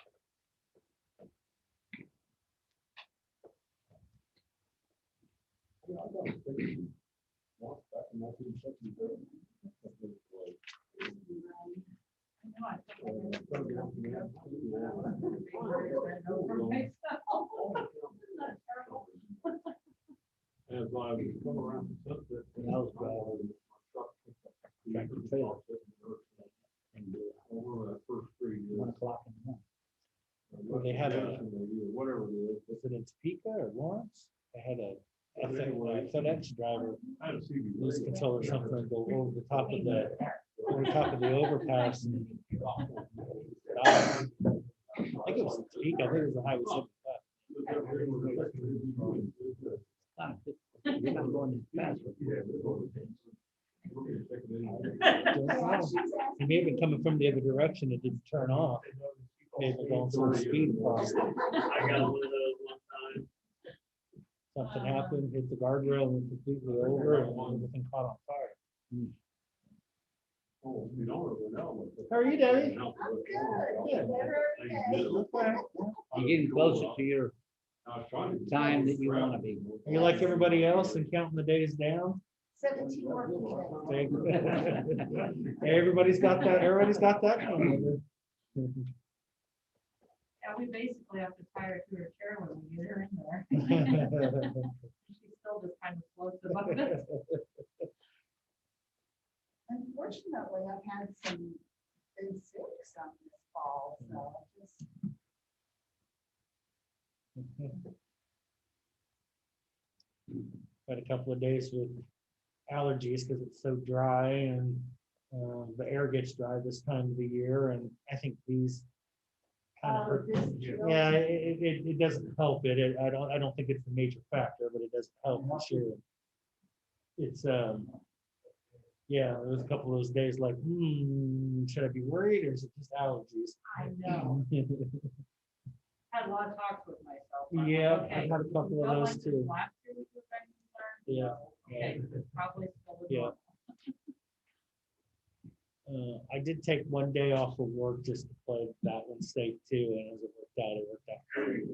As I was coming around the sunset. I was driving tractor trailer. had a, Whatever it is. was it in Topeka or Lawrence? I had a FedEx driver lose control or something, and go over the top of the overpass. And, I think it was in Topeka. I think it was the Highway 75. You're not going fast. He may have been coming from the other direction. It didn't turn off. Maybe going full speed across it. I got one of those one time. Something happened, hit the guardrail, went completely over, and everything caught on fire. Oh, you know, How are you, Debbie? You're getting closer to your time that you want to be. Are you like everybody else and counting the days down? 17 working days. Everybody's got that coming. Yeah, we basically have to tie her to her chair when we get her in there. She still just kind of floats above it. Unfortunately, I've had been sick some this fall, so just. Had a couple of days with allergies because it's so dry and the air gets dry this time of the year, and I think these kind of hurt. Yeah, it doesn't help it. I don't think it's a major factor, but it doesn't help for sure. It's yeah, there was a couple of those days like, should I be worried or is it just allergies? I know. Had a lot of talks with myself. I'm like, Yeah, okay, I've had a couple of felt those like this too. Last year we were kind of concerned. Yeah. Okay, probably still would Yeah. I did take one day off of work just to play that one state too, and as it worked out great.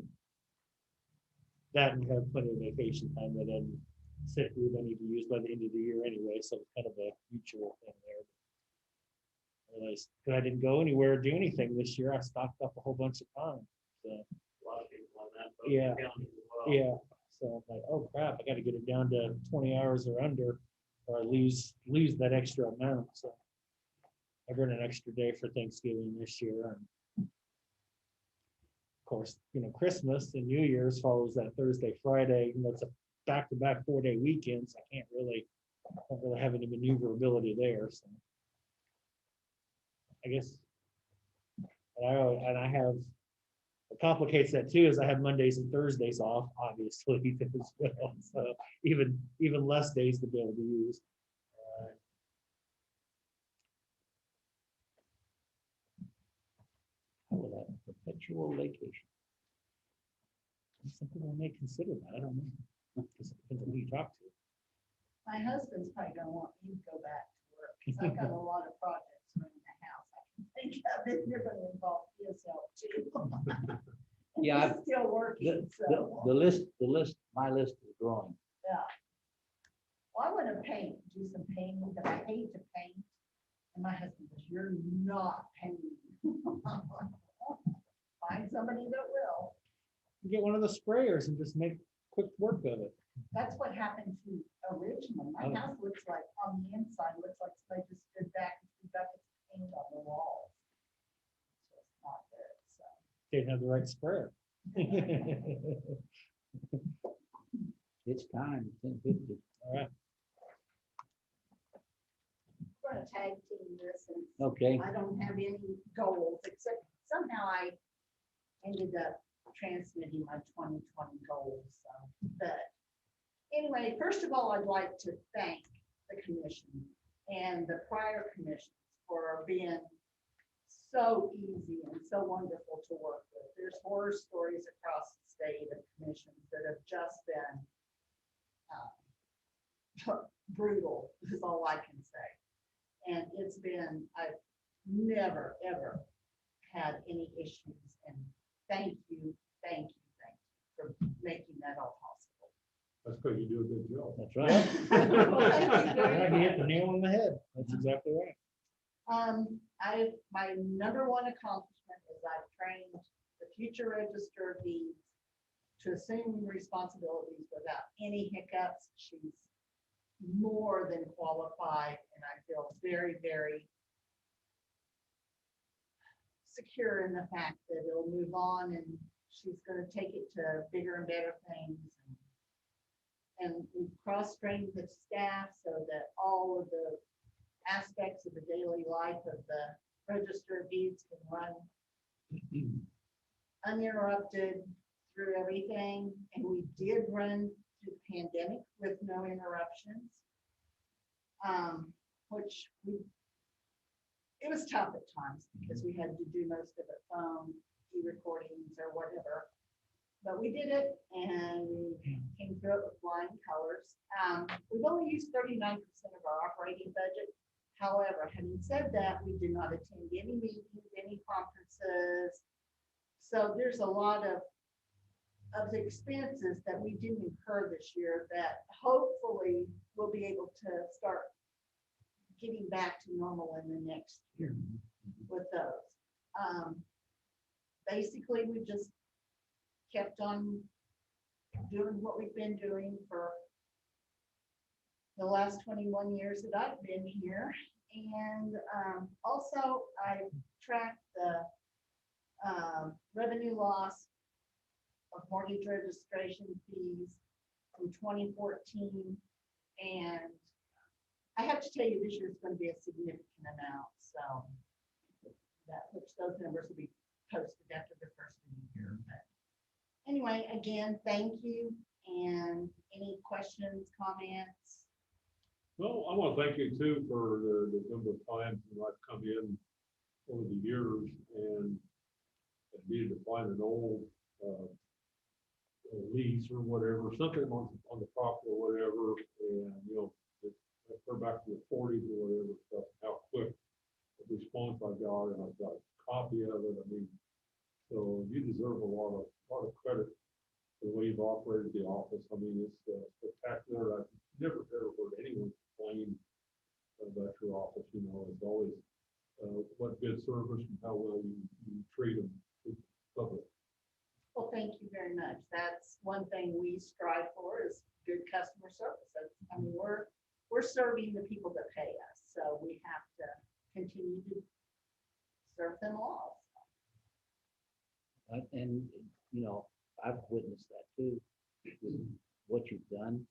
That and have plenty of vacation time that then sick leave I need to use by the end of the year anyway, so it's kind of a mutual thing there. Otherwise, because I didn't go anywhere or do anything this year, I stocked up a whole bunch of time. So A lot of people on that. boat Yeah. county as well. yeah, so I'm like, oh crap, I got to get it down to 20 hours or under, or I lose that extra amount. So I've earned an extra day for Thanksgiving this year. And of course, Christmas and New Year's follows that Thursday, Friday. It's a back-to-back 4-day weekend, so I don't really have any maneuverability there. So I guess, and I have, what complicates that too is I have Mondays and Thursdays off, obviously, as well. So even less days to be able to use. How about that? Perpetual vacation. Some people may consider that. I don't know. Because it depends on who you talk to. My husband's probably gonna want me to go back to work, because I've got a lot of projects around the house I can think of, and you're gonna involve yourself too. Yeah, He's still working, so. The list, my list is growing. Yeah. Well, I want to paint, do some painting, but I hate to paint. And my husband goes, you're not painting. Find somebody that will. You get one of the sprayers and just make quick work of it. That's what happened to originally. My house looks like, on the inside, looks like somebody just stood back and threw buckets of paint on the walls. So it's not good, so. Didn't have the right sprayer. It's time, 10:50. All right. We're gonna tag team this, and Okay. I don't have any goals, except somehow I ended up transmitting my 2020 goals. So, but anyway, first of all, I'd like to thank the commission and the prior commissions for being so easy and so wonderful to work with. There's horror stories across the state of commissions that have just been brutal, is all I can say. And it's been, I've never, ever had any issues. And thank you for making that all possible. That's because you do a good job. That's right. Yeah, you hit the nail on the head. That's exactly right. My number one accomplishment is I've trained the future register of deeds to assume responsibilities without any hiccups. She's more than qualified, and I feel very, very secure in the fact that it'll move on and she's gonna take it to bigger and better things. And we cross-trained the staff so that all of the aspects of the daily life of the register of deeds can run uninterrupted through everything. And we did run through the pandemic with no interruptions. Which it was tough at times because we had to do most of it phone, e-recordings or whatever. But we did it and we came through it with flying colors. We've only used 39% of our operating budget. However, having said that, we did not attend any meetings, any conferences. So there's a lot of the expenses that we didn't incur this year that hopefully we'll be able to start getting back to normal in the next year with those. Basically, we just kept on doing what we've been doing for the last 21 years that I've been here. And also I tracked the revenue loss of mortgage registration fees from 2014. And I have to tell you, this year is going to be a significant amount. So which those numbers will be posted after the first of the year. But anyway, again, thank you. And any questions, comments? Well, I want to thank you too for the number of times that I've come in over the years and needed to find an old lease or whatever, something on the property or whatever, and we're back to the 40s or whatever stuff. How quick the response I got, and I've got a copy of it. I mean, so you deserve a lot of credit for the way you've operated the office. I mean, it's spectacular. I've never ever heard anyone complain about your office. It's always what good service and how well you treat them with the public. Well, thank you very much. That's one thing we strive for is good customer service. I mean, we're serving the people that pay us, so we have to continue to serve them all. And, I've witnessed that too, what you've done.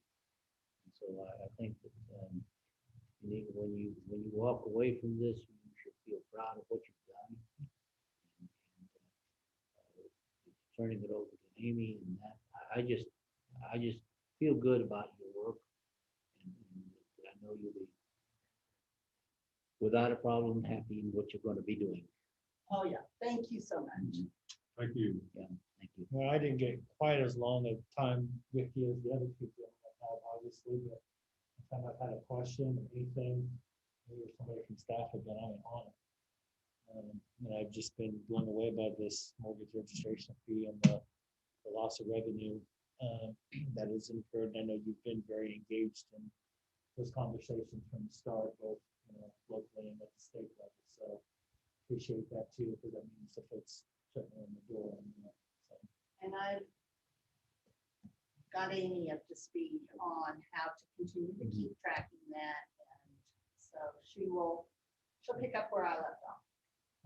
And so I think that when you walk away from this, you should feel proud of what you've done. And turning it over to Amy and that, I just feel good about your work. And I know you'll be, without a problem, happy in what you're going to be doing. Oh, yeah. Thank you so much. Thank you. Yeah, thank you. Well, I didn't get quite as long a time with you as the other people have, obviously, but anytime I've had a question or anything, maybe somebody from staff have been on it. And I've just been blown away by this mortgage registration fee and the loss of revenue that is incurred. I know you've been very engaged in those conversations from the start, both locally and at the state level. So appreciate that too, because that means the folks certainly in the door. And I've got Amy up to speed on how to continue to keep tracking that. And so she'll pick up where I left off.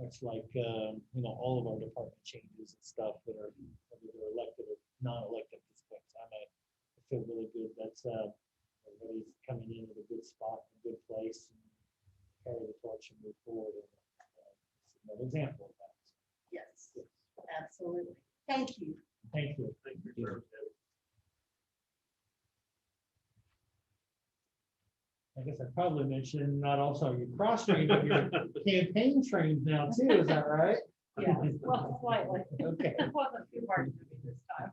That's like, all of our department changes and stuff that are either elected or non-elected at this point in time. I feel really good. That's everybody's coming in at a good spot, a good place, and carry the torch and move forward. And, it's another example of that. Yes, absolutely. Thank you. Thank you. Thank you for your service, Debbie. I guess I probably mentioned not also you're cross-trained, but you're campaign trained now too, is that right? Yeah, well, slightly. Okay. It wasn't too hard for me this time.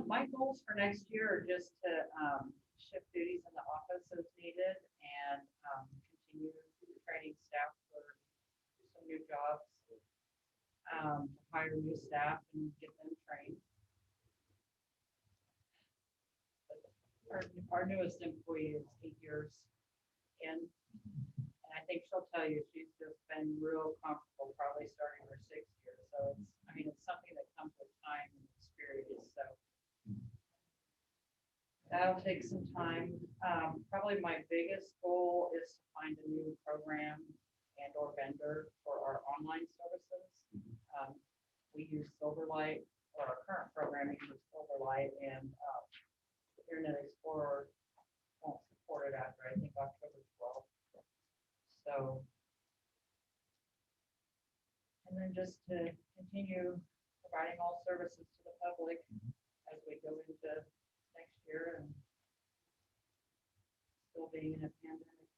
My goals for next year are just to shift duties in the office as needed and continue training staff for some new jobs, hire new staff and get them trained. Our newest employee is 8 years in, and I think she'll tell you she's just been real comfortable, probably starting her 6th year. So it's something that comes with time and experience. So that'll take some time. Probably my biggest goal is to find a new program and or vendor for our online services. we use Silverlight, or our current programming uses Silverlight, and Internet Explorer won't support it after, I think, October 12th. So, and then just to continue providing all services to the public as we go into next year and still being in a pandemic.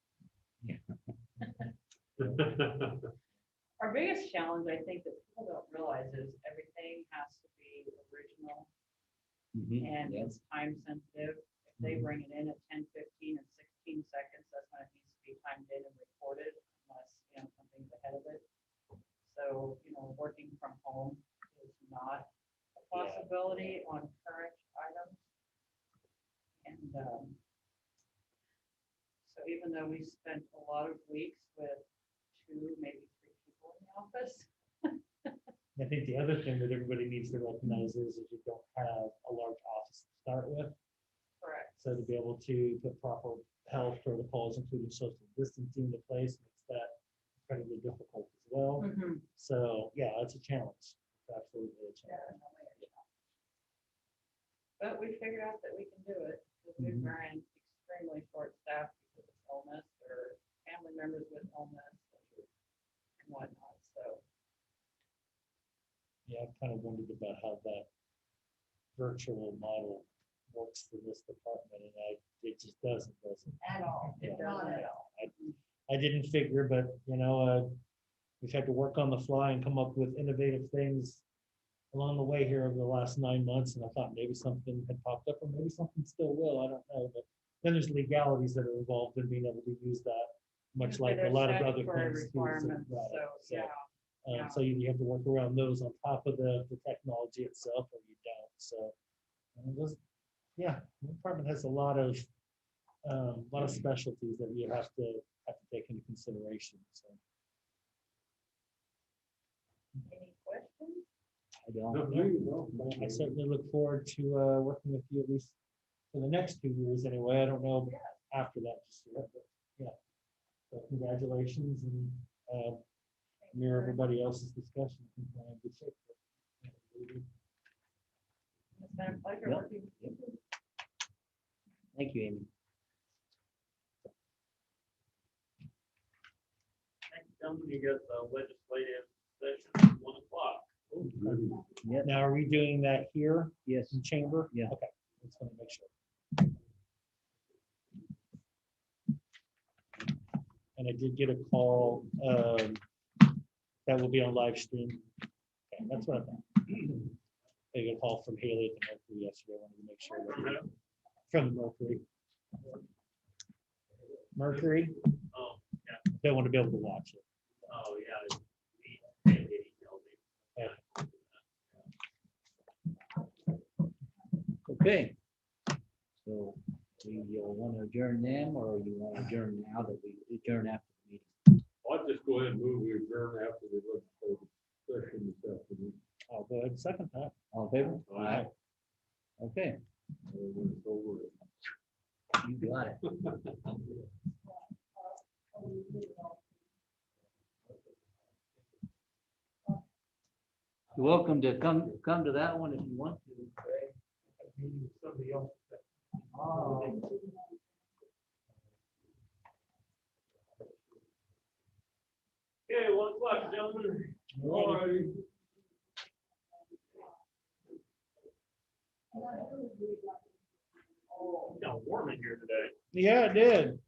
Our biggest challenge, I think, that people don't realize is everything has to be original and it's time sensitive. If they bring it in at 10, 15, and 16 seconds, that's when it needs to be timed in and recorded, unless, something's ahead of it. So, working from home is not a possibility on current items. And so even though we spent a lot of weeks with 2, maybe 3 people in the office. I think the other thing that everybody needs to recognize is you don't have a large office to start with. Correct. So to be able to put proper health protocols, including social distancing into place, makes that incredibly difficult as well. So yeah, it's a challenge. It's absolutely a challenge. But we figured out that we can do it because we've been extremely short-staffed because of illness or family members with illness and whatnot. So Yeah, I kind of wondered about how that virtual model works for this department, and it just doesn't. at all, Yeah. not at all. I didn't figure, but we've had to work on the fly and come up with innovative things along the way here over the last 9 months, and I thought maybe something had popped up, or maybe something still will. I don't know, but then there's legalities that are involved in being able to use that, much like a lot of other things. Requirements, So you have to work around those on top of the technology itself, or you don't. So, the department has a lot of specialties that you have to take into consideration. So. Any questions? I don't. I certainly look forward to working with you at least for the next 2 years anyway. I don't know after that just yet, but yeah. So congratulations, and mirror everybody else's discussion. I think we're in good shape. It's been a pleasure working with you. Thank you, Amy. Next, gentlemen, you got the legislative session at 1 o'clock. Yep. Now, are we doing that here Yes. in chamber? Yeah. Okay, just want to make sure. And I did get a call that will be on live stream. Okay, that's what I thought. I got a call from Haley at the Mercury yesterday. I wanted to make sure that from the Mercury. Mercury, Oh, yeah. they want to be able to watch it. Oh, yeah. Okay. So do you want to adjourn them, or you want to adjourn now that we adjourn after the meeting? I'll just go ahead and move, we adjourn after the legislative session this afternoon. I'll go ahead and second that. All in favor? Aye. Okay, When it's over. you got it. You're welcome to come to that one if you want to. Somebody else. Okay, 1 o'clock, gentlemen. All right. Got warm in here today. Yeah, it did.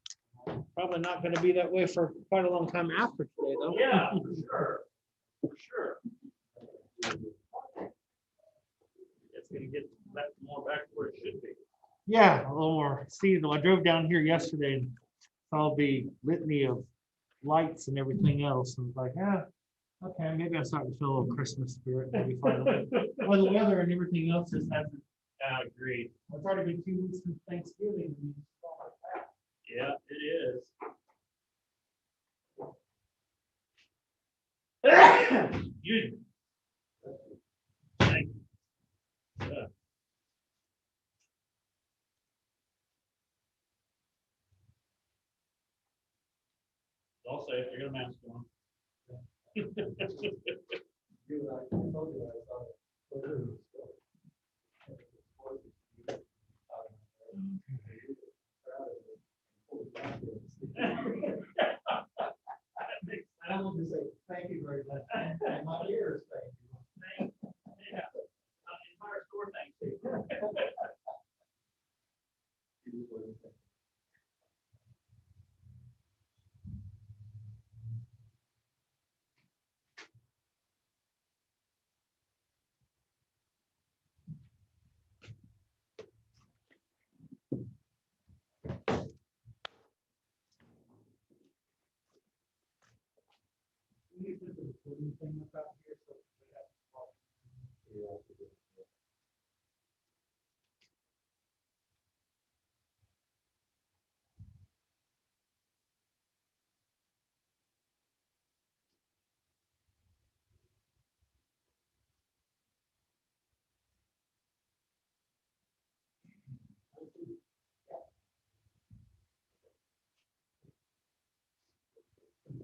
Probably not going to be that way for quite a long time after today, though. Yeah, for sure. For sure. It's gonna get back to where it should be. Yeah, a little more seasonal. I drove down here yesterday and saw the litany of lights and everything else, and was like, okay, maybe I'm starting to feel a little Christmas spirit. Maybe finally. Well, the weather and everything else just hasn't. Agreed. It's already been 2 weeks since Thanksgiving. and it's all like that. Yeah, it is. Excuse me. Thank you. Yeah. I'll say if you're gonna mask on. I will just say, thank you very much. And my ears, thank you. Yeah. Entire store, thanks to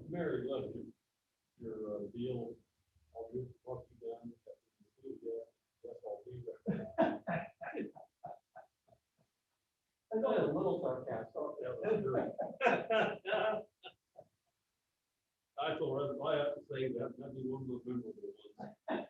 Mary, look, your deal, I'll do what you done. That's all we got. There's only a little sarcasm. I told her, if I have to say that, that'd be one of the memorable ones.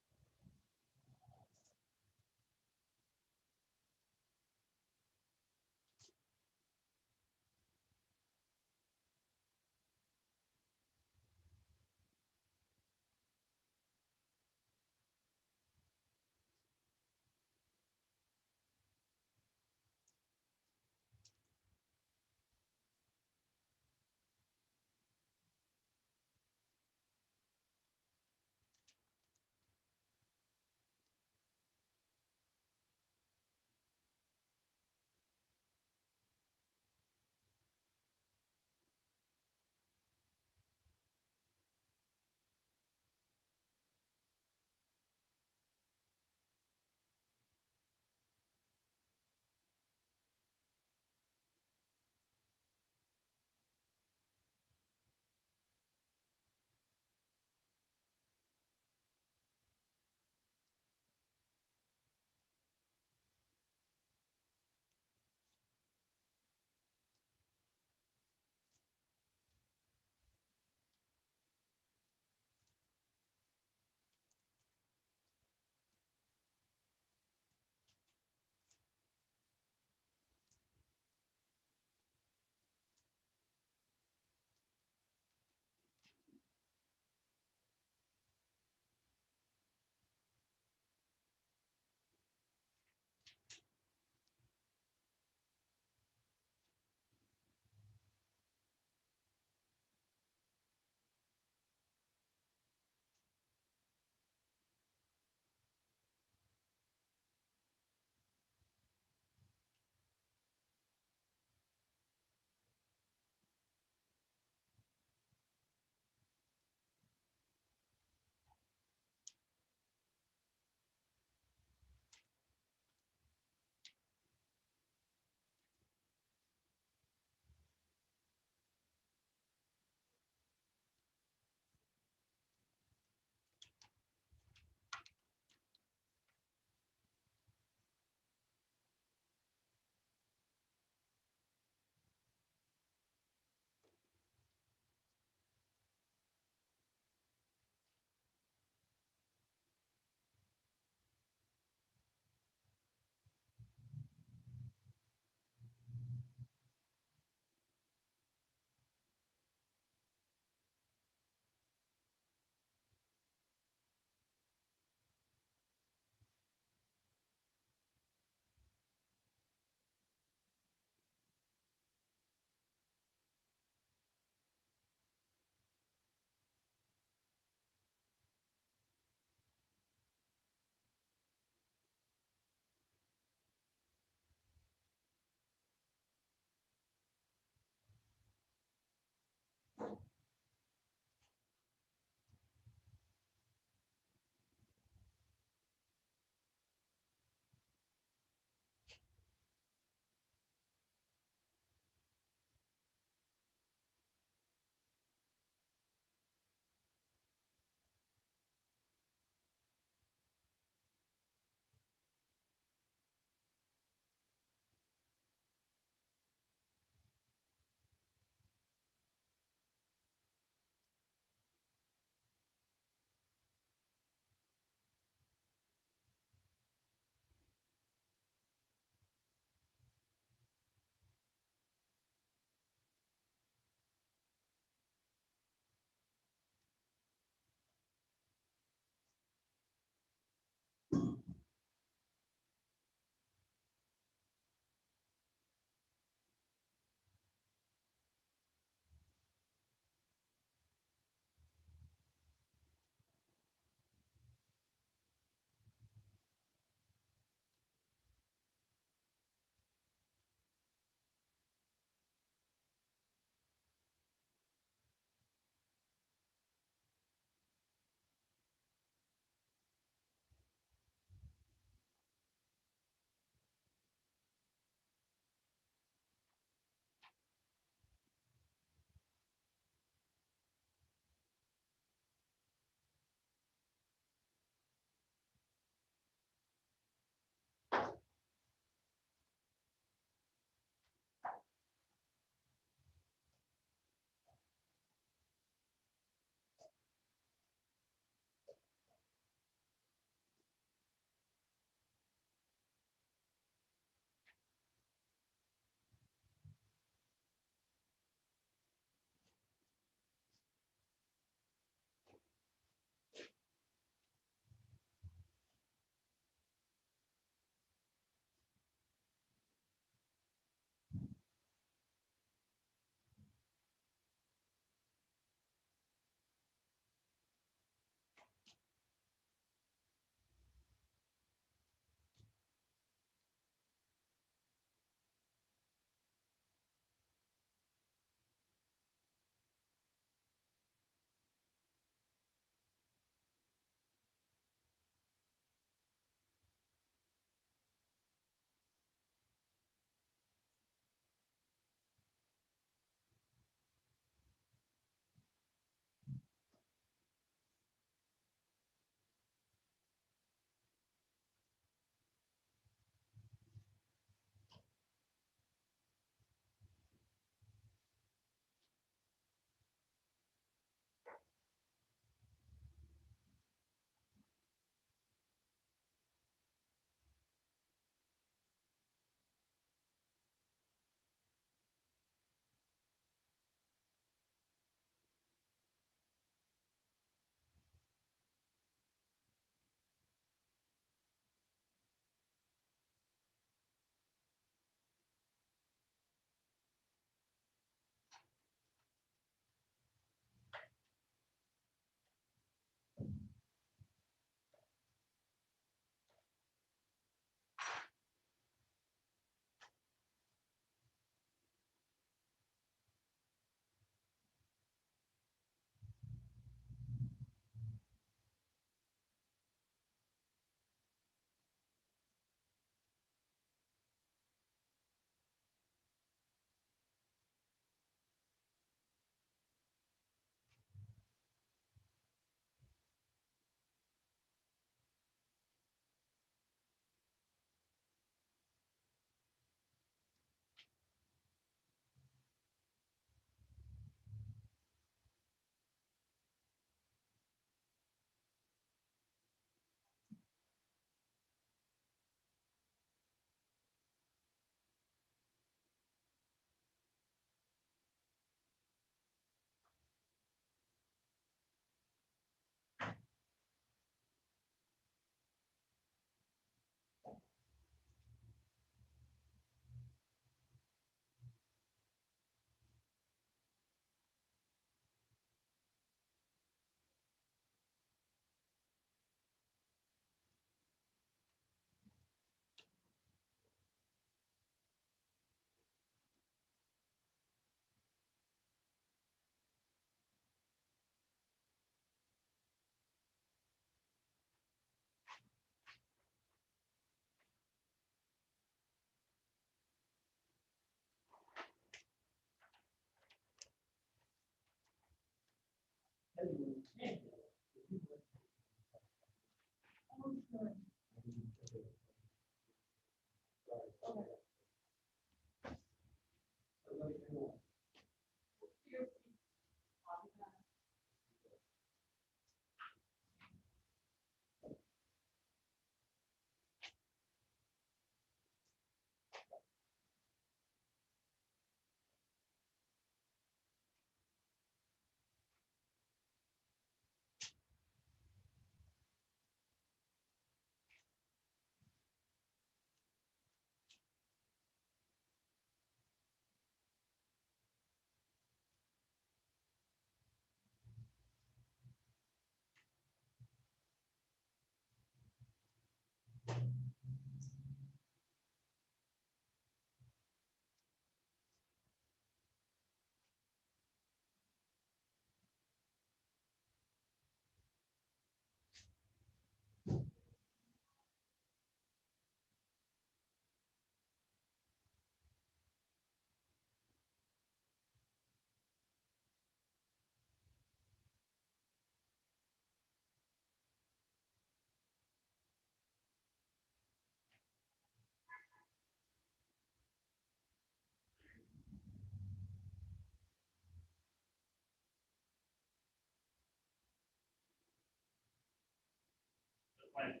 planning.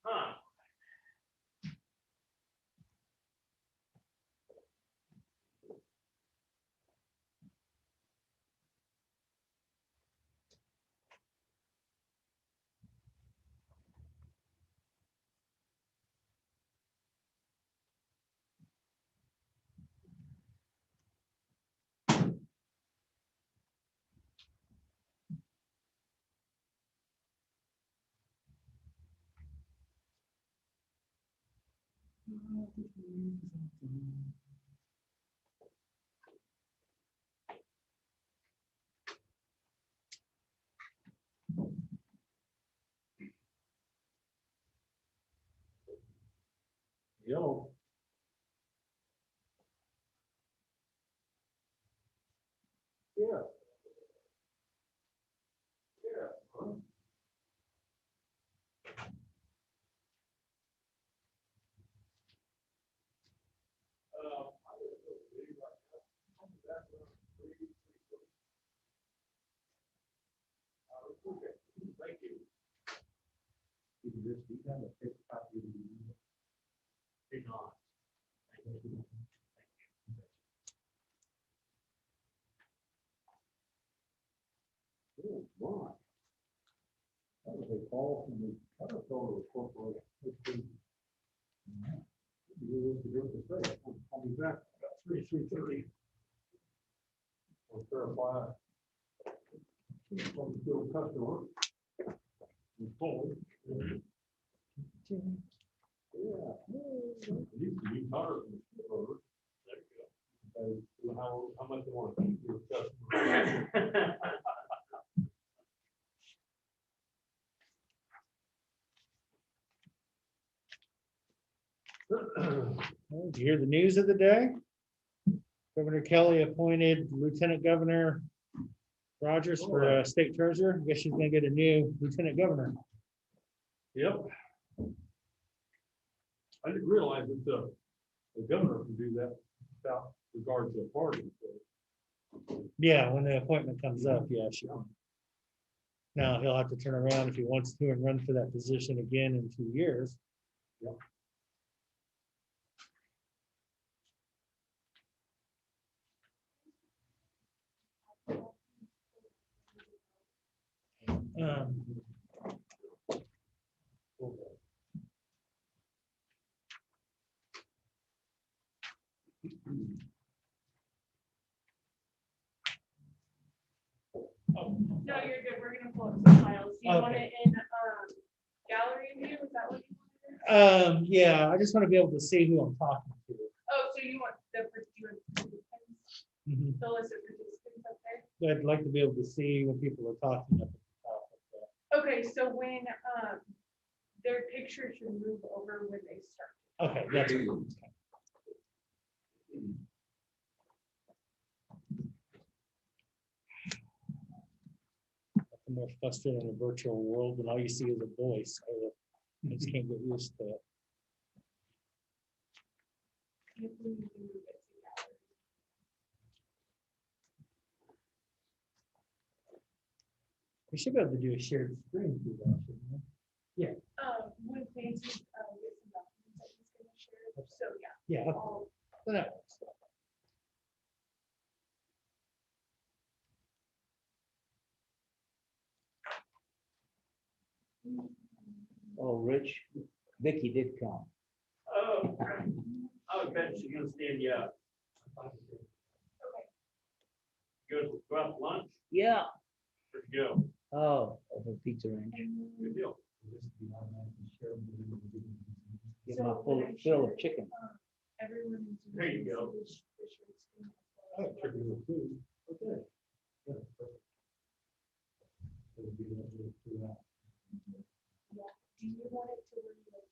Huh. Yo. Yeah. Yeah. Huh? Thank you. Do you have a paper copy of the email? Do not. Oh, my. That was a call from the Caterpillar Corporation. I'll be back about 3:30. We'll verify. From the field customer. We told. Yeah. Used to be hard from the skip over. There you go. How much you want to keep your customer? Well, did you hear the news of the day? Governor Kelly appointed Lieutenant Governor Rogers for state treasurer. I guess she's gonna get a new lieutenant governor. Yep. I didn't realize that the governor can do that without regard to the party. So. Yeah, when the appointment comes up, yeah, she. Now he'll have to turn around if he wants to and run for that position again in 2 years. Yep. Um, No, you're good. We're gonna pull up some files. Do you want Okay. it in, gallery view? Is that what you wanted? Yeah, I just want to be able to see who I'm talking to. Oh, so you want the participants, Mhm. the list of participants up there? I'd like to be able to see when people are talking up at the top of that. Okay, so when, their picture should move over when they start. Okay, that's. I'm more frustrated in a virtual world when all you see is a voice. I just can't get used to it. If we move it to gallery. We should be able to do a shared screen through that, shouldn't we? Yeah, When Clancy, get some documents that he's gonna share, so yeah. yeah. I'll- So that works. Oh, Rich, Vicky did come. Oh, I would bet she's gonna stand you up. Go out to lunch, Yeah. where'd you go? Oh, over Pizza Ranch. Good deal. Get my full fill of chicken. Everyone. is- There you go. Oh, chicken with food. Okay. Yeah. Yeah. Do you want it to where you like?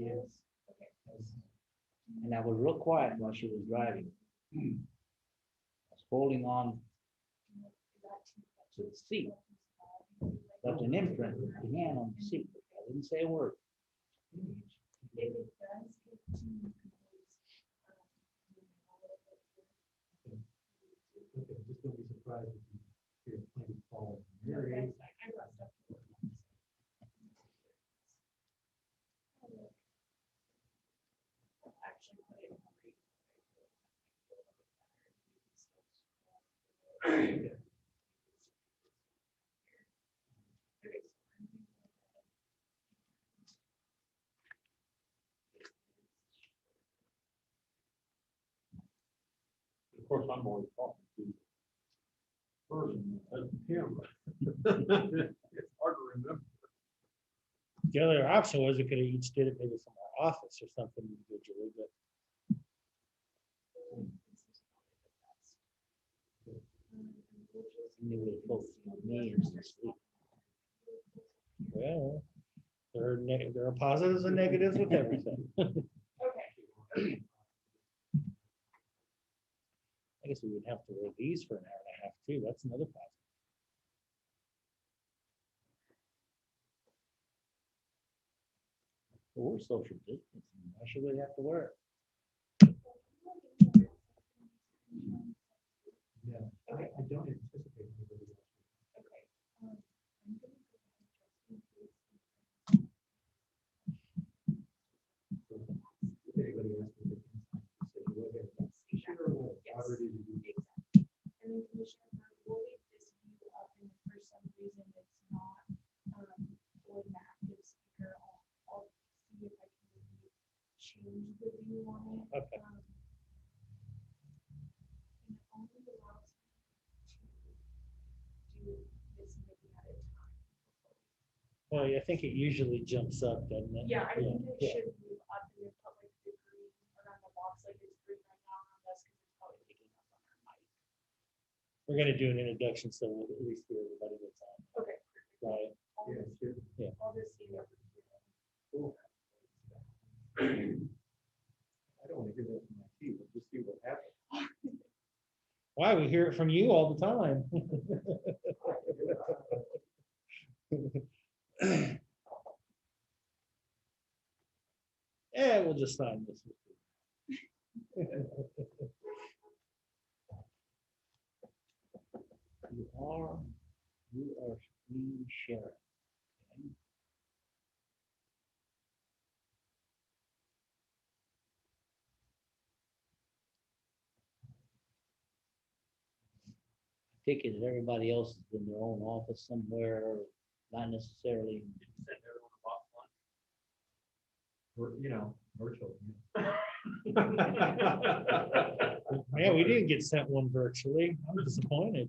Yes. And I was real quiet while she was driving. I was holding on to the seat. Left an imprint with the hand on the seat. I didn't say a word. If it does get too. Okay, just don't be surprised if you hear a plane fall. I brought stuff. Of course, I'm always talking to the person at the camera. It's hard to remember. The other option was we could have each did it maybe from our office or something individually, but And they would have focused on me and sleep. well, there are positives and negatives with everything. Okay. I guess we would have to wear these for an hour and a half too. That's another positive. Well, we're social distancing. Why should we have to wear it? Yeah, I don't anticipate anybody else. Okay. I'm gonna go ahead and If anybody else would like to say, go ahead. Sure, well, already you do. And then Commissioner Bird, we'll leave this view up, and if for some reason it's not, going to active speaker, I'll see if I can maybe change the view on it. Okay. And it only allows me to do this maybe at a time. Well, I think it usually jumps up, doesn't it? Yeah, I think it Yeah. should move up in the public degree around the box like it's green right now around us, because it's probably picking up on our mic. We're gonna do an introduction, so we'll at least hear everybody that's on. Okay. Right. I'll Yeah, just- sure. I'll just see what we're doing. Cool. I don't want to hear that from my team, but just see what happens. Why? We hear it from you all the time. Yeah, we'll just sign this. You are screen sharing. Okay. Take it that everybody else is in their own office somewhere, not necessarily. Send everyone a box lunch. Or, you know, virtual. Yeah, we didn't get sent one virtually. I'm disappointed.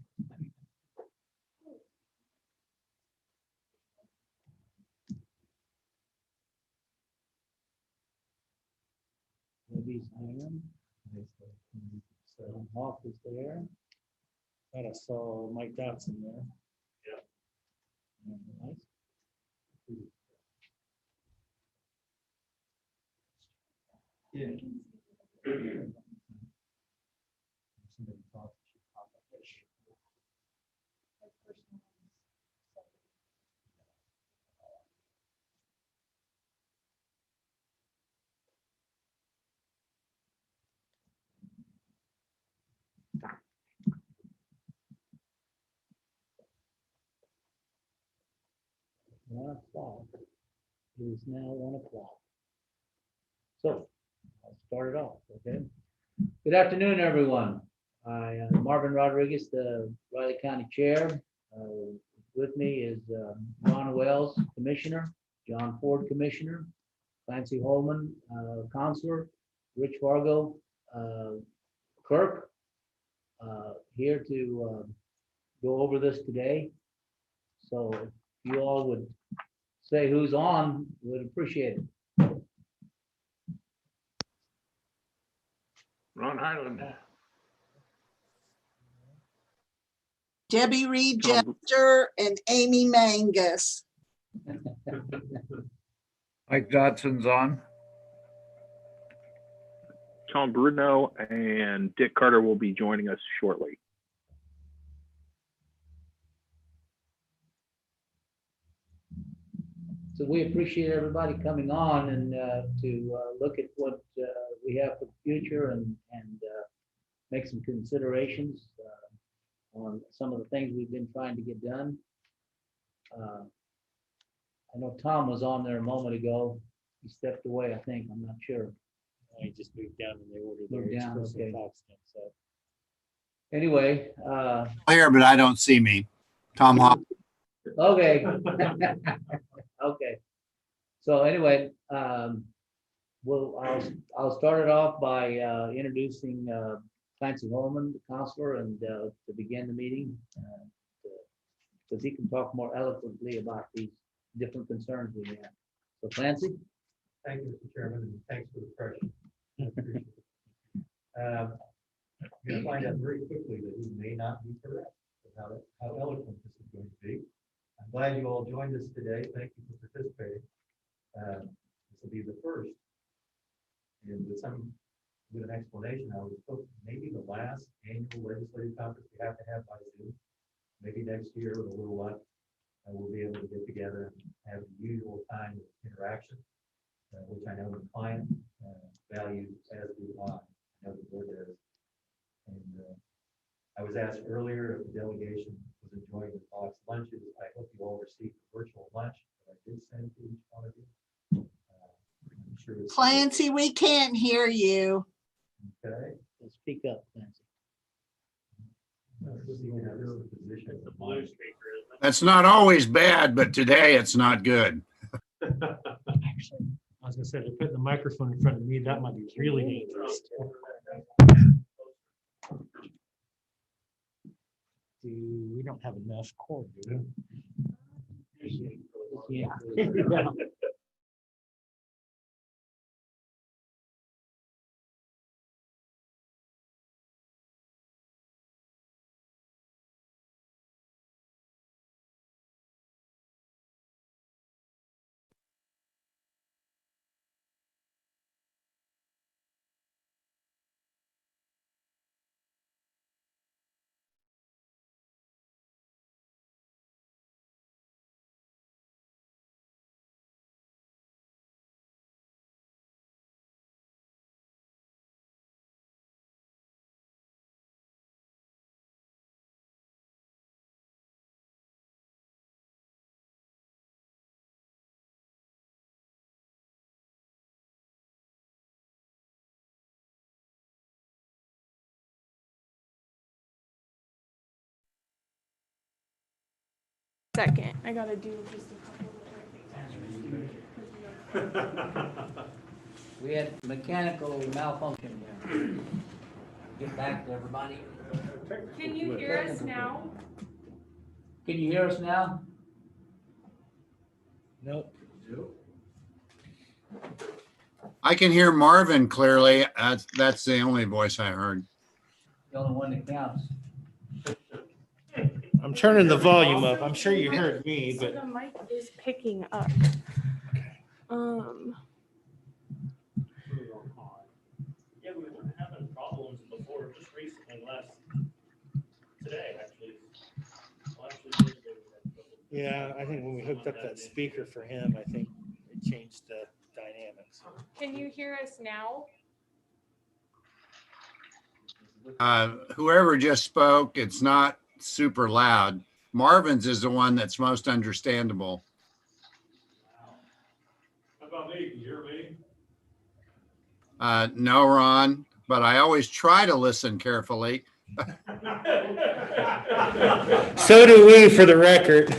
Maybe Sam. So Hawk is there. Thought I saw Mike Dotson there. Nice. Yeah. Somebody thought that she popped up that shit. Like personal ones. One o'clock. It is now 1 o'clock. So I'll start it off, okay? Good afternoon, everyone. I am Marvin Rodriguez, the Riley County Chair. With me is Ron Wells, Commissioner, John Ford, Commissioner, Clancy Holman, Counselor, Rich Fargo, Clerk, here to go over this today. So if you all would say who's on, would appreciate it. Ron Highland. Debbie Reed Jester and Amy Mangus. Mike Dodson's on. Tom Bruno and Dick Carter will be joining us shortly. So we appreciate everybody coming on and to look at what we have for the future and make some considerations on some of the things we've been trying to get done. I know Tom was on there a moment ago. He stepped away, I think. I'm not sure. County just moved down and they ordered Moved their down, personal okay. tax stamp, so. Anyway, Here, but I don't see me. Tom Hawk. okay. Okay. So anyway, I'll start it off by introducing Clancy Holman, the counselor, and to begin the meeting, because he can talk more eloquently about these different concerns we have. So Clancy? Thank you, Mr. Chairman, and thanks for the question. I appreciate it. You're gonna find out very quickly that he may not be correct, about how eloquent this is going to be. I'm glad you all joined us today. Thank you for participating. This will be the first. And with an explanation, I was hoping maybe the last annual legislative conference we have to have by Zoom. Maybe next year with a little luck, we'll be able to get together and have the usual time of interaction, which I know the client values as do I know the board does. And I was asked earlier if the delegation was enjoying the BOCC lunches. I hope you all received the virtual lunch that I did send to each one of you. I'm sure it's Clancy, we can't hear you. okay. Speak up, Clancy. It's the blue speaker, isn't it? That's not always bad, but today it's not good. Actually, I was gonna say, they're putting the microphone in front of me, that might be really dangerous. We don't have enough cord, do we? Yeah. Second, I gotta do just a couple of We had mechanical malfunction here. Get back to everybody. Can you hear us now? Can you hear us now? Nope. I can hear Marvin clearly. That's the only voice I heard. The only one that counts. I'm turning the volume up. I'm sure you heard me, So but the mic is picking up. Yeah, we weren't having problems before, just recently, today, actually. Well, actually, Thursday we had trouble. yeah, I think when we hooked up that speaker for him, I think it changed the dynamics. Can you hear us now? Whoever just spoke, it's not super loud. Marvin's is the one that's most understandable. How about me? Can you hear me? No, Ron, but I always try to listen carefully. So do we, for the record.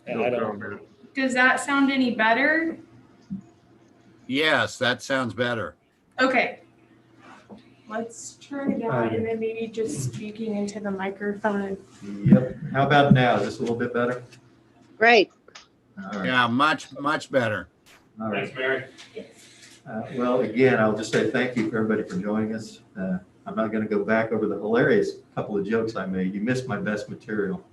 I don't. Does that sound any better? Yes, that sounds better. Okay. Let's turn it down and then maybe just speaking into the microphone. Yep. How about now? Is this a little bit better? Great. All right. Yeah, much better. All right. Thanks, Mary. Well, again, I'll just say thank you for everybody for joining us. I'm not going to go back over the hilarious couple of jokes I made. You missed my best material.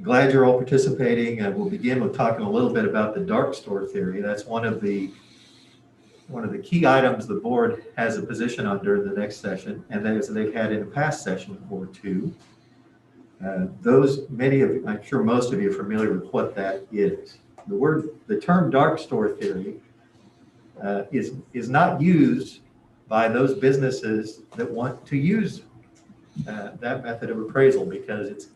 Glad you're all participating. We'll begin with talking a little bit about the dark store theory. That's one of the key items the board has a position on during the next session, and that is they've had in a past session or two. I'm sure most of you are familiar with what that is. The term dark store theory is not used by those businesses that want to use that method of appraisal because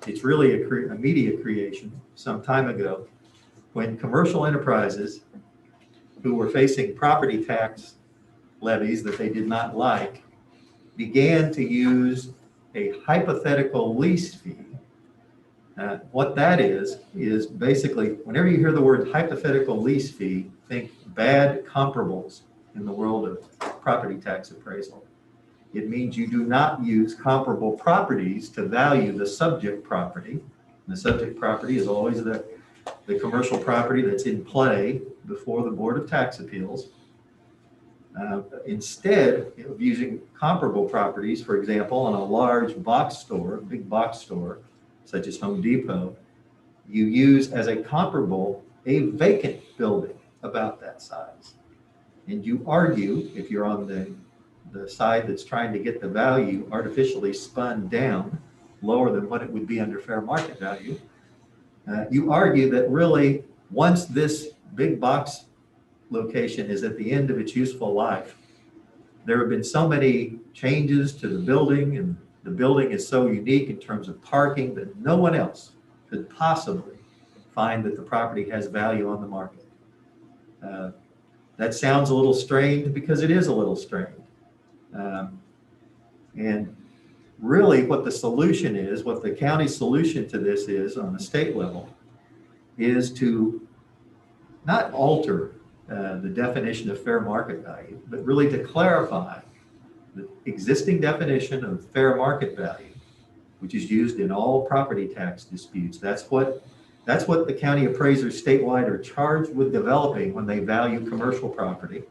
It's really a media creation some time ago when commercial enterprises who were facing property tax levies that they did not like began to use a hypothetical lease fee. What that is basically, whenever you hear the word hypothetical lease fee, think bad comparables in the world of property tax appraisal. It means you do not use comparable properties to value the subject property. The subject property is always the commercial property that's in play before the Board of Tax Appeals. Instead of using comparable properties, for example, on a large box store, big box store, such as Home Depot, you use as a comparable a vacant building about that size. And you argue, if you're on the side that's trying to get the value artificially spun down lower than what it would be under fair market value, you argue that really once this big box location is at the end of its useful life, there have been so many changes to the building, and the building is so unique in terms of parking that no one else could possibly find that the property has value on the market. That sounds a little strained because it is a little strained. And really what the solution is, what the county's solution to this is on a state level, is to not alter the definition of fair market value, but really to clarify the existing definition of fair market value, which is used in all property tax disputes. That's what the county appraisers statewide are charged with developing when they value commercial property.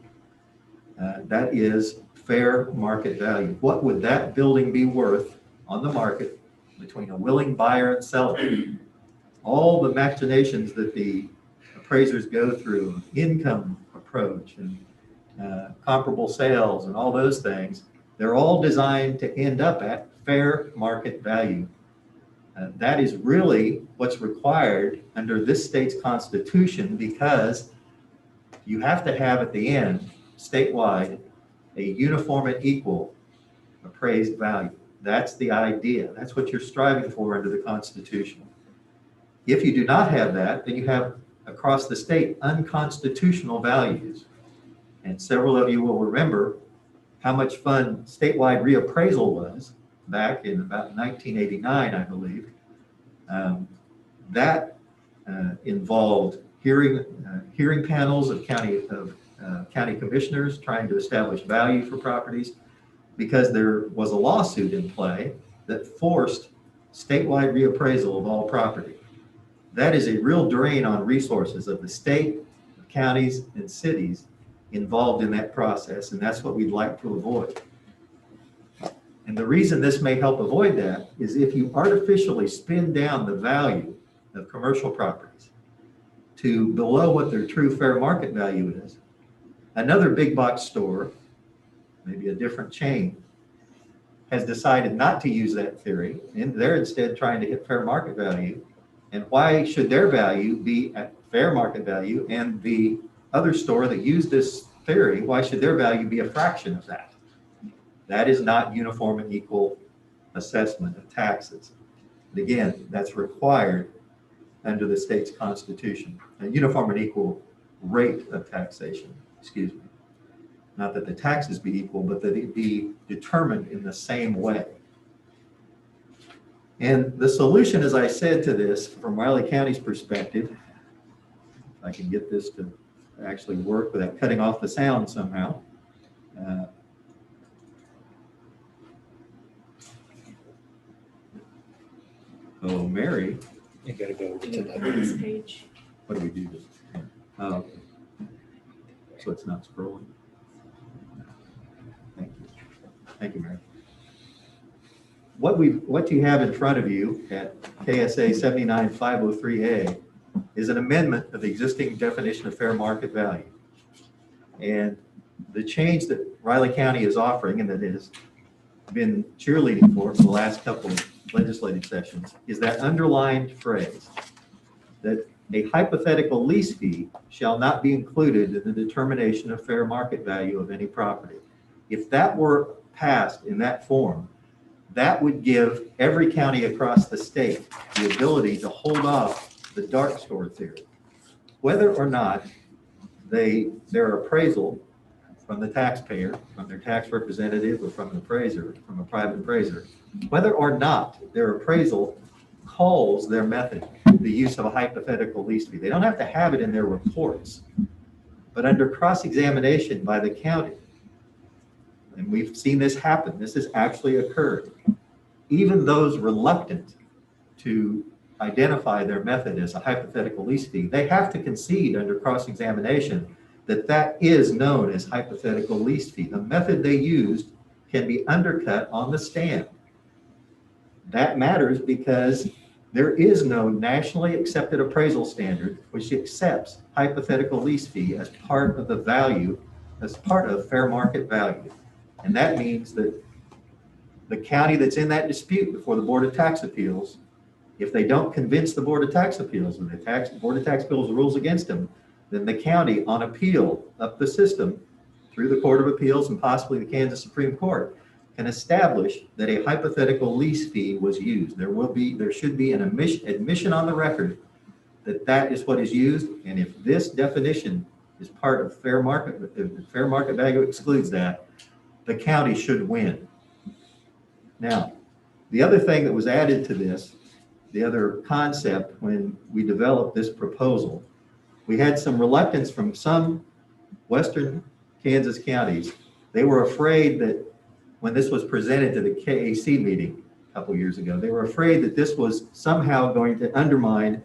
That is fair market value. What would that building be worth on the market between a willing buyer and seller? All the machinations that the appraisers go through, income approach and comparable sales and all those things, they're all designed to end up at fair market value. That is really what's required under this state's constitution, because you have to have at the end, statewide, a uniform and equal appraised value. That's the idea. That's what you're striving for under the Constitution. If you do not have that, then you have across the state unconstitutional values. And several of you will remember how much fun statewide reappraisal was back in about 1989, I believe. That involved hearing panels of county commissioners trying to establish value for properties, because there was a lawsuit in play that forced statewide reappraisal of all property. That is a real drain on resources of the state, counties, and cities involved in that process, and that's what we'd like to avoid. And the reason this may help avoid that is if you artificially spin down the value of commercial properties to below what their true fair market value is, another big box store, maybe a different chain, has decided not to use that theory, and they're instead trying to hit fair market value. And why should their value be at fair market value, and the other store that used this theory, why should their value be a fraction of that? That is not uniform and equal assessment of taxes. And again, that's required under the state's constitution. A uniform and equal rate of taxation, excuse me. Not that the taxes be equal, but that it be determined in the same way. And the solution, as I said, to this from Riley County's perspective, if I can get this to actually work without cutting off the sound somehow. Oh, Mary. You gotta go to the Next page. What do we do? Oh, so it's not scrolling. Thank you. Thank you, Mary. What you have in front of you at KSA 79503A is an amendment of the existing definition of fair market value. And the change that Riley County is offering, and that has been cheerleading for the last couple of legislative sessions, is that underlined phrase that a hypothetical lease fee shall not be included in the determination of fair market value of any property. If that were passed in that form, that would give every county across the state the ability to hold off the dark store theory. Whether or not their appraisal from the taxpayer, from their tax representative, or from an appraiser, from a private appraiser, whether or not their appraisal calls their method the use of a hypothetical lease fee. They don't have to have it in their reports, but under cross-examination by the county, and we've seen this happen, this has actually occurred, even those reluctant to identify their method as a hypothetical lease fee, they have to concede under cross-examination that that is known as hypothetical lease fee. The method they used can be undercut on the stand. That matters because there is no nationally accepted appraisal standard which accepts hypothetical lease fee as part of the value, as part of fair market value. And that means that the county that's in that dispute before the Board of Tax Appeals, if they don't convince the Board of Tax Appeals and the Board of Tax Appeals rules against them, then the county on appeal up the system through the Court of Appeals and possibly the Kansas Supreme Court can establish that a hypothetical lease fee was used. There should be an admission on the record that that is what is used. And if this definition is part of fair market, if fair market value excludes that, the county should win. Now, the other thing that was added to this, the other concept when we developed this proposal, we had some reluctance from some western Kansas counties. They were afraid that when this was presented to the KAC meeting a couple years ago, they were afraid that this was somehow going to undermine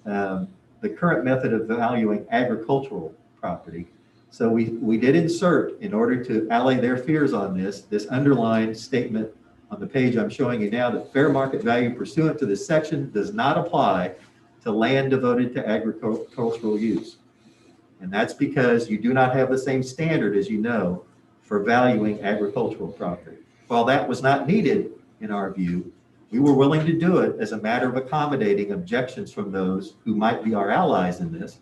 the current method of valuing agricultural property. So we did insert, in order to allay their fears on this underlined statement on the page I'm showing you now, that fair market value pursuant to this section does not apply to land devoted to agricultural use. And that's because you do not have the same standard, as you know, for valuing agricultural property. While that was not needed in our view, we were willing to do it as a matter of accommodating objections from those who might be our allies in this,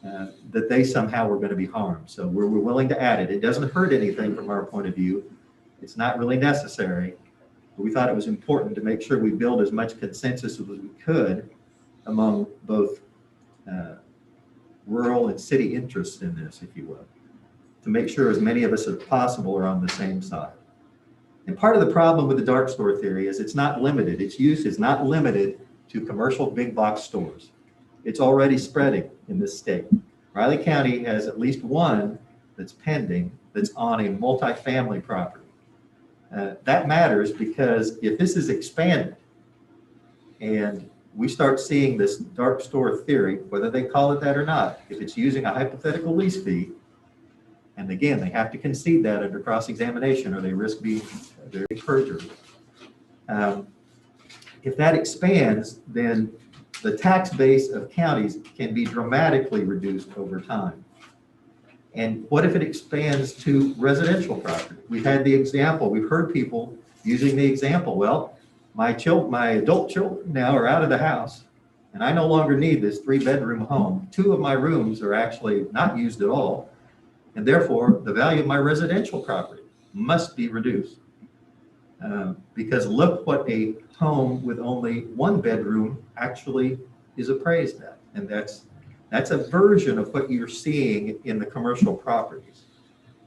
that they somehow were going to be harmed. So we're willing to add it. It doesn't hurt anything from our point of view. It's not really necessary, but we thought it was important to make sure we build as much consensus as we could among both rural and city interests in this, if you will, to make sure as many of us as possible are on the same side. And part of the problem with the dark store theory is it's not limited. Its use is not limited to commercial big box stores. It's already spreading in this state. Riley County has at least one that's pending that's on a multifamily property. That matters because if this is expanded and we start seeing this dark store theory, whether they call it that or not, if it's using a hypothetical lease fee, and again, they have to concede that under cross-examination or they risk being perjured. If that expands, then the tax base of counties can be dramatically reduced over time. And what if it expands to residential property? We've had the example, we've heard people using the example, well, my adult children now are out of the house and I no longer need this 3-bedroom home. 2 of my rooms are actually not used at all. And therefore the value of my residential property must be reduced. Because look what a home with only 1 bedroom actually is appraised at. And that's a version of what you're seeing in the commercial properties.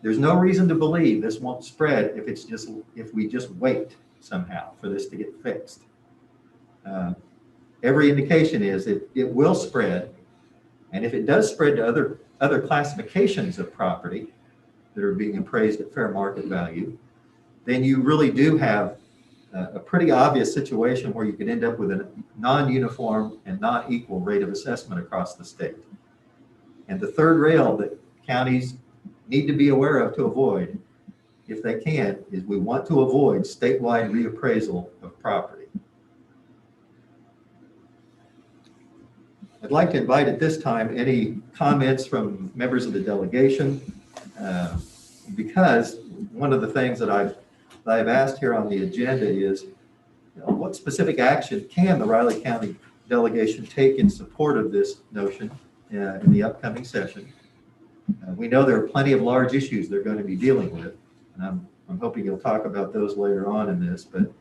There's no reason to believe this won't spread if we just wait somehow for this to get fixed. Every indication is it will spread. And if it does spread to other classifications of property that are being appraised at fair market value, then you really do have a pretty obvious situation where you could end up with a non-uniform and non-equal rate of assessment across the state. And the third rail that counties need to be aware of to avoid, if they can, is we want to avoid statewide reappraisal of property. I'd like to invite at this time any comments from members of the delegation, because one of the things that I've asked here on the agenda is, what specific action can the Riley County delegation take in support of this notion in the upcoming session? We know there are plenty of large issues they're going to be dealing with, and I'm I'm hoping you'll talk about those later on in this, but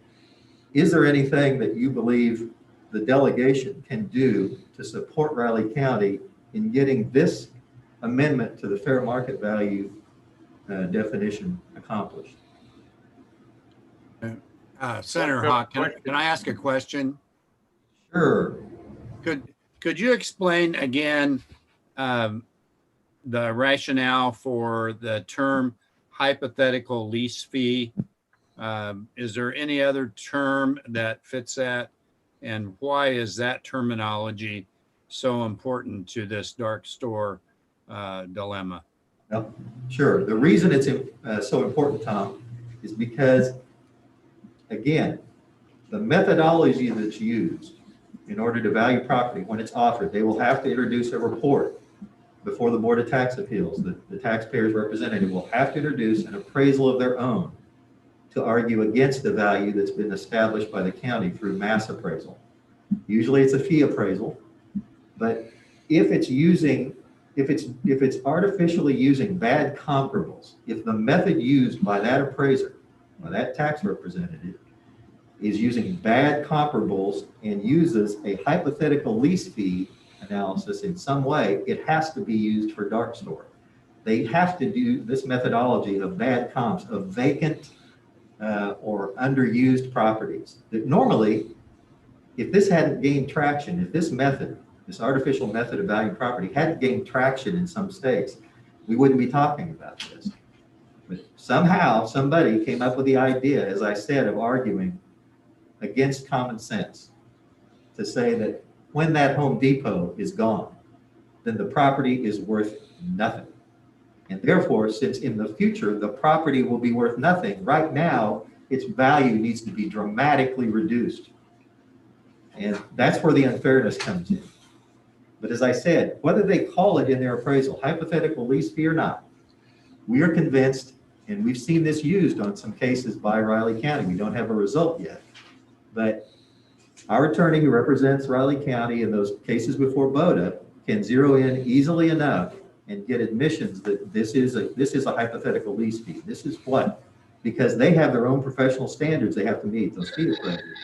is there anything that you believe the delegation can do to support Riley County in getting this amendment to the fair market value definition accomplished? Senator Hawk, can I ask a question? Sure. Could you explain again the rationale for the term hypothetical lease fee? Is there any other term that fits that? And why is that terminology so important to this dark store dilemma? No, sure. The reason it's so important, Tom, is because, again, the methodology that's used in order to value property, when it's offered, they will have to introduce a report before the Board of Tax Appeals. The taxpayer's representative will have to introduce an appraisal of their own to argue against the value that's been established by the county through mass appraisal. Usually it's a fee appraisal, but if it's artificially using bad comparables, if the method used by that appraiser, by that tax representative, is using bad comparables and uses a hypothetical lease fee analysis in some way, it has to be used for dark store. They have to do this methodology of bad comps, of vacant or underused properties. That normally, if this hadn't gained traction, if this method, this artificial method of valuing property hadn't gained traction in some states, we wouldn't be talking about this. But somehow somebody came up with the idea, as I said, of arguing against common sense to say that when that Home Depot is gone, then the property is worth nothing. And therefore, since in the future, the property will be worth nothing, right now, its value needs to be dramatically reduced. And that's where the unfairness comes in. But as I said, whether they call it in their appraisal, hypothetical lease fee or not, we are convinced, and we've seen this used on some cases by Riley County. We don't have a result yet. But our attorney who represents Riley County in those cases before BOTA can zero in easily enough and get admissions that this is a hypothetical lease fee. This is what, because they have their own professional standards they have to meet, those fee appraisers.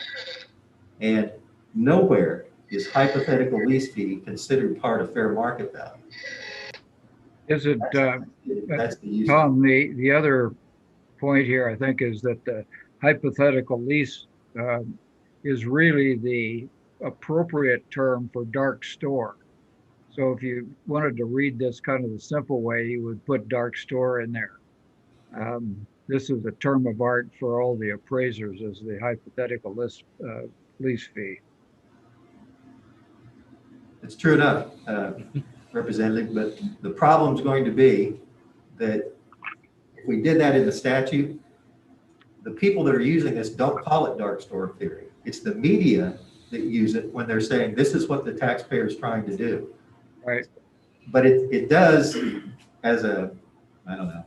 And nowhere is hypothetical lease fee considered part of fair market value. Is it, That's the use. Tom, the other point here, I think, is that the hypothetical lease is really the appropriate term for dark store. So if you wanted to read this kind of the simple way, you would put dark store in there. This is a term of art for all the appraisers, as the hypothetical lease fee. It's true enough, Representative, but the problem's going to be that if we did that in the statute, the people that are using this don't call it dark store theory. It's the media that use it when they're saying this is what the taxpayer is trying to do. Right. But it does as a, I don't know,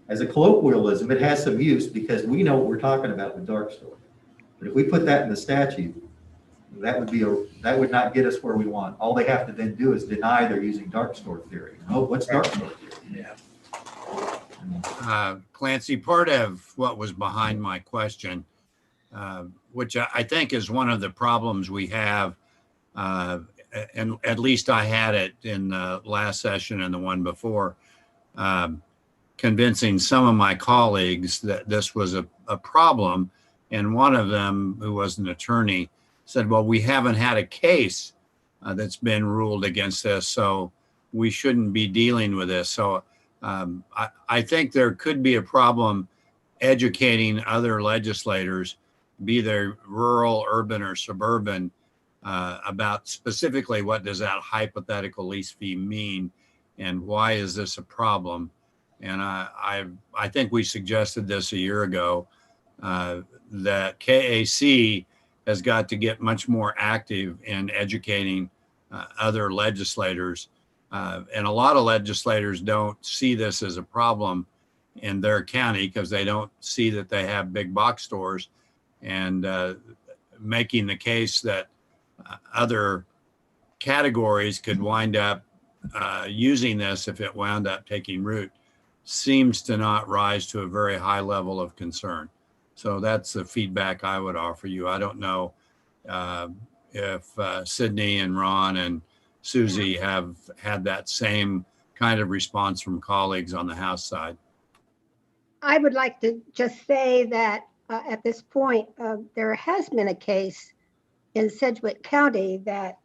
as a colloquialism, it has some use because we know what we're talking about with dark store. But if we put that in the statute, that would not get us where we want. All they have to then do is deny they're using dark store theory. Oh, what's dark store theory? Yeah. Clancy, part of what was behind my question, which I think is one of the problems we have, and at least I had it in the last session and the one before, convincing some of my colleagues that this was a problem. And one of them, who was an attorney, said, well, we haven't had a case that's been ruled against this, so we shouldn't be dealing with this. So I think there could be a problem educating other legislators, be they rural, urban, or suburban, about specifically what does that hypothetical lease fee mean and why is this a problem? And I think we suggested this a year ago, that KAC has got to get much more active in educating other legislators. And a lot of legislators don't see this as a problem in their county because they don't see that they have big box stores, and making the case that other categories could wind up using this if it wound up taking root. seems to not rise to a very high level of concern. So that's the feedback I would offer you. I don't know if Sydney and Ron and Susie have had that same kind of response from colleagues on the House side. I would like to just say that at this point, there has been a case in Sedgwick County that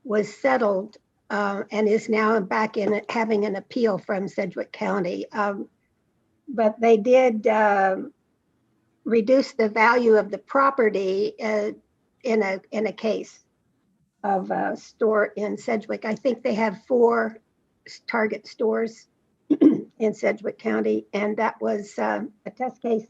was settled and is now back in having an appeal from Sedgwick County. But they did reduce the value of the property in a case of a store in Sedgwick. I think they have 4 Target stores in Sedgwick County, and that was a test case.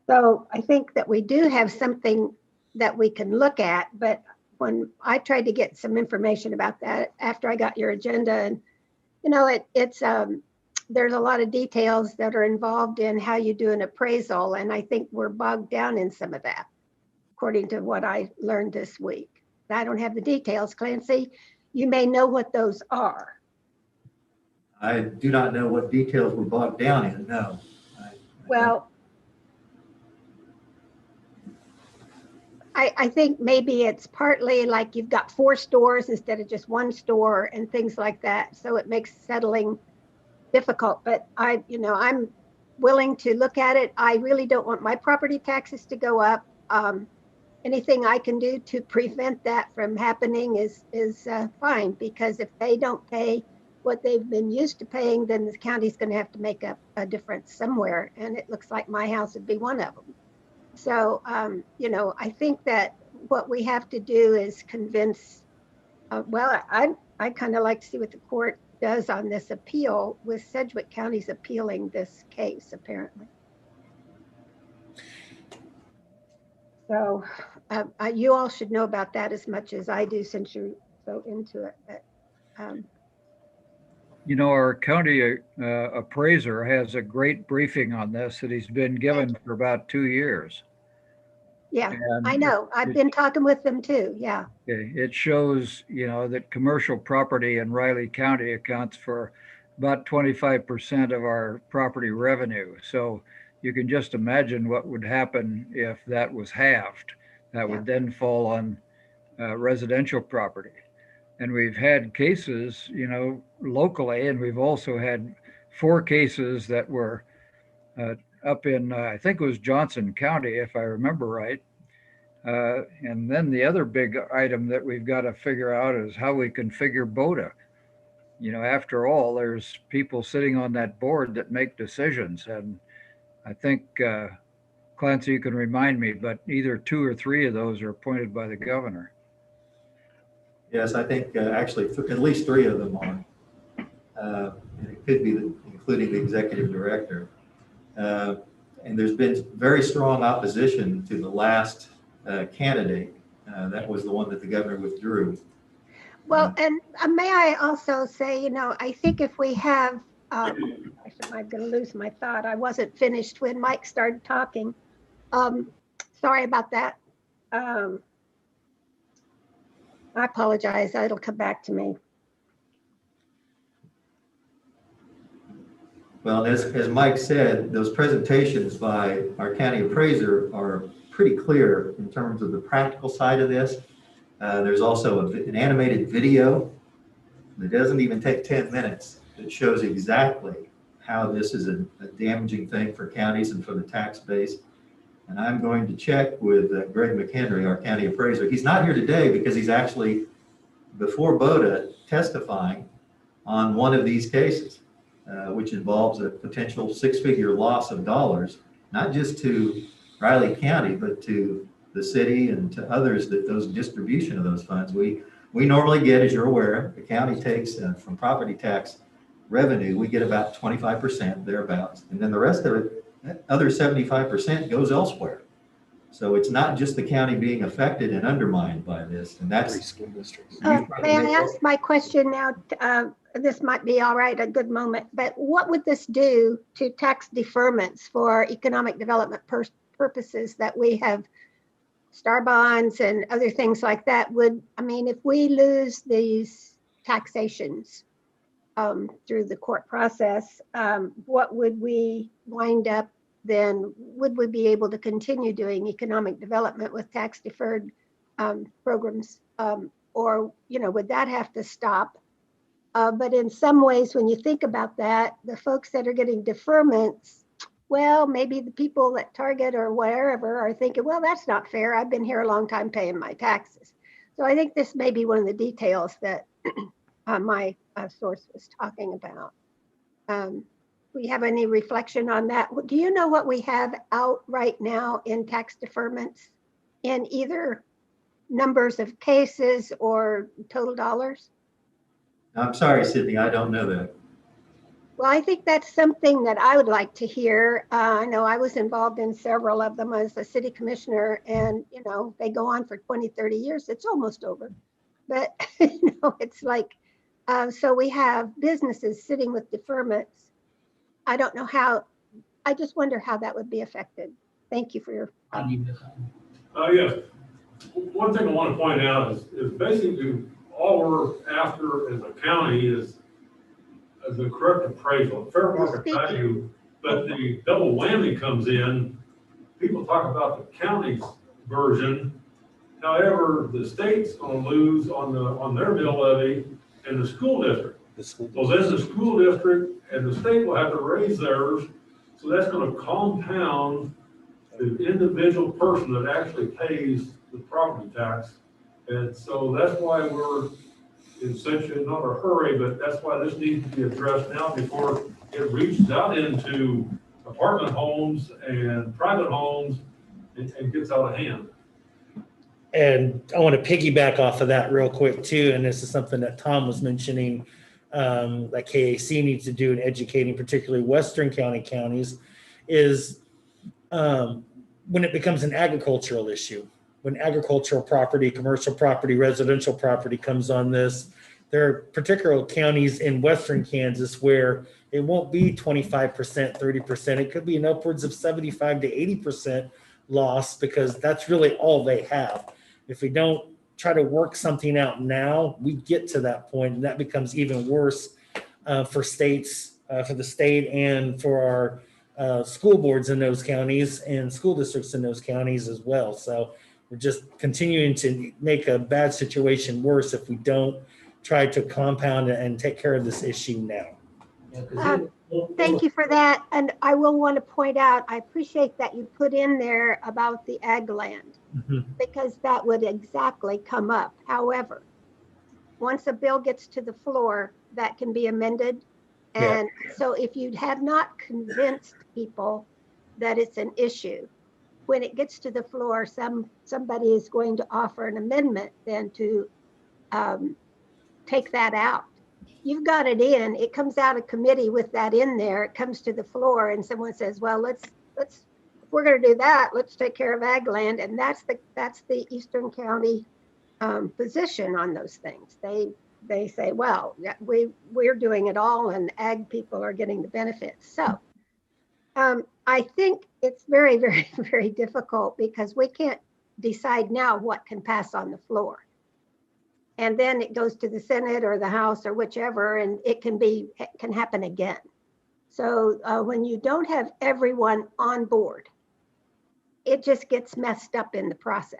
So I think that we do have something that we can look at, but when I tried to get some information about that after I got your agenda, and you know, it's there's a lot of details that are involved in how you do an appraisal, and I think we're bogged down in some of that, according to what I learned this week. I don't have the details, Clancy. You may know what those are. I do not know what details we're bogged down in, no. Well, I think maybe it's partly like you've got 4 stores instead of just 1 store and things like that. So it makes settling difficult, but I'm willing to look at it. I really don't want my property taxes to go up. Anything I can do to prevent that from happening is fine, because if they don't pay what they've been used to paying, then the county's going to have to make up a difference somewhere. And it looks like my house would be one of them. So, I think that what we have to do is convince, I kind of like to see what the court does on this appeal, with Sedgwick County's appealing this case, apparently. So you all should know about that as much as I do, since you're so into it. But, our county appraiser has a great briefing on this that he's been given for about 2 years. Yeah, And I know. I've been talking with them too. Yeah. It shows, that commercial property in Riley County accounts for about 25% of our property revenue. So you can just imagine what would happen if that was halved. That would then fall on residential property. And we've had cases, locally, and we've also had 4 cases that were up in, I think it was Johnson County, if I remember right. And then the other big item that we've got to figure out is how we configure BOCC. After all, there's people sitting on that board that make decisions. And I think, Clancy, you can remind me, but either 2 or 3 of those are appointed by the governor. Yes, I think actually at least 3 of them are. And it could be including the executive director. And there's been very strong opposition to the last candidate. That was the one that the governor withdrew. Well, and may I also say, I think if we have, I'm going to lose my thought. I wasn't finished when Mike started talking. Sorry about that. I apologize. It'll come back to me. Well, as Mike said, those presentations by our county appraiser are pretty clear in terms of the practical side of this. There's also an animated video that doesn't even take 10 minutes that shows exactly how this is a damaging thing for counties and for the tax base. And I'm going to check with Greg McHenry, our county appraiser. He's not here today because he's actually before BOCC testifying on one of these cases, which involves a potential 6-figure loss of dollars, not just to Riley County, but to the city and to others that those distribution of those funds. We normally get, as you're aware, the county takes from property tax revenue, we get about 25% thereabouts. And then the rest of it, other 75% goes elsewhere. So it's not just the county being affected and undermined by this. And that's school districts. May I ask my question now? This might be all right, a good moment, but what would this do to tax deferments for economic development purposes that we have star bonds and other things like that? If we lose these taxations, through the court process, what would we wind up then? Would we be able to continue doing economic development with tax deferred programs? Or, would that have to stop? But in some ways, when you think about that, the folks that are getting deferments, well, maybe the people at Target or wherever are thinking, well, that's not fair. I've been here a long time paying my taxes. So I think this may be one of the details that my source was talking about. We have any reflection on that? Do you know what we have out right now in tax deferments in either numbers of cases or total dollars? I'm sorry, Sydney, I don't know that. Well, I think that's something that I would like to hear. I know I was involved in several of them as a city commissioner, and they go on for 20, 30 years. It's almost over. But it's like, so we have businesses sitting with deferments. I don't know how, I just wonder how that would be affected. Thank you for your. Yes. One thing I want to point out is basically all we're after as a county is the correct appraisal, fair market value, but the double whammy comes in. People talk about the county's version. However, the state's going to lose on their mill levy and the school district. So then the school district and the state will have to raise theirs. So that's going to compound the individual person that actually pays the property tax. And so that's why we're in such not a hurry, but that's why this needs to be addressed now before it reaches out into apartment homes and private homes and gets out of hand. And I want to piggyback off of that real quick too. And this is something that Tom was mentioning, that KAC needs to do in educating, particularly Western County counties, is when it becomes an agricultural issue. When agricultural property, commercial property, residential property comes on this, there are particular counties in Western Kansas where it won't be 25%, 30%. It could be an upwards of 75 to 80% loss because that's really all they have. If we don't try to work something out now, we get to that point, and that becomes even worse for states, for the state and for our school boards in those counties and school districts in those counties as well. So we're just continuing to make a bad situation worse if we don't try to compound and take care of this issue now. Thank you for that. And I will want to point out, I appreciate that you put in there about the ag land, because that would exactly come up. However, once a bill gets to the floor, that can be amended. And so if you have not convinced people that it's an issue, when it gets to the floor, somebody is going to offer an amendment then to take that out. You've got it in, it comes out of committee with that in there, it comes to the floor and someone says, well, let's if we're going to do that, let's take care of ag land. And that's the Eastern County position on those things. They say, well, we're doing it all and ag people are getting the benefits. So I think it's very, very, very difficult because we can't decide now what can pass on the floor. And then it goes to the Senate or the House or whichever, and it can happen again. So when you don't have everyone on board, it just gets messed up in the process.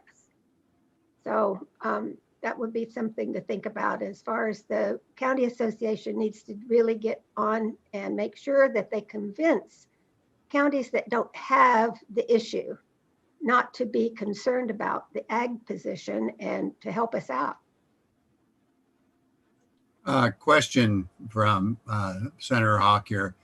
So that would be something to think about as far as the county association needs to really get on and make sure that they convince counties that don't have the issue not to be concerned about the ag position and to help us out. Question from Senator Hawk here.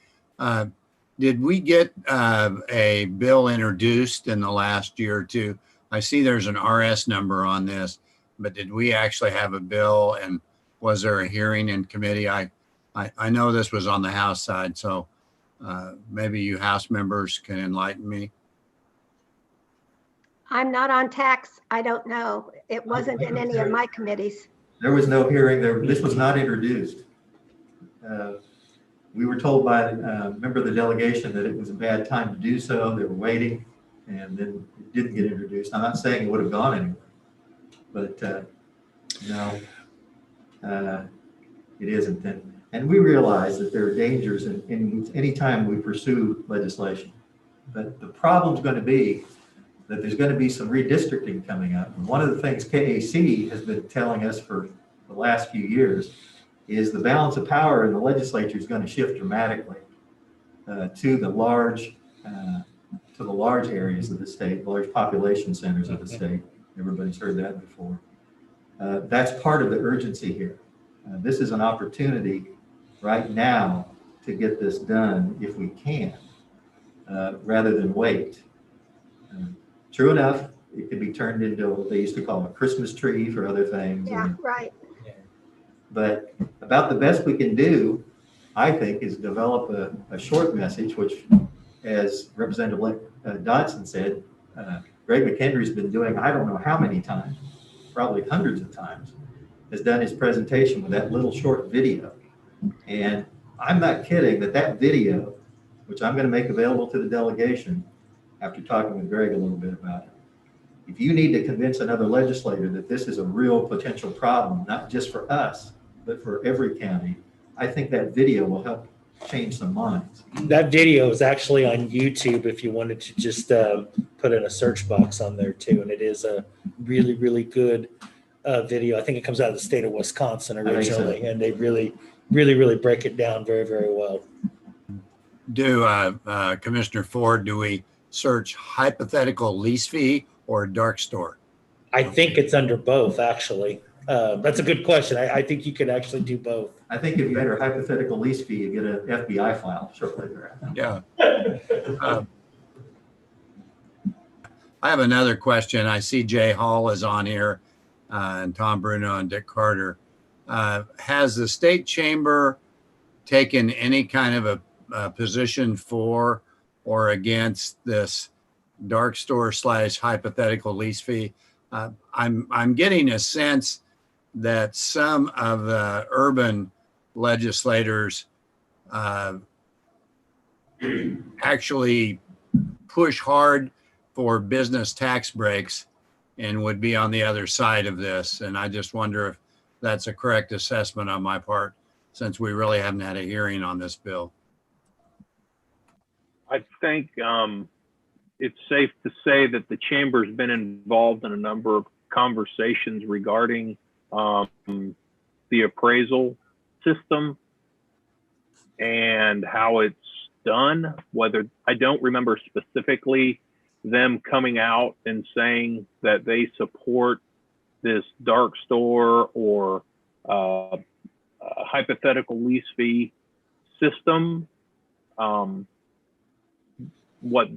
Did we get a bill introduced in the last year or two? I see there's an RS number on this, but did we actually have a bill, and was there a hearing in committee? I know this was on the House side, so maybe you House members can enlighten me. I'm not on tax. I don't know. It wasn't in any of my committees. There was no hearing there. This was not introduced. We were told by a member of the delegation that it was a bad time to do so. They were waiting, and then it didn't get introduced. I'm not saying it would have gone anywhere, but no, it isn't. And And we realize that there are dangers in any time we pursue legislation. But the problem's going to be that there's going to be some redistricting coming up. And one of the things KAC has been telling us for the last few years is the balance of power in the legislature is going to shift dramatically to the large areas of the state, large population centers of the state. Everybody's heard that before. That's part of the urgency here. This is an opportunity right now to get this done if we can, rather than wait. True enough, it could be turned into what they used to call a Christmas tree for other things. Yeah, right. But about the best we can do, I think, is develop a short message, which, as Representative Dodson said, Greg McHenry's been doing, I don't know how many times, probably hundreds of times, has done his presentation with that little short video. And I'm not kidding that video, which I'm going to make available to the delegation after talking with Greg a little bit about it. If you need to convince another legislator that this is a real potential problem, not just for us, but for every county, I think that video will help change some minds. That video is actually on YouTube if you wanted to just put in a search box on there too. And it is a really, really good video. I think it comes out of the state of Wisconsin originally, and they really, really, really break it down very, very well. Commissioner Ford, do we search hypothetical lease fee or dark store? I think it's under both, actually. That's a good question. I think you could actually do both. I think if you enter hypothetical lease fee, you get an FBI file shortly thereafter. Yeah. I have another question. I see Jay Hall is on here, and Tom Bruno and Dick Carter. Has the state chamber taken any kind of a position for or against this dark store / hypothetical lease fee? I'm getting a sense that some of the urban legislators actually push hard for business tax breaks and would be on the other side of this. And I just wonder if that's a correct assessment on my part, since we really haven't had a hearing on this bill. I think it's safe to say that the chamber's been involved in a number of conversations regarding the appraisal system and how it's done. Whether I don't remember specifically them coming out and saying that they support this dark store or hypothetical lease fee system. What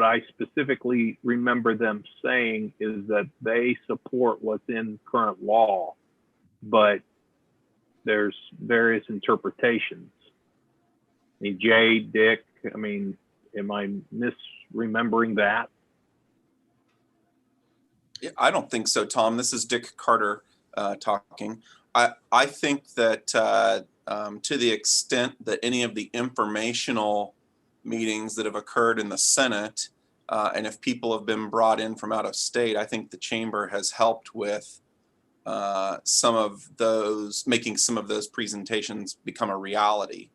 I specifically remember them saying is that they support what's in current law, but there's various interpretations. I mean, Jay, Dick, I mean, am I misremembering that? I don't think so, Tom. This is Dick Carter talking. I think that to the extent that any of the informational meetings that have occurred in the Senate, and if people have been brought in from out of state, I think the chamber has helped with some of those, making some of those presentations become a reality.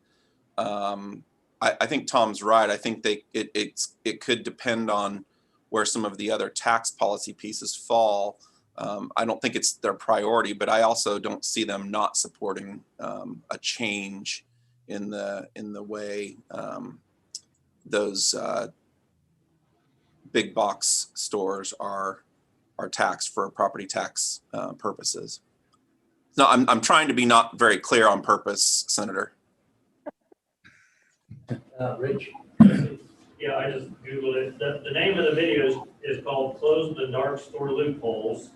I think Tom's right. I think it could depend on where some of the other tax policy pieces fall. I don't think it's their priority, but I also don't see them not supporting a change in the way those big box stores are taxed for property tax purposes. No, I'm trying to be not very clear on purpose, Senator. Rich? Yeah, I just Googled it. The name of the video is called Close the Dark Store Loopholes.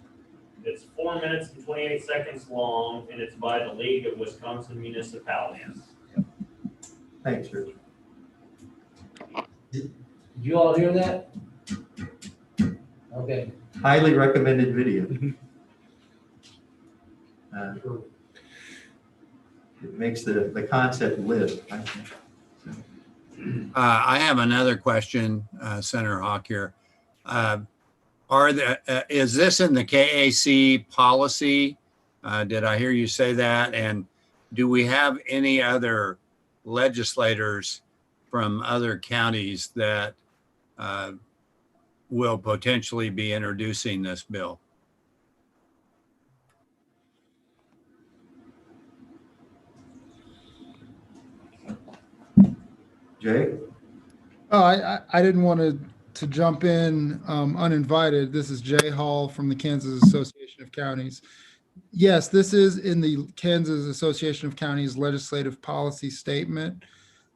It's 4 minutes and 28 seconds long, and it's by the League of Wisconsin Municipalities. Thanks, Rich. Did you all hear that? Okay. Highly recommended video. It makes the concept live, I think. I have another question, Senator Hawk here. Is this in the KAC policy? Did I hear you say that? And do we have any other legislators from other counties that will potentially be introducing this bill? Jay? Oh, I didn't want to jump in uninvited. This is Jay Hall from the Kansas Association of Counties. Yes, this is in the Kansas Association of Counties legislative policy statement.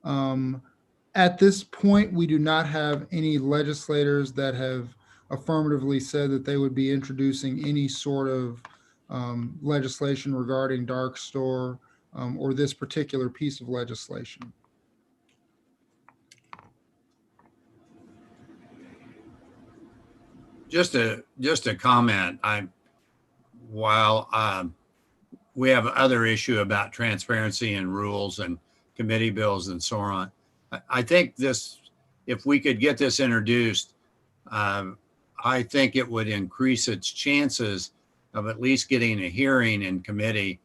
At this point, we do not have any legislators that have affirmatively said that they would be introducing any sort of legislation regarding dark store or this particular piece of legislation. Just a comment. While we have other issue about transparency and rules and committee bills and so on, I think this, if we could get this introduced, I think it would increase its chances of at least getting a hearing in committee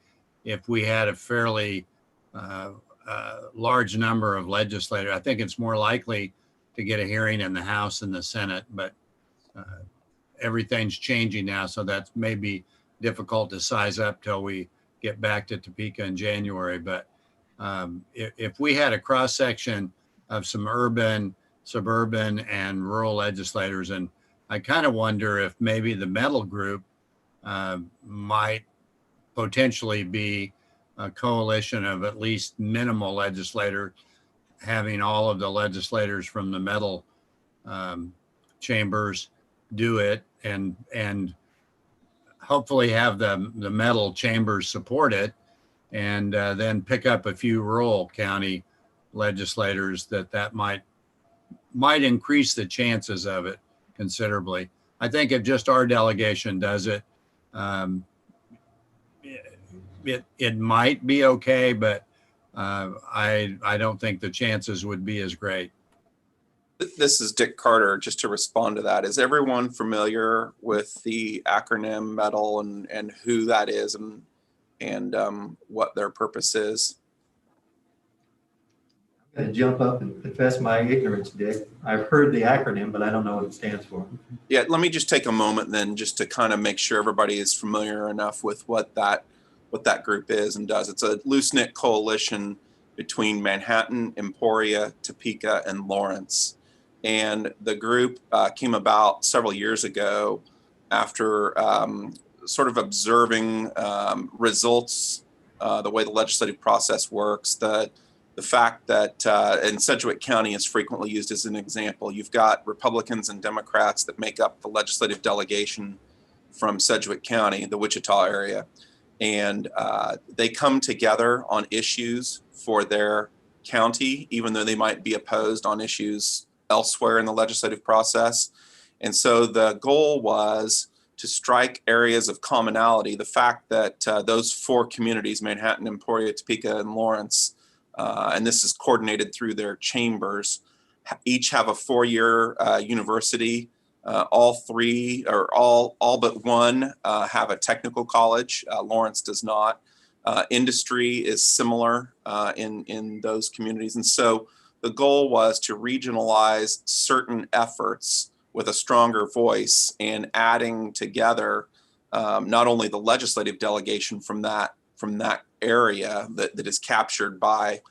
if we had a fairly large number of legislators. I think it's more likely to get a hearing in the House and the Senate, but everything's changing now, so that may be difficult to size up till we get back to Topeka in January. But if we had a cross section of some urban, suburban, and rural legislators, and I kind of wonder if maybe the metal group might potentially be a coalition of at least minimal legislators, having all of the legislators from the metal chambers do it, and hopefully have the metal chambers support it, and then pick up a few rural county legislators that might increase the chances of it considerably. I think if just our delegation does it, it might be okay, but I don't think the chances would be as great. This is Dick Carter. Just to respond to that, is everyone familiar with the acronym METAL and who that is and what their purpose is? I'm going to jump up and confess my ignorance, Dick. I've heard the acronym, but I don't know what it stands for. Yeah, let me just take a moment then just to kind of make sure everybody is familiar enough with what that group is and does. It's a loose-knit coalition between Manhattan, Emporia, Topeka, and Lawrence. And the group came about several years ago after sort of observing results, the way the legislative process works, the fact that, and Sedgwick County is frequently used as an example. You've got Republicans and Democrats that make up the legislative delegation from Sedgwick County, the Wichita area. And they come together on issues for their county, even though they might be opposed on issues elsewhere in the legislative process. And so the goal was to strike areas of commonality. The fact that those four communities, Manhattan, Emporia, Topeka, and Lawrence, and this is coordinated through their chambers, each have a four-year university. All three, or all but one, have a technical college. Lawrence does not. Industry is similar in those communities. And so the goal was to regionalize certain efforts with a stronger voice and adding together not only the legislative delegation from that area that is captured by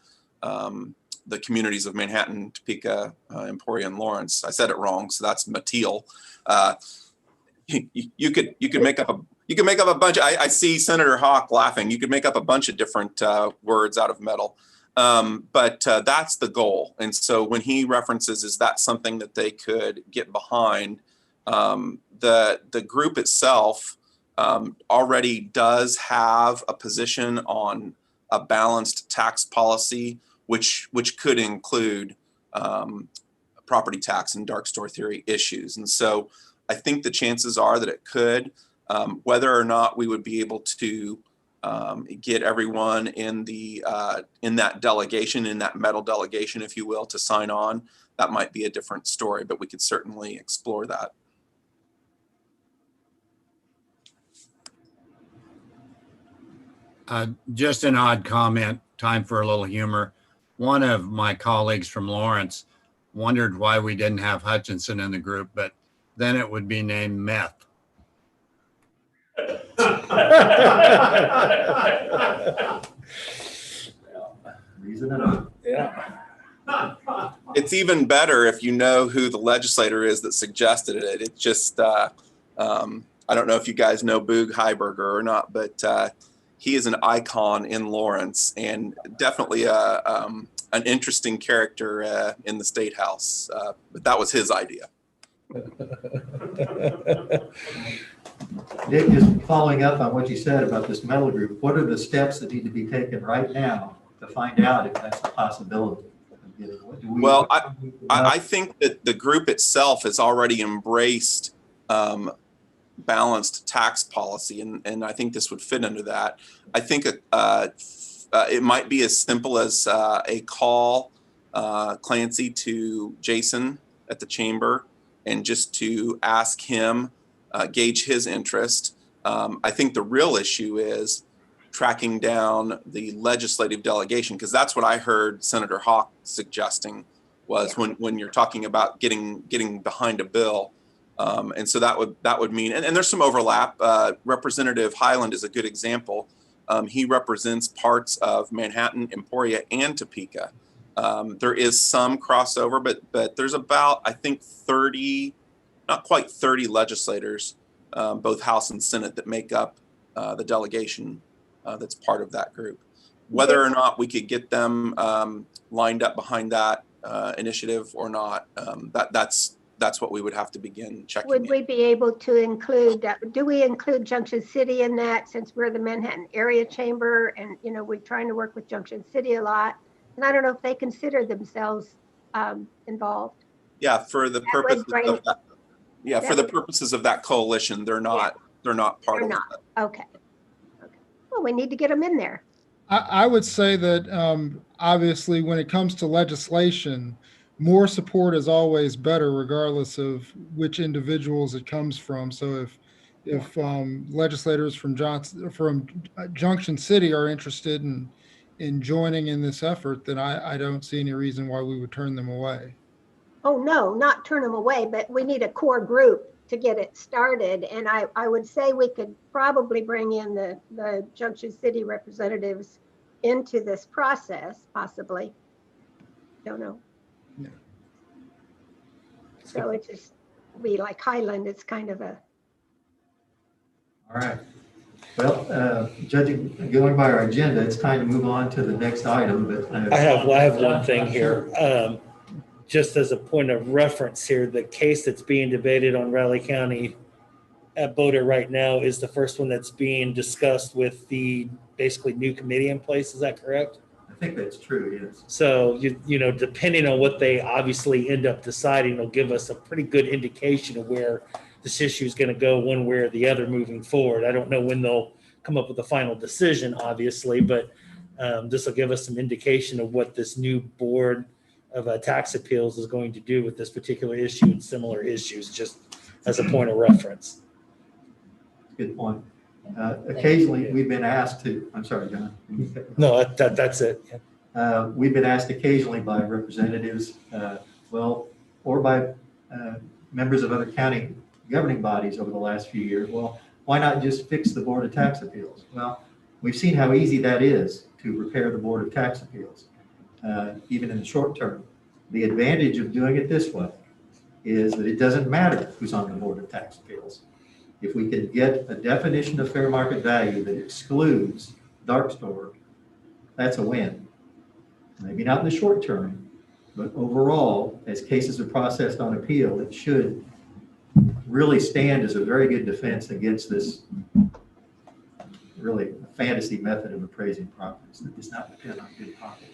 the communities of Manhattan, Topeka, Emporia, and Lawrence. I said it wrong, so that's Mateel. You could make up a bunch. I see Senator Hawk laughing. You could make up a bunch of different words out of metal, but that's the goal. And so when he references, is that something that they could get behind? The group itself already does have a position on a balanced tax policy, which could include property tax and dark store theory issues. And so I think the chances are that it could. Whether or not we would be able to get everyone in that delegation, in that metal delegation, if you will, to sign on, that might be a different story, but we could certainly explore that. Just an odd comment, time for a little humor. One of my colleagues from Lawrence wondered why we didn't have Hutchinson in the group, but then it would be named Meth. Reason enough. Yeah. It's even better if you know who the legislator is that suggested it. It's just, I don't know if you guys know Boog Heiberger or not, but he is an icon in Lawrence and definitely an interesting character in the State House. But that was his idea. Dick, just following up on what you said about this metal group, what are the steps that need to be taken right now to find out if that's a possibility? Well, I think that the group itself has already embraced balanced tax policy, and I think this would fit under that. I think it might be as simple as a call, Clancy, to Jason at the chamber, and just to ask him, gauge his interest. I think the real issue is tracking down the legislative delegation, because that's what I heard Senator Hawk suggesting was when you're talking about getting behind a bill. And so that would mean, and there's some overlap. Representative Highland is a good example. He represents parts of Manhattan, Emporia, and Topeka. There is some crossover, but there's about, I think, 30, not quite 30 legislators, both House and Senate, that make up the delegation that's part of that group. Whether or not we could get them lined up behind that initiative or not, that's what we would have to begin checking. Would we be able to include, do we include Junction City in that, since we're the Manhattan Area Chamber and, you know, we're trying to work with Junction City a lot? And I don't know if they consider themselves involved. Yeah, for the purposes of that. Yeah, for the purposes of that coalition, they're not part of it. Okay. Well, we need to get them in there. I would say that obviously when it comes to legislation, more support is always better regardless of which individuals it comes from. So if legislators from Junction City are interested in joining in this effort, then I don't see any reason why we would turn them away. Oh, no, not turn them away, but we need a core group to get it started. And I would say we could probably bring in the Junction City representatives into this process, possibly. Don't know. Yeah. So it just be like Highland, it's kind of a. All right. Well, going by our agenda, it's time to move on to the next item, but. I have one thing here. Just as a point of reference here, the case that's being debated on Raleigh County at Boda right now is the first one that's being discussed with the basically new committee in place. Is that correct? I think that's true, yes. So, you know, depending on what they obviously end up deciding, will give us a pretty good indication of where this issue is going to go one way or the other moving forward. I don't know when they'll come up with a final decision, obviously, but this will give us some indication of what this new board of tax appeals is going to do with this particular issue and similar issues, just as a point of reference. Good point. Occasionally, we've been asked to, I'm sorry, John. No, that's it. We've been asked occasionally by representatives, or by members of other county governing bodies over the last few years, well, why not just fix the Board of Tax Appeals? Well, we've seen how easy that is to repair the Board of Tax Appeals, even in the short term. The advantage of doing it this way is that it doesn't matter who's on the Board of Tax Appeals. If we can get a definition of fair market value that excludes dark store, that's a win. Maybe not in the short term, but overall, as cases are processed on appeal, it should really stand as a very good defense against this really fantasy method of appraising properties that does not depend on good property.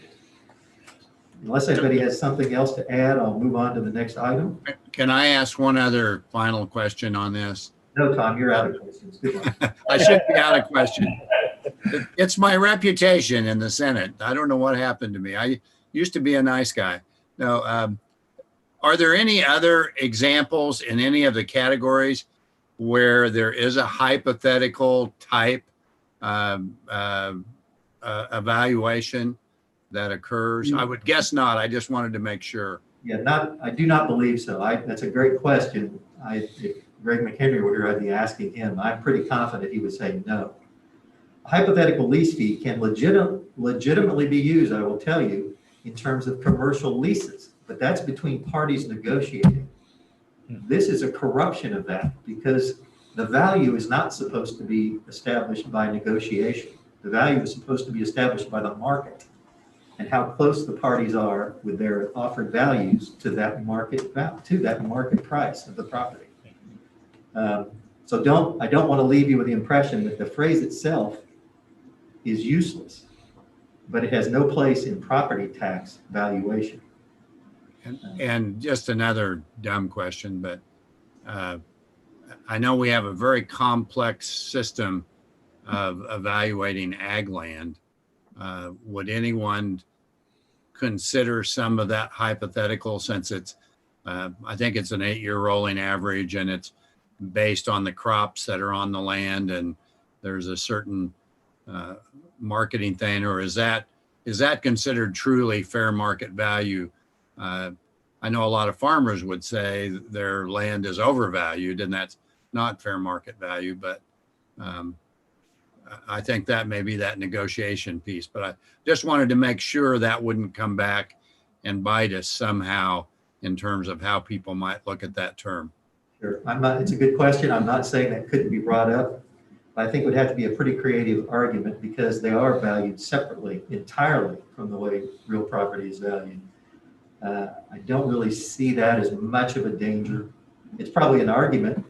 Unless anybody has something else to add, I'll move on to the next item. Can I ask one other final question on this? No, Tom, you're out of questions. Good one. I should be out of question. It's my reputation in the Senate. I don't know what happened to me. I used to be a nice guy. No, are there any other examples in any of the categories where there is a hypothetical type evaluation that occurs? I would guess not. I just wanted to make sure. Yeah, I do not believe so. That's a great question. If Greg McHenry were here, I'd be asking him. I'm pretty confident he would say no. A hypothetical lease fee can legitimately be used, I will tell you, in terms of commercial leases, but that's between parties negotiating. This is a corruption of that because the value is not supposed to be established by negotiation. The value is supposed to be established by the market and how close the parties are with their offered values to that market price of the property. So I don't want to leave you with the impression that the phrase itself is useless, but it has no place in property tax valuation. And just another dumb question, but I know we have a very complex system of evaluating ag land. Would anyone consider some of that hypothetical, since it's, I think it's an 8-year rolling average and it's based on the crops that are on the land and there's a certain marketing thing, or is that considered truly fair market value? I know a lot of farmers would say their land is overvalued and that's not fair market value, but I think that may be that negotiation piece, but I just wanted to make sure that wouldn't come back and bite us somehow in terms of how people might look at that term. Sure. It's a good question. I'm not saying that couldn't be brought up. I think it would have to be a pretty creative argument because they are valued separately entirely from the way real property is valued. I don't really see that as much of a danger. It's probably an argument.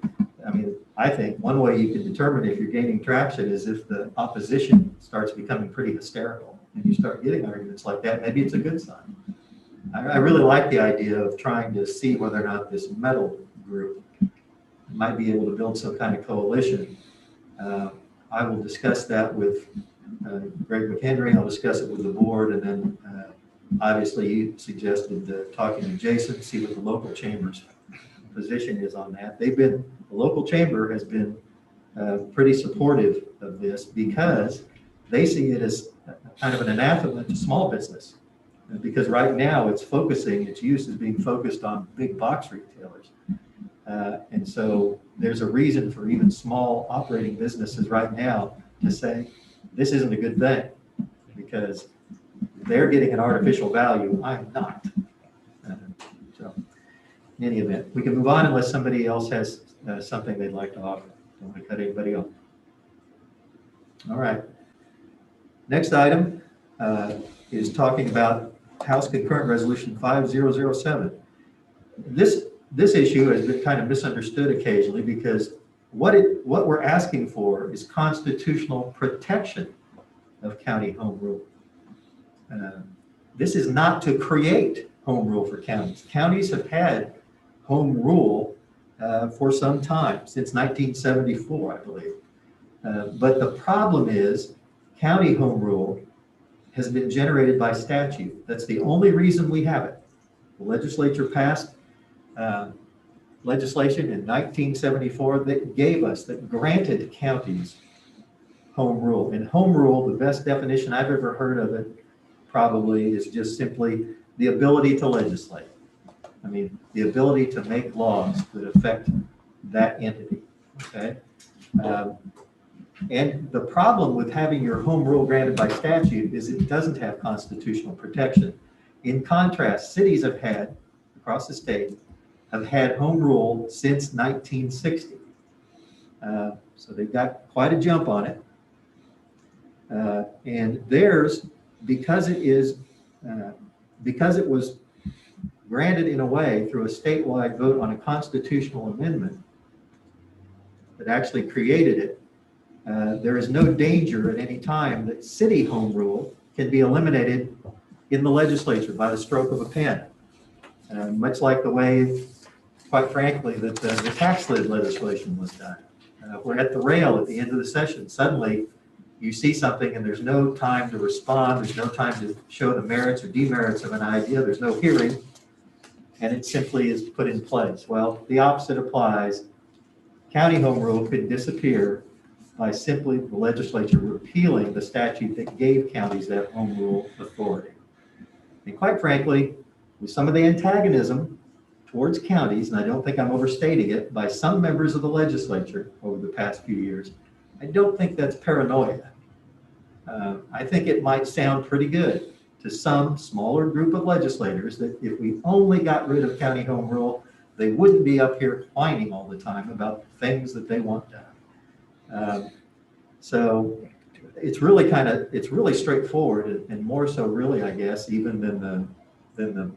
I mean, I think one way you can determine if you're gaining traction is if the opposition starts becoming pretty hysterical and you start getting arguments like that, maybe it's a good sign. I really like the idea of trying to see whether or not this metal group might be able to build some kind of coalition. I will discuss that with Greg McHenry. I'll discuss it with the board, and then obviously you suggested talking to Jason, see what the local chamber's position is on that. The local chamber has been pretty supportive of this because they see it as kind of an anathema to small business. Because right now its use is being focused on big box retailers. And so there's a reason for even small operating businesses right now to say, this isn't a good thing because they're getting an artificial value. I'm not. So in any event, we can move on unless somebody else has something they'd like to offer. Don't want to cut anybody off. All right. Next item is talking about House Concurrent Resolution 5007. This issue has been kind of misunderstood occasionally because what we're asking for is constitutional protection of county home rule. This is not to create home rule for counties. Counties have had home rule for some time, since 1974, I believe. But the problem is county home rule has been generated by statute. That's the only reason we have it. The legislature passed legislation in 1974 that granted counties home rule. And home rule, the best definition I've ever heard of it probably is just simply the ability to legislate. I mean, the ability to make laws that affect that entity, okay? And the problem with having your home rule granted by statute is it doesn't have constitutional protection. In contrast, cities across the state, have had home rule since 1960. So they've got quite a jump on it. And theirs, because it was granted in a way through a statewide vote on a constitutional amendment that actually created it, there is no danger at any time that city home rule can be eliminated in the legislature by the stroke of a pen. Much like the way, quite frankly, that the tax lid legislation was done. We're at the rail at the end of the session. Suddenly, you see something and there's no time to respond. There's no time to show the merits or demerits of an idea. There's no hearing. And it simply is put in place. Well, the opposite applies. County home rule could disappear by simply the legislature repealing the statute that gave counties that home rule authority. And quite frankly, with some of the antagonism towards counties, and I don't think I'm overstating it, by some members of the legislature over the past few years, I don't think that's paranoia. I think it might sound pretty good to some smaller group of legislators that if we only got rid of county home rule, they wouldn't be up here whining all the time about things that they want done. So it's really it's really straightforward, and more so really, I guess, even than the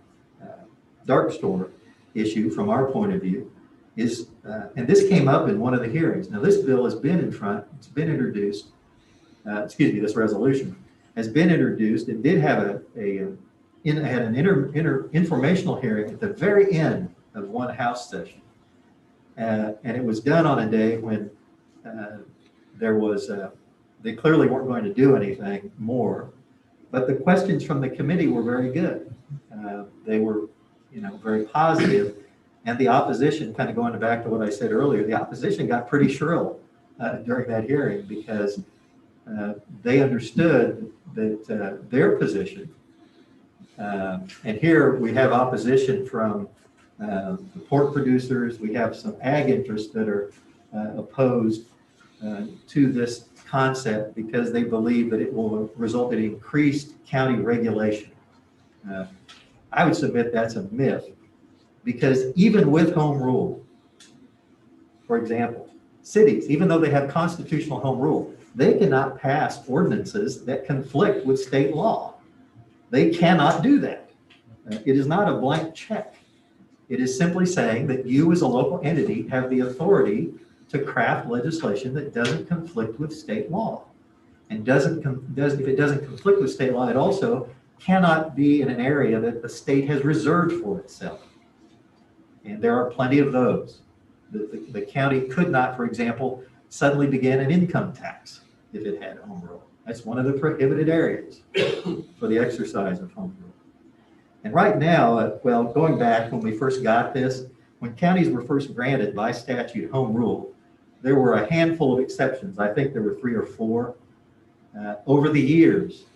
dark store issue from our point of view is, and this came up in one of the hearings. Now this bill has been it's been introduced, this resolution has been introduced. It did have had an informational hearing at the very end of one House session. And it was done on a day when they clearly weren't going to do anything more, but the questions from the committee were very good. They were, very positive, and the opposition, kind of going back to what I said earlier, the opposition got pretty shrill during that hearing because they understood that their position, and here we have opposition from the pork producers, we have some ag interests that are opposed to this concept because they believe that it will result in increased county regulation. I would submit that's a myth, because even with home rule, for example, cities, even though they have constitutional home rule, they cannot pass ordinances that conflict with state law. They cannot do that. It is not a blank check. It is simply saying that you as a local entity have the authority to craft legislation that doesn't conflict with state law. And if it doesn't conflict with state law, it also cannot be in an area that the state has reserved for itself. And there are plenty of those. The county could not, for example, suddenly begin an income tax if it had home rule. That's one of the prohibited areas for the exercise of home rule. And right now, going back when we first got this, when counties were first granted by statute home rule, there were a handful of exceptions. I think there were 3 or 4. Over the years,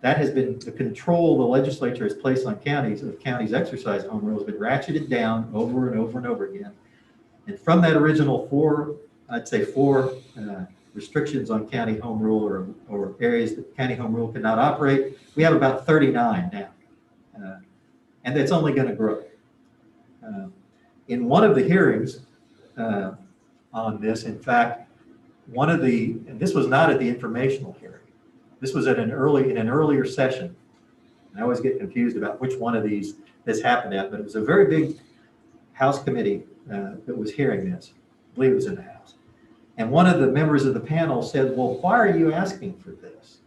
that has been the control the legislature has placed on counties, if counties exercise home rule, has been ratcheted down over and over and over again. And from that original 4, I'd say 4 restrictions on county home rule or areas that county home rule cannot operate, we have about 39 now. And that's only going to grow. In one of the hearings on this, in fact, and this was not at the informational hearing, this was in an earlier session. And I always get confused about which one of these this happened at, but it was a very big House committee that was hearing this. I believe it was in the House. And one of the members of the panel said, well, why are you asking for this?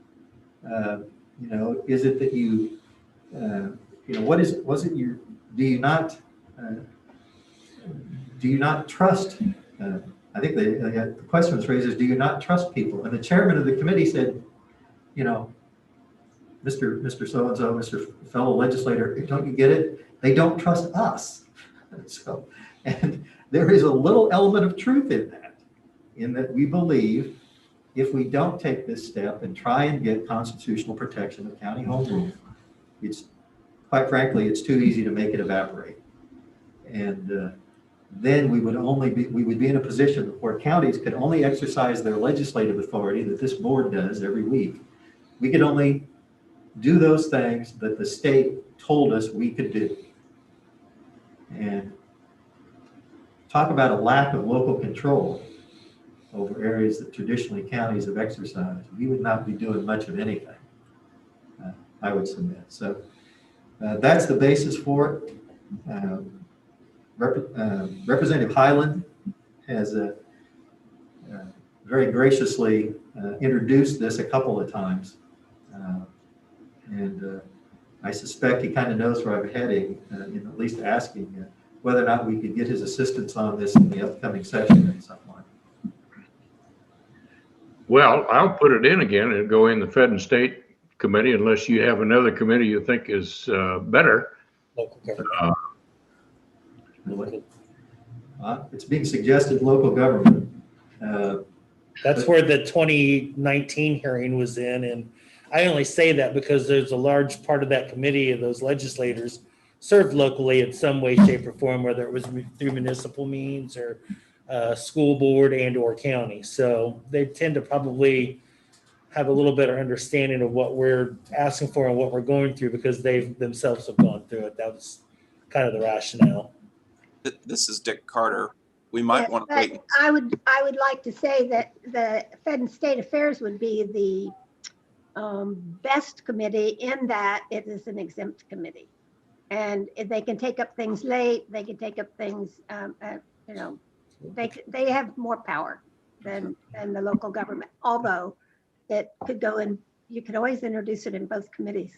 Is it that you, do you not trust, I think the question was raised is, do you not trust people? And the chairman of the committee said, Mr. So-and-so, Mr. Fellow Legislator, don't you get it? They don't trust us. And there is a little element of truth in that we believe if we don't take this step and try and get constitutional protection of county home rule, quite frankly, it's too easy to make it evaporate. And then we would be in a position where counties could only exercise their legislative authority that this board does every week. We could only do those things that the state told us we could do. And talk about a lack of local control over areas that traditionally counties have exercised. We would not be doing much of anything, I would submit. So that's the basis for it. Representative Highland has very graciously introduced this a couple of times. And I suspect he kind of knows where I'm heading, in at least asking whether or not we could get his assistance on this in the upcoming session at some point. Well, I'll put it in again and go in the Fed and State Committee unless you have another committee you think is better. Local government. It's being suggested local government. That's where the 2019 hearing was in, and I only say that because there's a large part of that committee of those legislators served locally in some way, shape, or form, whether it was through municipal means or school board and or county. So they tend to probably have a little better understanding of what we're asking for and what we're going through because they themselves have gone through it. That was kind of the rationale. This is Dick Carter. We might Yes, want to but wait. I would like to say that the Fed and State Affairs would be the best committee in that it is an exempt committee. And if they can take up things late, they can take up things, you know, they have more power than the local government, although it could go in, you could always introduce it in both committees.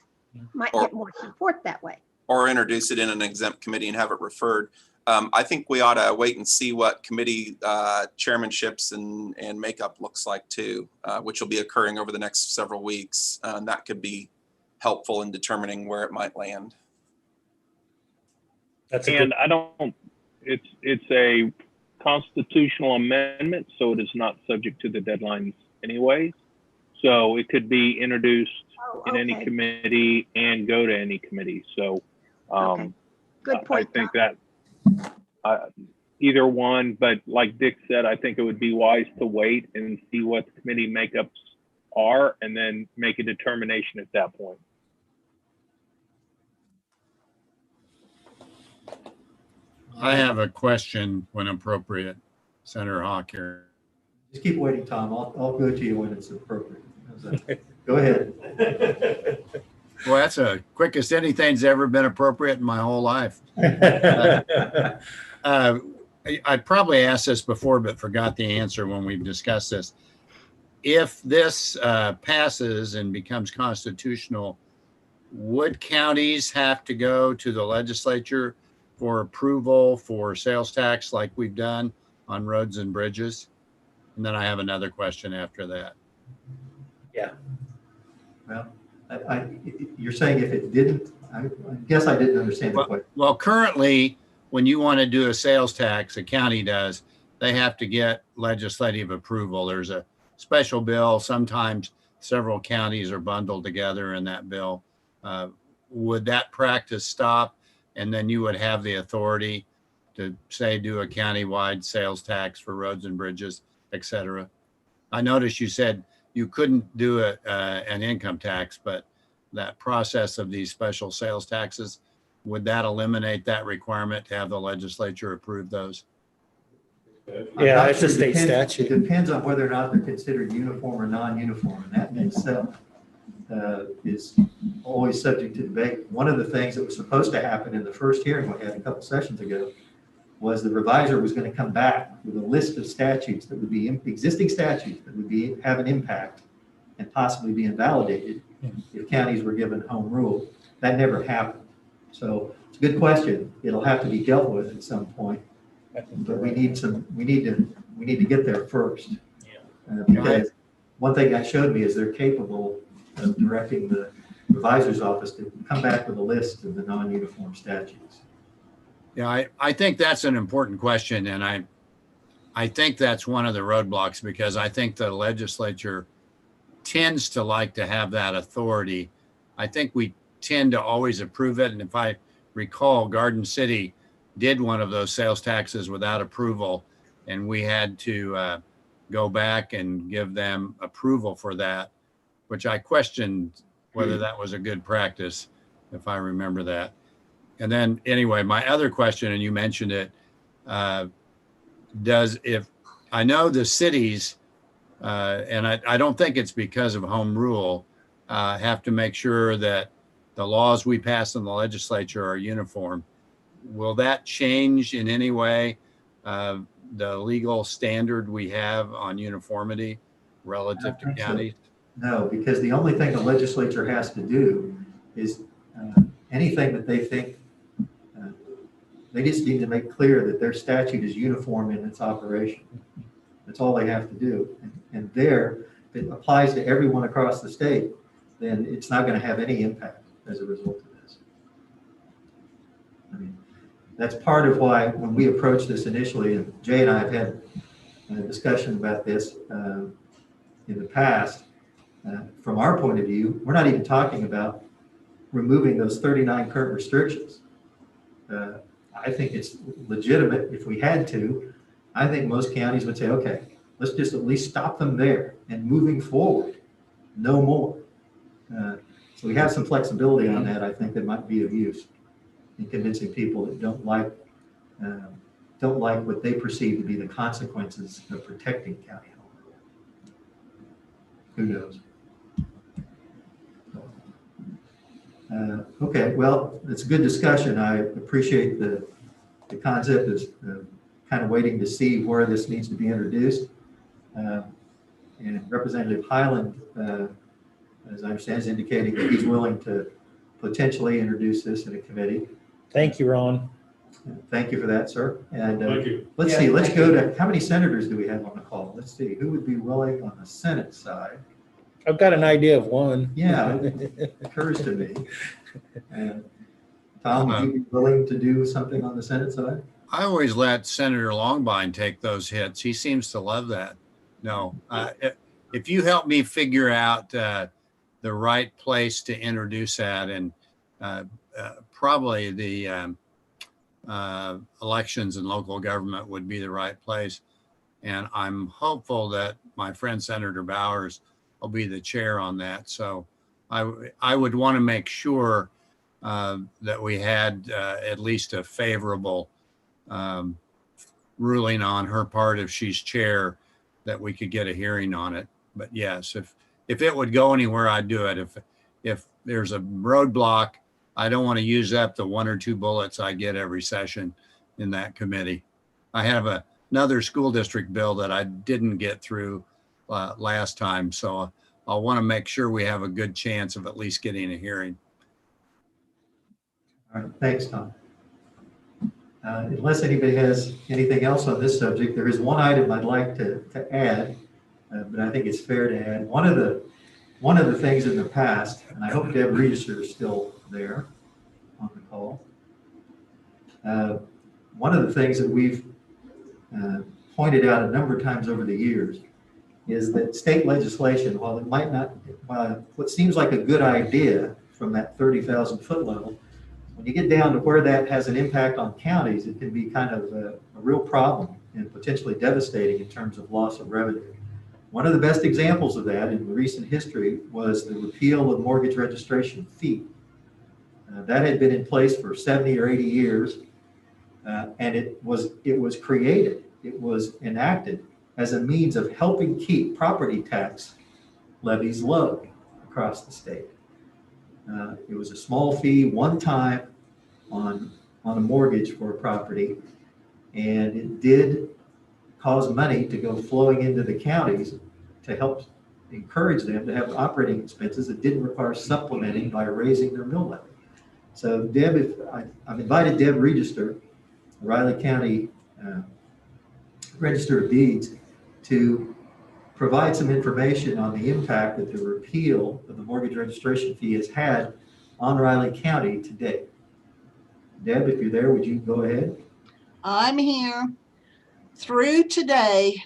Might get more support that way. Or introduce it in an exempt committee and have it referred. I think we ought to wait and see what committee chairmanships and makeup looks like too, which will be occurring over the next several weeks. And that could be helpful in determining where it might land. And I don't, it's a constitutional amendment, so it is not subject to the deadlines anyways. So it could be introduced in any committee and go to any committee. So good point. I think that either one, but like Dick said, I think it would be wise to wait and see what the committee makeups are and then make a determination at that point. I have a question when appropriate, Senator Hawk here. Just keep waiting, Tom. I'll go to you when it's appropriate. Go ahead. Well, that's the quickest anything's ever been appropriate in my whole life. I probably asked this before, but forgot the answer when we discussed this. If this passes and becomes constitutional, would counties have to go to the legislature for approval for sales tax like we've done on roads and bridges? And then I have another question after that. Yeah. Well, you're saying if it didn't, I guess I didn't understand the question. Well, currently, when you want to do a sales tax, a county does, they have to get legislative approval. There's a special bill. Sometimes several counties are bundled together in that bill. Would that practice stop? And then you would have the authority to say, do a countywide sales tax for roads and bridges, et cetera. I noticed you said you couldn't do an income tax, but that process of these special sales taxes, would that eliminate that requirement to have the legislature approve those? Yeah, it's a state statute. It depends on whether or not they're considered uniform or non-uniform, and that in itself is always subject to debate. One of the things that was supposed to happen in the first hearing we had a couple sessions ago was the reviser was going to come back with a list of statutes that would be existing statutes that would have an impact and possibly be invalidated if counties were given home rule. That never happened. So it's a good question. It'll have to be dealt with at some point, but we need to get there first. Because one thing that showed me is they're capable of directing the revisor's office to come back with a list of the non-uniform statutes. Yeah, I think that's an important question. And I think that's one of the roadblocks, because I think the legislature tends to like to have that authority. I think we tend to always approve it. And if I recall, Garden City did one of those sales taxes without approval, and we had to go back and give them approval for that, which I questioned whether that was a good practice, if I remember that. And then anyway, my other question, and you mentioned it, if I know the cities, and I don't think it's because of home rule, have to make sure that the laws we pass in the legislature are uniform. Will that change in any way the legal standard we have on uniformity relative to counties? No, because the only thing the legislature has to do is anything that they think, they just need to make clear that their statute is uniform in its operation. That's all they have to do. And there, if it applies to everyone across the state, then it's not going to have any impact as a result of this. I mean, that's part of why when we approached this initially, and Jay and I have had discussion about this in the past. From our point of view, we're not even talking about removing those 39 current restrictions. I think it's legitimate if we had to. I think most counties would say, okay, let's just at least stop them there and moving forward, no more. So we have some flexibility on that. I think that might be of use in convincing people that don't like what they perceive to be the consequences of protecting county home rule. Who knows? Okay, well, it's a good discussion. I appreciate the concept of kind of waiting to see where this needs to be introduced. And Representative Highland, as I understand, is indicating that he's willing to potentially introduce this in a committee. Thank you, Ron. Thank you for that, sir. And Thank you. let's see, let's go to, how many senators do we have on the call? Let's see, who would be willing on the Senate side? I've got an idea of one. Yeah, it occurs to me. And Tom, would you be willing to do something on the Senate side? I always let Senator Longbine take those hits. He seems to love that. No, if you help me figure out the right place to introduce that, and probably the elections and local government would be the right place. And I'm hopeful that my friend Senator Bowers will be the chair on that. So I would want to make sure that we had at least a favorable ruling on her part if she's chair, that we could get a hearing on it. But yes, if it would go anywhere, I'd do it. If there's a roadblock, I don't want to use up the 1 or 2 bullets I get every session in that committee. I have another school district bill that I didn't get through last time. So I'll want to make sure we have a good chance of at least getting a hearing. All right, thanks, Tom. Unless anybody has anything else on this subject, there is one item I'd like to add, but I think it's fair to add. One of the things in the past, and I hope Deb Register is still there on the call. One of the things that we've pointed out a number of times over the years is that state legislation, while it might not, what seems like a good idea from that 30,000 foot level, when you get down to where that has an impact on counties, it can be kind of a real problem and potentially devastating in terms of loss of revenue. One of the best examples of that in recent history was the repeal of mortgage registration fee. That had been in place for 70 or 80 years, and it was created, it was enacted as a means of helping keep property tax levies low across the state. It was a small fee one time on a mortgage for a property, and it did cause money to go flowing into the counties to help encourage them to have operating expenses that didn't require supplementing by raising their mill levy. So Deb, I've invited Deb Register, the Riley County Register of Deeds, to provide some information on the impact that the repeal of the mortgage registration fee has had on Riley County to date. Deb, if you're there, would you go ahead? I'm here. Through today,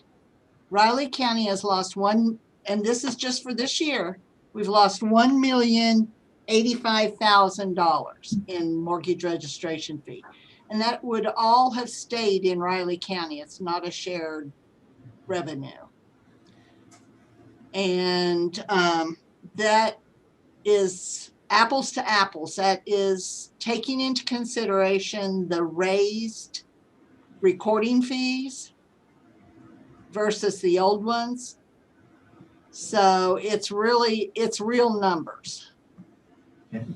Riley County has lost and this is just for this year, we've lost $1,085,000 in mortgage registration fee. And that would all have stayed in Riley County. It's not a shared revenue. And that is apples to apples. That is taking into consideration the raised recording fees versus the old ones. So it's real numbers. And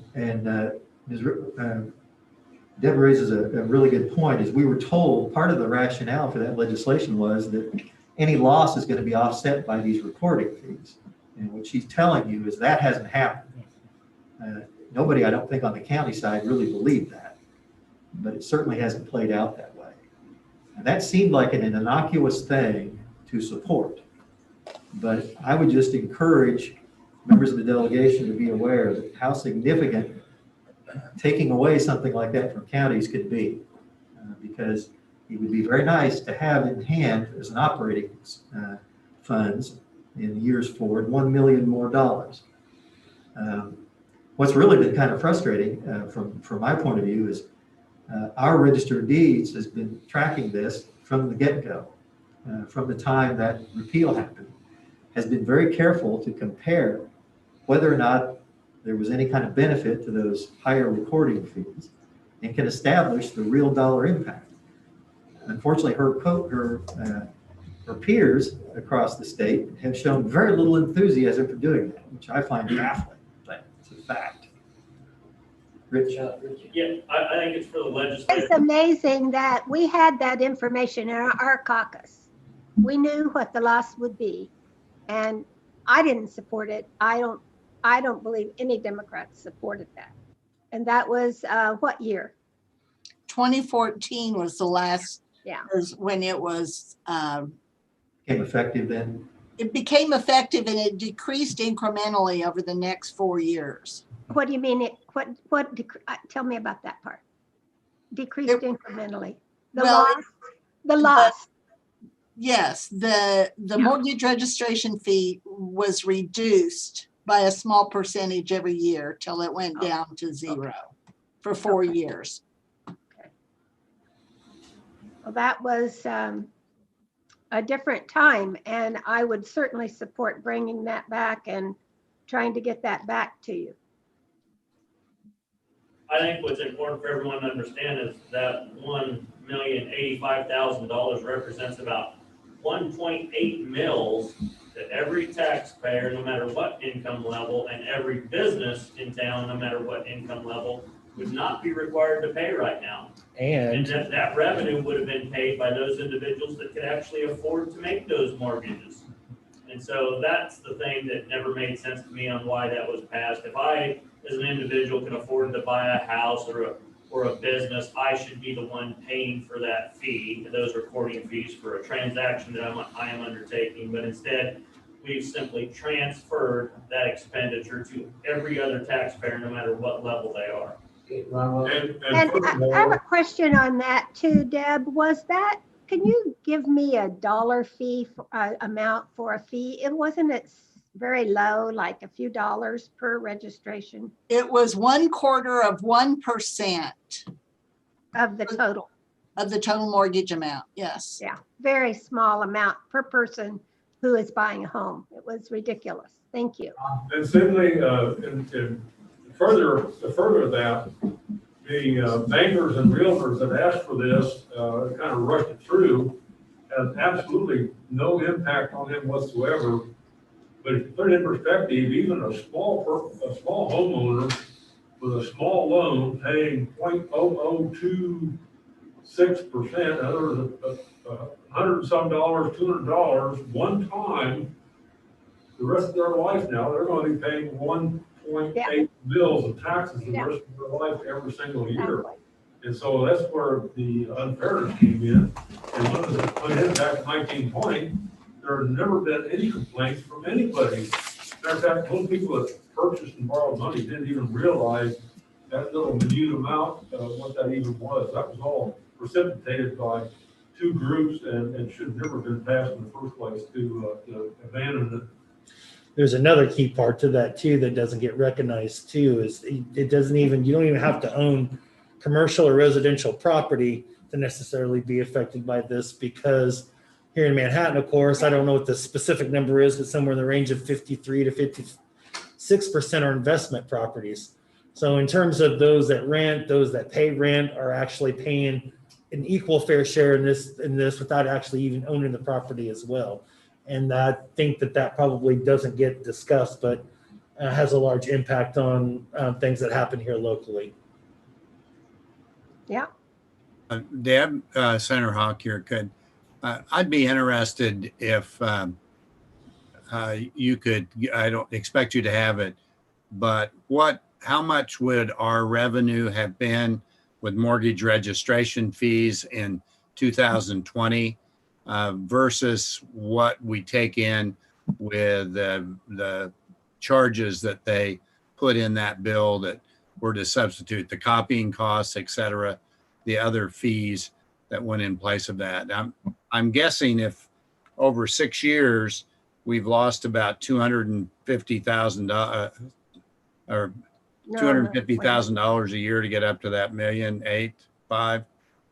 Deb raises a really good point. As we were told, part of the rationale for that legislation was that any loss is going to be offset by these recording fees. And what she's telling you is that hasn't happened. Nobody, I don't think, on the county side really believed that, but it certainly hasn't played out that way. And that seemed like an innocuous thing to support. But I would just encourage members of the delegation to be aware of how significant taking away something like that from counties could be, because it would be very nice to have in hand as an operating funds in years forward, $1 million more. What's really been kind of frustrating from my point of view is our Register of Deeds has been tracking this from the get-go, from the time that repeal happened, has been very careful to compare whether or not there was any kind of benefit to those higher recording fees and can establish the real dollar impact. Unfortunately, her peers across the state have shown very little enthusiasm for doing that, which I find baffling, but it's a fact. Rich? Yeah, I think it's for the legislature. It's amazing that we had that information in our caucus. We knew what the loss would be, and I didn't support it. I don't believe any Democrats supported that. And that was what year? 2014 was the last, yeah, was when it was. Became effective then? It became effective and it decreased incrementally over the next 4 years. What do you mean? Tell me about that part. Decreased incrementally. The loss. Yes, the mortgage registration fee was reduced by a small percentage every year till it went down to zero for 4 years. Okay. Well, that was a different time, and I would certainly support bringing that back and trying to get that back to you. I think what's important for everyone to understand is that $1,085,000 represents about 1.8 mils to every taxpayer, no matter what income level, and every business in town, no matter what income level, would not be required to pay right now. And that revenue would have been paid by those individuals that could actually afford to make those mortgages. And so that's the thing that never made sense to me on why that was passed. If I, as an individual, can afford to buy a house or a business, I should be the one paying for that fee, those recording fees for a transaction that I am undertaking. But instead, we've simply transferred that expenditure to every other taxpayer, no matter what level they are. And I have a question on that too, Deb. Can you give me a dollar fee amount for a fee? Wasn't it very low, like a few dollars per registration? It was 1/4% of the total. Of the total mortgage amount, yes. Yeah, very small amount per person who is buying a home. It was ridiculous. Thank you. And simply, to further that, the bankers and realtors that asked for this, kind of rushed it through, has absolutely no impact on them whatsoever. But if you put it in perspective, even a small homeowner with a small loan paying 0.0026%, in other words, $100 and some, $200 one time, the rest of their life now, they're going to be paying 1.8 bills of taxes the rest of their life every single year. And so that's where the unfairness came in. And when it went in back in 1920, there have never been any complaints from anybody. Matter of fact, most people that purchased and borrowed money didn't even realize that little minute amount, what that even was. That was all precipitated by two groups and should have never been passed in the first place to abandon it. There's another key part to that too that doesn't get recognized too, is you don't even have to own commercial or residential property to necessarily be affected by this, because here in Manhattan, of course, I don't know what the specific number is, but somewhere in the range of 53 to 56% are investment properties. So in terms of those that rent, those that pay rent are actually paying an equal fair share in this without actually even owning the property as well. And I think that probably doesn't get discussed, but has a large impact on things that happen here locally. Yeah. Deb, Senator Hawk here, I'd be interested if you could, I don't expect you to have it, but how much would our revenue have been with mortgage registration fees in 2020 versus what we take in with the charges that they put in that bill that were to substitute the copying costs, et cetera, the other fees. that went in place of that. I'm guessing if over 6 years, we've lost about $250,000 or $250,000 a year to get up to that 1,885,000.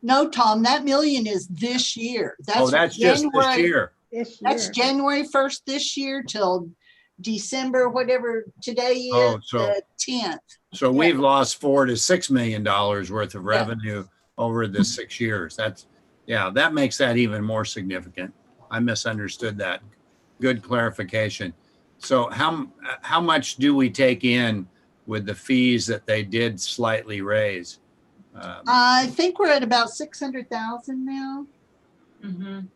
No, Tom, that million is this year. Oh, that's just this year. That's January 1st this year till December, whatever today is, Oh, so the 10th. So we've lost $4 to $6 million worth of revenue over the 6 years. That makes that even more significant. I misunderstood that. Good clarification. So how much do we take in with the fees that they did slightly raise? I think we're at about 600,000 now. And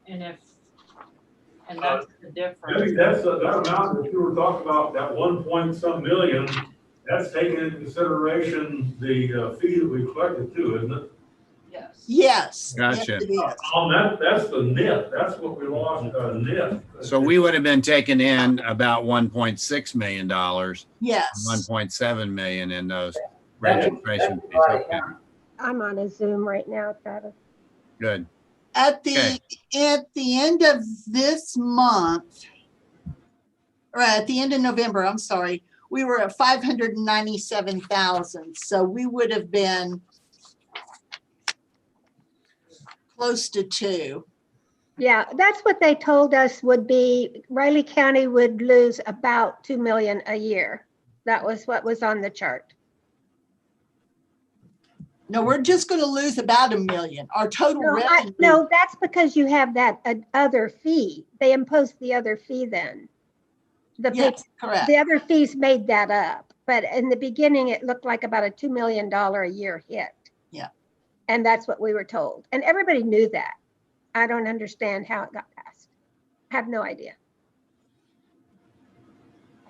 that's the difference. Maybe that's that amount that you were talking about, that 1 point some million, that's taking into consideration the fee that we collected too, isn't it? Yes. Yes. Gotcha. Yes, it is. That's the net. That's what we lost, net. So we would have been taking in about $1.6 million. Yes. 1.7 million in those registration fees. Okay. I'm on a Zoom right now, Travis. Good. At the end of this month, or at the end of November, I'm sorry, we were at 597,000. So we would have been close to 2. Yeah, that's what they told us would be, Riley County would lose about 2 million a year. That was what was on the chart. No, we're just going to lose about $1 million. Our total revenue. No, that's because you have that other fee. They imposed the other fee then. Yes, correct. The other fees made that up. But in the beginning, it looked like about a $2 million a year hit. Yeah. And that's what we were told. And everybody knew that. I don't understand how it got passed. I have no idea.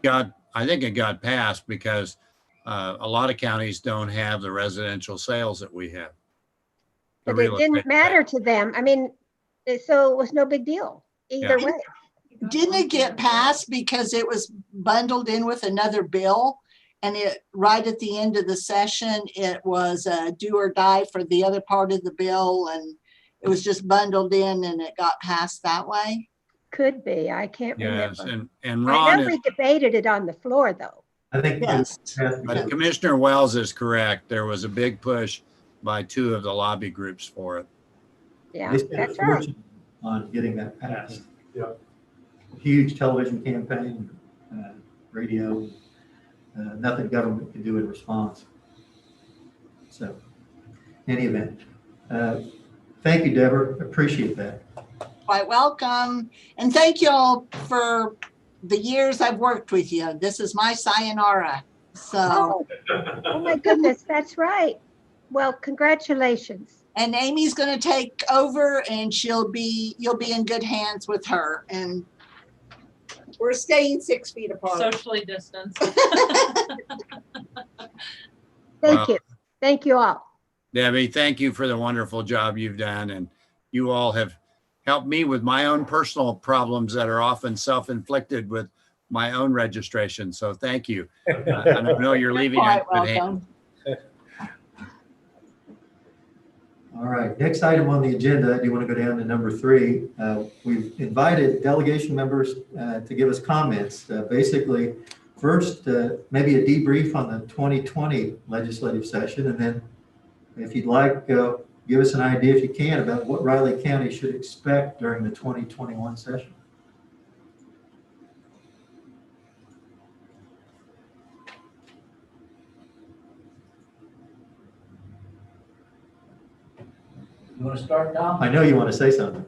I think it got passed because a lot of counties don't have the residential sales that we have. But it didn't matter to them. I mean, so it was no big deal either way. Didn't it get passed because it was bundled in with another bill? And it right at the end of the session, it was do or die for the other part of the bill. And it was just bundled in and it got passed that way. Could be. I can't Yes, remember. and Ron, I know we debated it on the floor though. I think yes. But Commissioner Wells is correct. There was a big push by 2 of the lobby groups for it. Yeah, They spent that's a right. fortune on getting that passed. Yeah. Huge television campaign, radio, nothing government can do in response. So, in any event, thank you, Deborah. Appreciate that. Quite welcome. And thank you all for the years I've worked with you. This is my sayonara. So. Oh my goodness, that's right. Well, congratulations. And Amy's going to take over and you'll be in good hands with her. And we're staying 6 feet apart. Socially distanced. Thank you. Thank you all. Debbie, thank you for the wonderful job you've done. And you all have helped me with my own personal problems that are often self-inflicted with my own registration. So thank you. I know you're leaving it in good hands. All right, next item on the agenda, do you want to go down to number 3? We've invited delegation members to give us comments. Basically, first, maybe a debrief on the 2020 legislative session, and then if you'd like, give us an idea, if you can, about what Riley County should expect during the 2021 session. You want to start, Tom? I know you want to say something.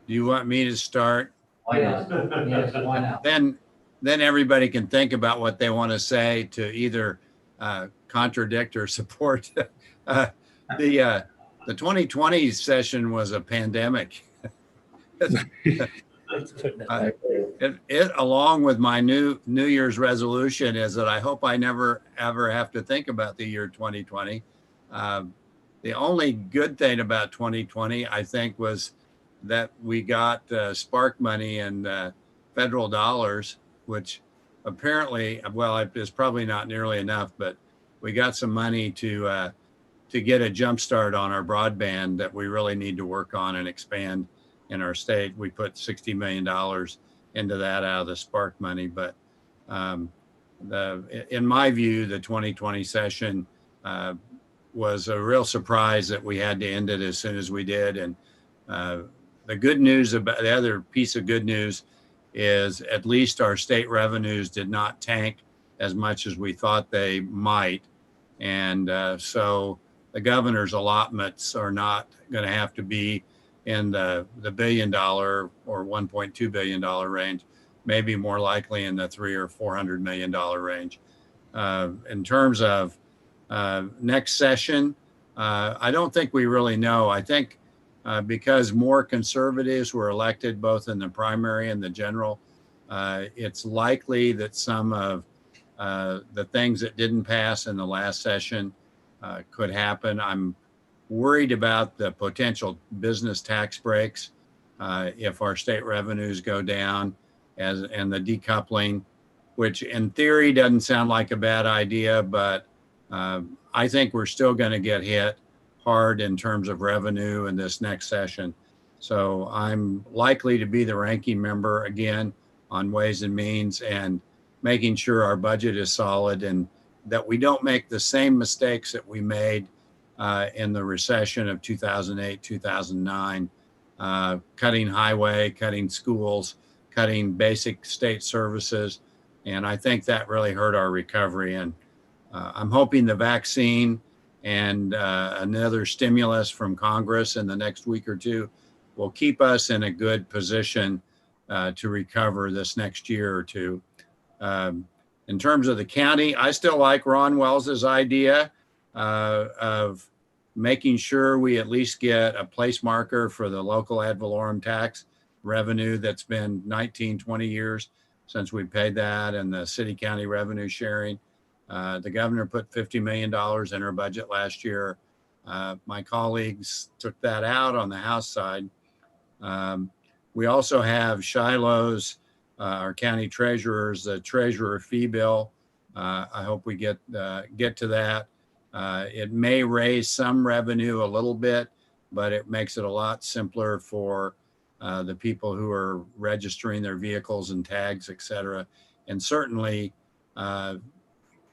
Do you want me to start? Why not? Yes, why not? Then everybody can think about what they want to say to either contradict or support. The 2020 session was a pandemic. It along with my New Year's resolution is that I hope I never ever have to think about the year 2020. The only good thing about 2020, I think, was that we got spark money and federal dollars, which apparently, well, it's probably not nearly enough, but we got some money to to get a jump start on our broadband that we really need to work on and expand in our state. We put $60 million into that out of the Spark money, but in my view, the 2020 session was a real surprise that we had to end it as soon as we did. And the good news about the other piece of good news is at least our state revenues did not tank as much as we thought they might. And so the governor's allotments are not going to have to be in the $1 billion or $1.2 billion range, maybe more likely in the $300 or $400 million range. In terms of next session, I don't think we really know. I think because more conservatives were elected both in the primary and the general, it's likely that some of the things that didn't pass in the last session could happen. I'm worried about the potential business tax breaks if our state revenues go down and the decoupling, which in theory doesn't sound like a bad idea, but I think we're still going to get hit hard in terms of revenue in this next session. So I'm likely to be the ranking member again on Ways and Means and making sure our budget is solid and that we don't make the same mistakes that we made in the recession of 2008, 2009, cutting highway, cutting schools, cutting basic state services. And I think that really hurt our recovery. And I'm hoping the vaccine and another stimulus from Congress in the next week or two will keep us in a good position to recover this next year or two. In terms of the county, I still like Ron Wells's idea of making sure we at least get a place marker for the local ad valorem tax revenue that's been 19, 20 years since we paid that, and the city county revenue sharing. The governor put $50 million in her budget last year. My colleagues took that out on the House side. We also have Shiloh's, our county treasurer's, the treasurer fee bill. I hope we get to that. It may raise some revenue a little bit, but it makes it a lot simpler for the people who are registering their vehicles and tags, et cetera. And certainly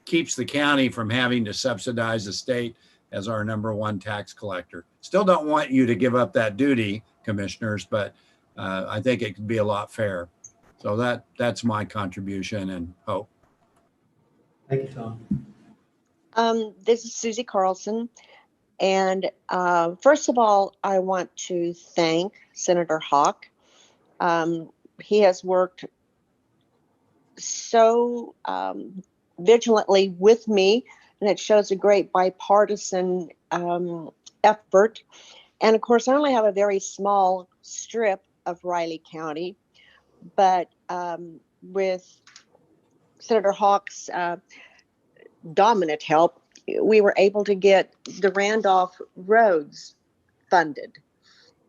keeps the county from having to subsidize the state as our #1 tax collector. Still don't want you to give up that duty, commissioners, but I think it could be a lot fair. So that's my contribution and hope. Thank you, Tom. This is Susie Carlson. And first of all, I want to thank Senator Hawk. He has worked so vigilantly with me, and it shows a great bipartisan effort. And of course, I only have a very small strip of Riley County, but with Senator Hawk's dominant help, we were able to get the Randolph roads funded.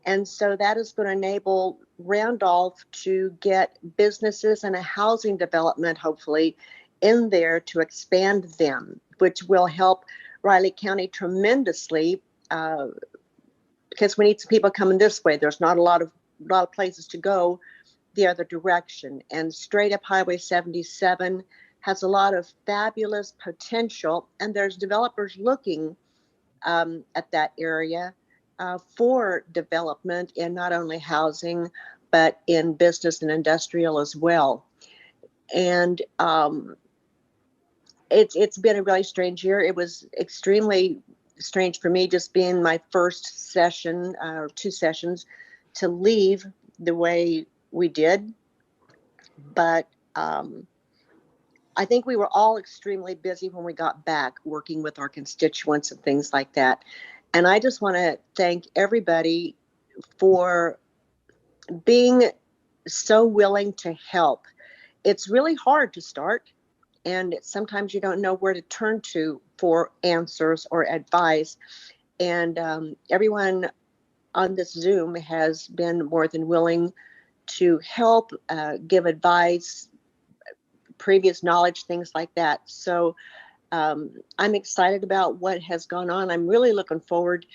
And so that is going to enable Randolph to get businesses and a housing development, hopefully, in there to expand them, which will help Riley County tremendously because we need some people coming this way. There's not a lot of places to go the other direction. And straight up Highway 77 has a lot of fabulous potential, and there's developers looking at that area for development in not only housing, but in business and industrial as well. And it's been a really strange year. It was extremely strange for me just being my first session or 2 sessions to leave the way we did. But I think we were all extremely busy when we got back working with our constituents and things like that. And I just want to thank everybody for being so willing to help. It's really hard to start, and sometimes you don't know where to turn to for answers or advice. And everyone on this Zoom has been more than willing to help, give advice, previous knowledge, things like that. So I'm excited about what has gone on. I'm really looking forward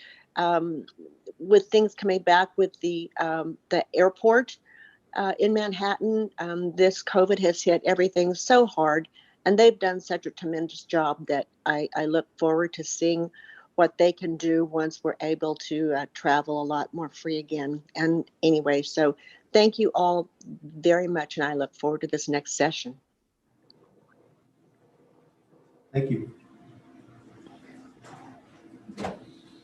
with things coming back with the airport in Manhattan. This COVID has hit everything so hard, and they've done such a tremendous job that I look forward to seeing what they can do once we're able to travel a lot more free again. And anyway, so thank you all very much, and I look forward to this next session. Thank you.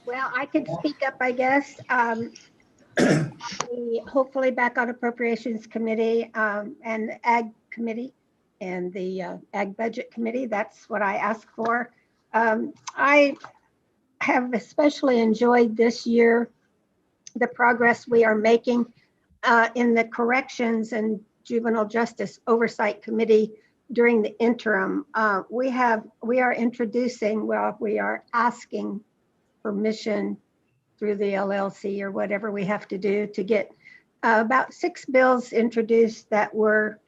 Well, I could speak up, I guess. Hopefully back on Appropriations Committee and the Ag Committee and the Ag Budget Committee. That's what I asked for. I have especially enjoyed this year the progress we are making in the Corrections and Juvenile Justice Oversight Committee during the interim. We are introducing, well, we are asking permission through the LLC or whatever we have to do to get about 6 bills introduced that were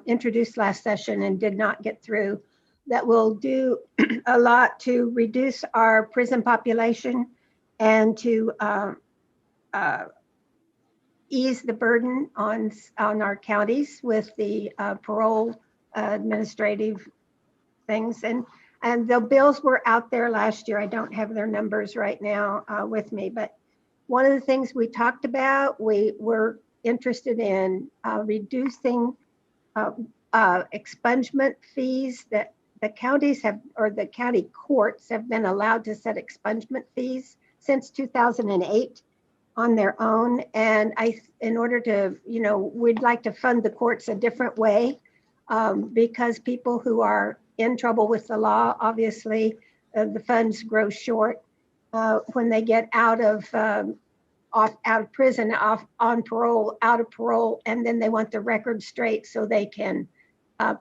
introduced last session and did not get through, that will do a lot to reduce our prison population and to ease the burden on our counties with the parole administrative things. And the bills were out there last year. I don't have their numbers right now with me, but one of the things we talked about, we were interested in reducing expungement fees that the counties have, or the county courts have been allowed to set expungement fees since 2008 on their own. And in order to, we'd like to fund the courts a different way because people who are in trouble with the law, obviously the funds grow short when they get out of prison, on parole, out of parole, and then they want the record straight so they can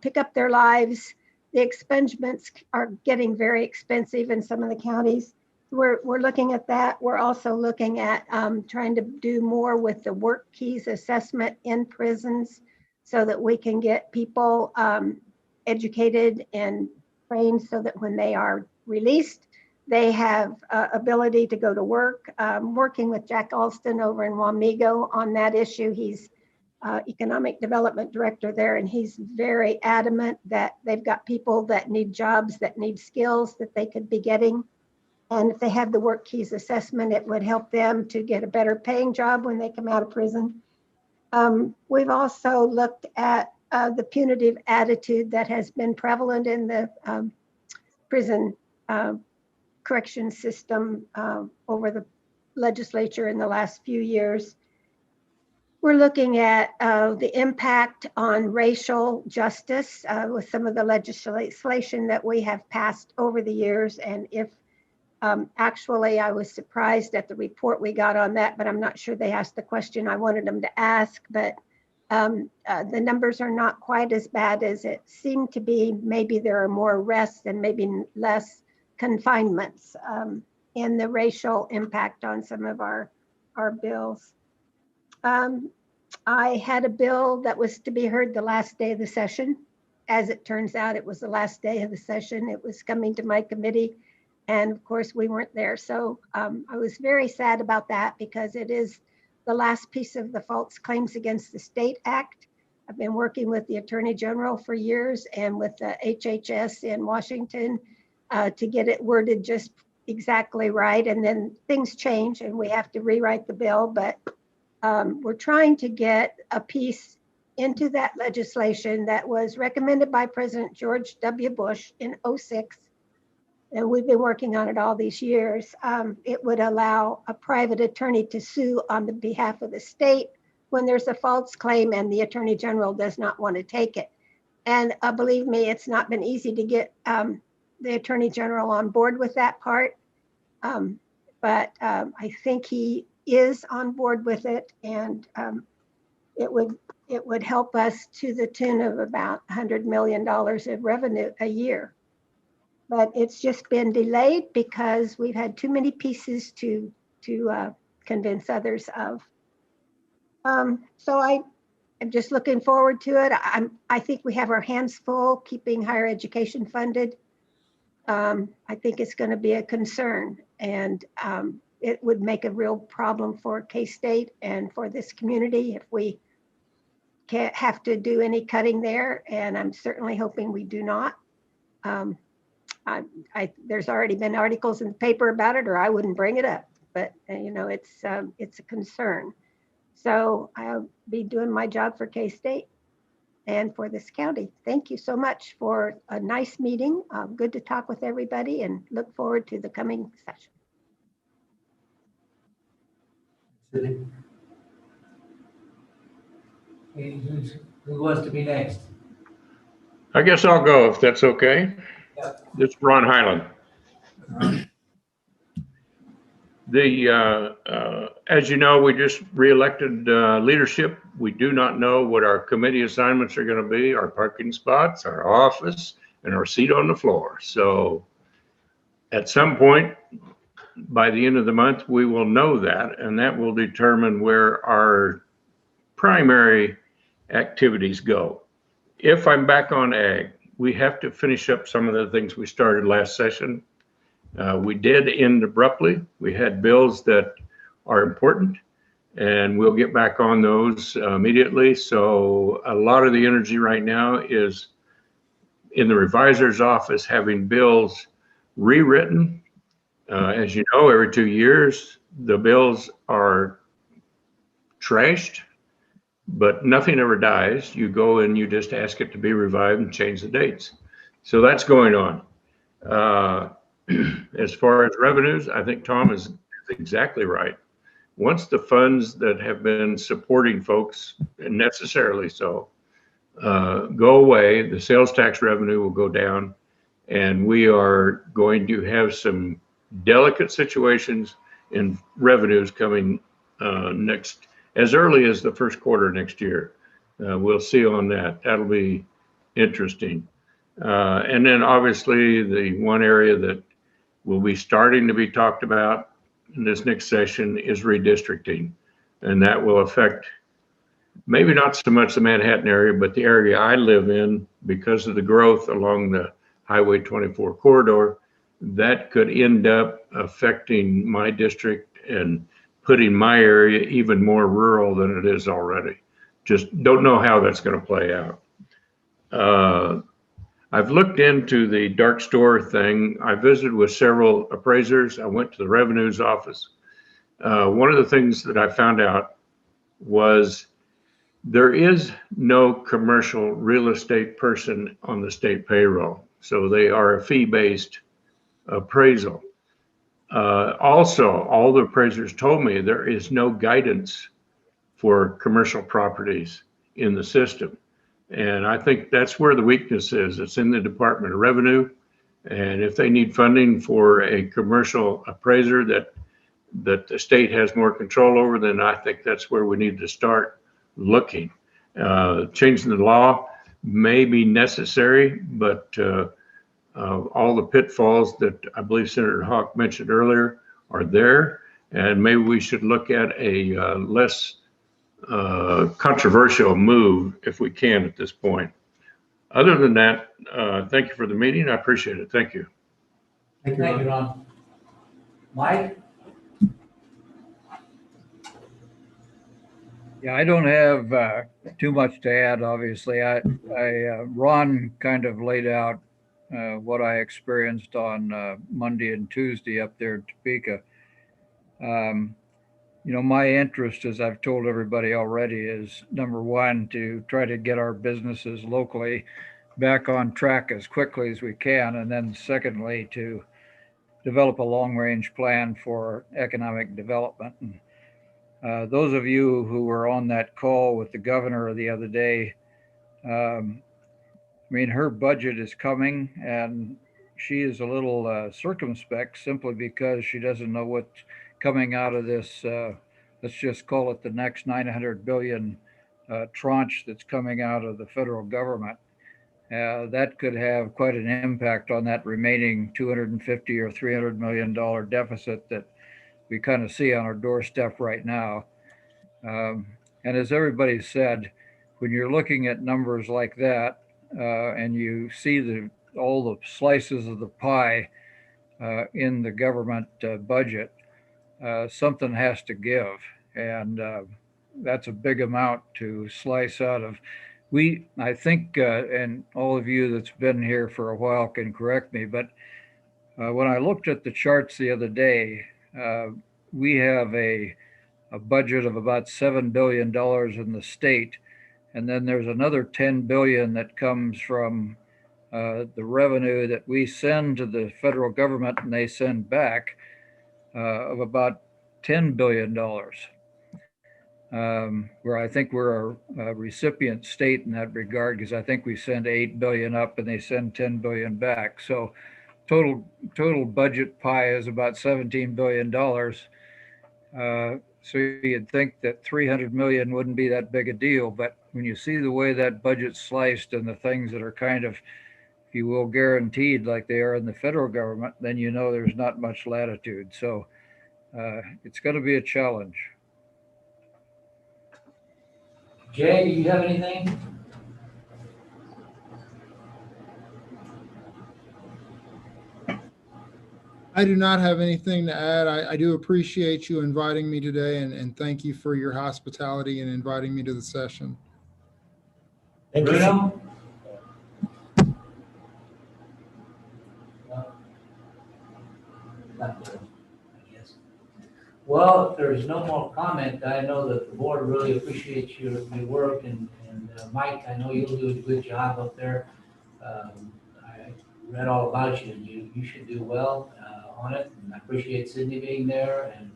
pick up their lives. The expungements are getting very expensive in some of the counties. We're looking at that. We're also looking at trying to do more with the work keys assessment in prisons so that we can get people educated and trained so that when they are released, they have ability to go to work. Working with Jack Alston over in Wamego on that issue. He's economic development director there, and he's very adamant that they've got people that need jobs, that need skills that they could be getting. And if they have the work keys assessment, it would help them to get a better paying job when they come out of prison. We've also looked at the punitive attitude that has been prevalent in the prison correction system over the legislature in the last few years. We're looking at the impact on racial justice with some of the legislation that we have passed over the years. And if actually, I was surprised at the report we got on that, but I'm not sure they asked the question I wanted them to ask. But the numbers are not quite as bad as it seemed to be. Maybe there are more arrests and maybe less confinements in the racial impact on some of our bills. I had a bill that was to be heard the last day of the session. As it turns out, it was the last day of the session. It was coming to my committee. And of course, we weren't there. So I was very sad about that because it is the last piece of the False Claims Against the State Act. I've been working with the Attorney General for years and with the HHS in Washington to get it worded just exactly right. And then things change and we have to rewrite the bill. But we're trying to get a piece into that legislation that was recommended by President George W. Bush in '06. And we've been working on it all these years. It would allow a private attorney to sue on the behalf of the state when there's a false claim and the Attorney General does not want to take it. And believe me, it's not been easy to get the Attorney General on board with that part. But I think he is on board with it, and it would help us to the tune of about $100 million of revenue a year. But it's just been delayed because we've had too many pieces to convince others of. So I am just looking forward to it. I think we have our hands full keeping higher education funded. I think it's going to be a concern, and it would make a real problem for K-State and for this community if we can't have to do any cutting there, and I'm certainly hoping we do not. There's already been articles in the paper about it, or I wouldn't bring it up, but it's a concern. So I'll be doing my job for K-State and for this county. Thank you so much for a nice meeting. Good to talk with everybody, and look forward to the coming session. Who wants to be next? I guess I'll go if that's okay. This is Ron Highland. As you know, we just reelected leadership. We do not know what our committee assignments are going to be, our parking spots, our office, and our seat on the floor. So at some point by the end of the month, we will know that, and that will determine where our primary activities go. If I'm back on ag, we have to finish up some of the things we started last session. We did end abruptly. We had bills that are important, and we'll get back on those immediately. So a lot of the energy right now is in the revisor's office having bills rewritten. As you know, every 2 years, the bills are trashed, but nothing ever dies. You go and you just ask it to be revived and change the dates. So that's going on. As far as revenues, I think Tom is exactly right. Once the funds that have been supporting folks, and necessarily so, go away, the sales tax revenue will go down, and we are going to have some delicate situations in revenues coming next, as early as the first quarter next year. We'll see on that. That'll be interesting. And then obviously the one area that will be starting to be talked about in this next session is redistricting. And that will affect maybe not so much the Manhattan area, but the area I live in because of the growth along the Highway 24 corridor. That could end up affecting my district and putting my area even more rural than it is already. Just don't know how that's going to play out. I've looked into the dark store thing. I visited with several appraisers. I went to the revenues office. One of the things that I found out was there is no commercial real estate person on the state payroll. So they are a fee-based appraisal. Also, all the appraisers told me there is no guidance for commercial properties in the system. And I think that's where the weakness is. It's in the Department of Revenue. And if they need funding for a commercial appraiser that the state has more control over, then I think that's where we need to start looking. Changing the law may be necessary, but all the pitfalls that I believe Senator Hawk mentioned earlier are there. And maybe we should look at a less controversial move if we can at this point. Other than that, thank you for the meeting. I appreciate it. Thank you. Thank you, Ron. Mike? Yeah, I don't have too much to add, obviously. Ron kind of laid out what I experienced on Monday and Tuesday up there in Topeka. My interest, as I've told everybody already, is number one, to try to get our businesses locally back on track as quickly as we can. And then secondly, to develop a long-range plan for economic development. And those of you who were on that call with the governor the other day, her budget is coming, and she is a little circumspect simply because she doesn't know what's coming out of this, let's just call it the next 900 billion tranche that's coming out of the federal government. That could have quite an impact on that remaining $250 or $300 million deficit that we kind of see on our doorstep right now. And as everybody said, when you're looking at numbers like that and you see the all the slices of the pie in the government budget, something has to give. And that's a big amount to slice out of. I think, and all of you that's been here for a while can correct me, but when I looked at the charts the other day, we have a budget of about $7 billion in the state. And then there's another 10 billion that comes from the revenue that we send to the federal government and they send back of about $10 billion. Where I think we're a recipient state in that regard, because I think we send 8 billion up and they send 10 billion back. So total budget pie is about $17 billion. So you'd think that 300 million wouldn't be that big a deal, but when you see the way that budget's sliced and the things that are kind of, if you will, guaranteed like they are in the federal government, then you know there's not much latitude. So it's going to be a challenge. Jay, do you have anything? I do not have anything to add. I do appreciate you inviting me today, and thank you for your hospitality and inviting me to the session. Thank you. Bruno? Well, if there's no more comment, I know that the board really appreciates your work, and Mike, I know you'll do a good job up there. I read all about you, and you should do well on it, and I appreciate Sydney being there, and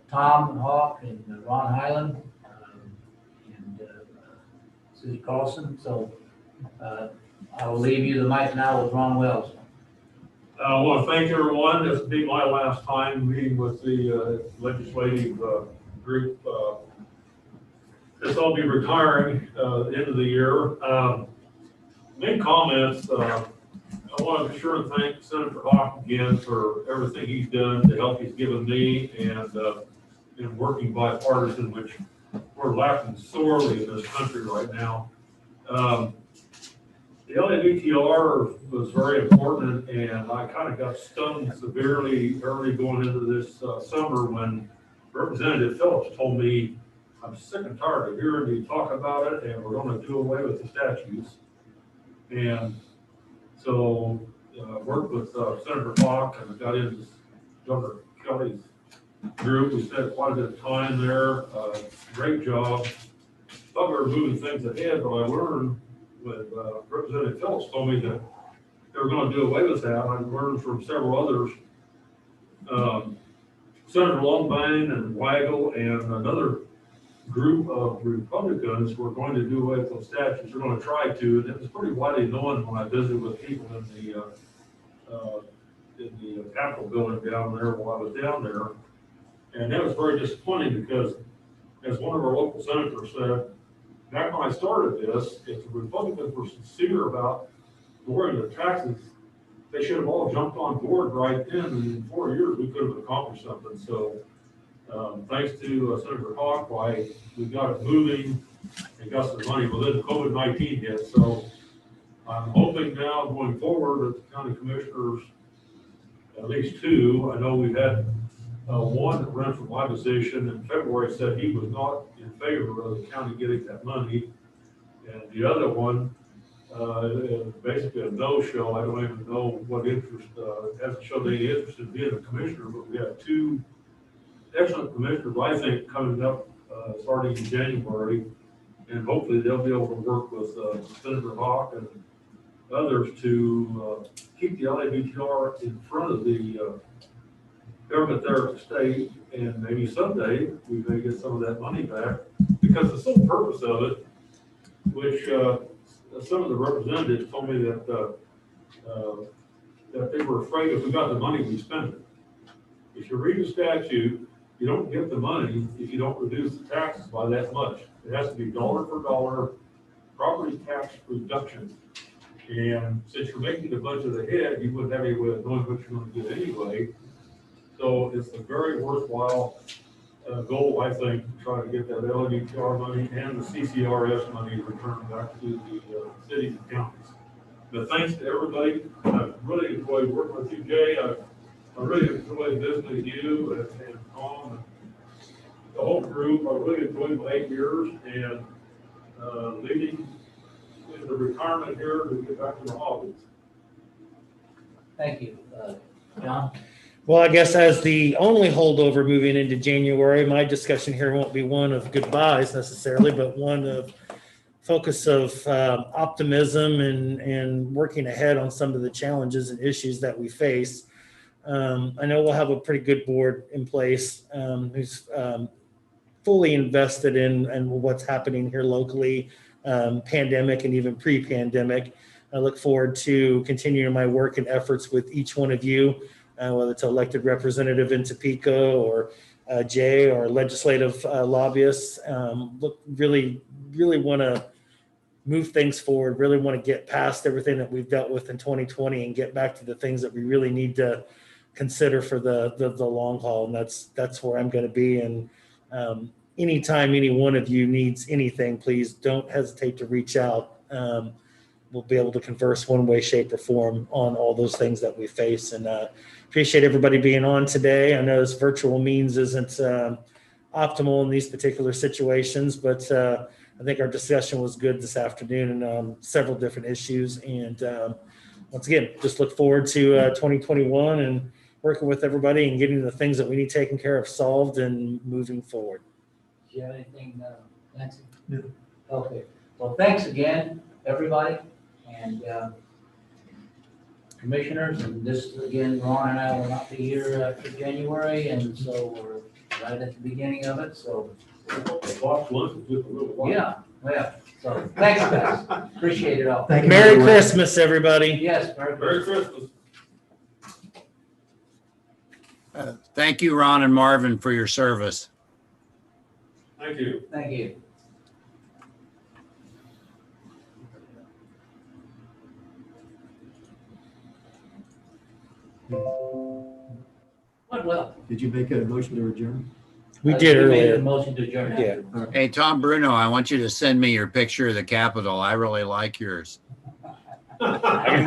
Tom Hawk and Ron Highland, and Susie Carlson. So I will leave you the mic now with Ron Wells. I want to thank everyone. This will be my last time meeting with the legislative group. This I'll be retiring at the end of the year. Main comments, I want to be sure to thank Senator Hawk again for everything he's done, the help he's given me, and in working bipartisan, which we're lacking sorely in this country right now. The LABTR was very important, and I kind of got stung severely early going into this summer when Representative Phillips told me, I'm sick and tired of hearing you talk about it, and we're going to do away with the statutes. And so I worked with Senator Hawk and got into Governor Kelly's group. We spent quite a bit of time there. Great job. Thought we were moving things ahead, but I learned when Representative Phillips told me that they were going to do away with that. I learned from several others, Senator Longbane and Weigel and another group of Republicans were going to do away with those statutes. They're going to try to, and it was pretty widely known when I visited with people in the Capitol building down there while I was down there. And that was very disappointing because, as one of our local senators said, back when I started this, if the Republicans were sincere about lowering the taxes, they should have all jumped on board right then, and in 4 years we could have accomplished something. So thanks to Senator Hawk, we got it moving and got some money, but then COVID-19 hit. So I'm hoping now going forward that the county commissioners, at least two, I know we've had one that ran for my position in February, said he was not in favor of the county getting that money. And the other one, basically a no-show. I don't even know what interest, hasn't shown any interest in being a commissioner, but we have two excellent commissioners, I think, coming up starting in January. And hopefully they'll be able to work with Senator Hawk and others to keep the LABTR in front of the government there at the state, and maybe someday we may get some of that money back, because the sole purpose of it, which some of the representatives told me that that they were afraid if we got the money, we spend it. If you read the statute, you don't get the money if you don't reduce the taxes by that much. It has to be dollar for dollar property tax reduction. And since you're making the budget ahead, you wouldn't have any way of knowing what you're going to do anyway. So it's a very worthwhile goal, I think, to try to get that LABTR money and the CCRS money returned back to the cities and counties. But thanks to everybody. I've really enjoyed working with you, Jay. I really enjoyed visiting with you and Tom and the whole group. I really enjoyed my 8 years and leading in the retirement here to get back to my hobbies. Thank you. John? Well, I guess as the only holdover moving into January, my discussion here won't be one of goodbyes necessarily, but one of focus of optimism and working ahead on some of the challenges and issues that we face. I know we'll have a pretty good board in place who's fully invested in what's happening here locally, pandemic and even pre-pandemic. I look forward to continuing my work and efforts with each one of you, whether it's elected representative in Topeka or Jay or legislative lobbyists. Look, really want to move things forward, really want to get past everything that we've dealt with in 2020 and get back to the things that we really need to consider for the long haul. And that's where I'm going to be. And anytime any one of you needs anything, please don't hesitate to reach out. We'll be able to converse one way, shape, or form on all those things that we face. And appreciate everybody being on today. I know this virtual means isn't optimal in these particular situations, but I think our discussion was good this afternoon and several different issues. And once again, just look forward to 2021 and working with everybody and getting the things that we need taken care of solved and moving forward. Do you have anything, Nancy? No. Okay. Well, thanks again, everybody. And commissioners, and this again, Ron and I will not be here after January, and so we're right at the beginning of it. So yeah, well, so thanks, guys. Appreciate it all. Thank you. Merry Christmas, everybody. Yes, Merry Christmas. Thank you, Ron and Marvin, for your service. Thank you. Thank you. Well, Did you make a motion to adjourn? We did made a earlier. motion to adjourn. Yeah. Hey, Tom Bruno, I want you to send me your picture of the Capitol. I really like yours.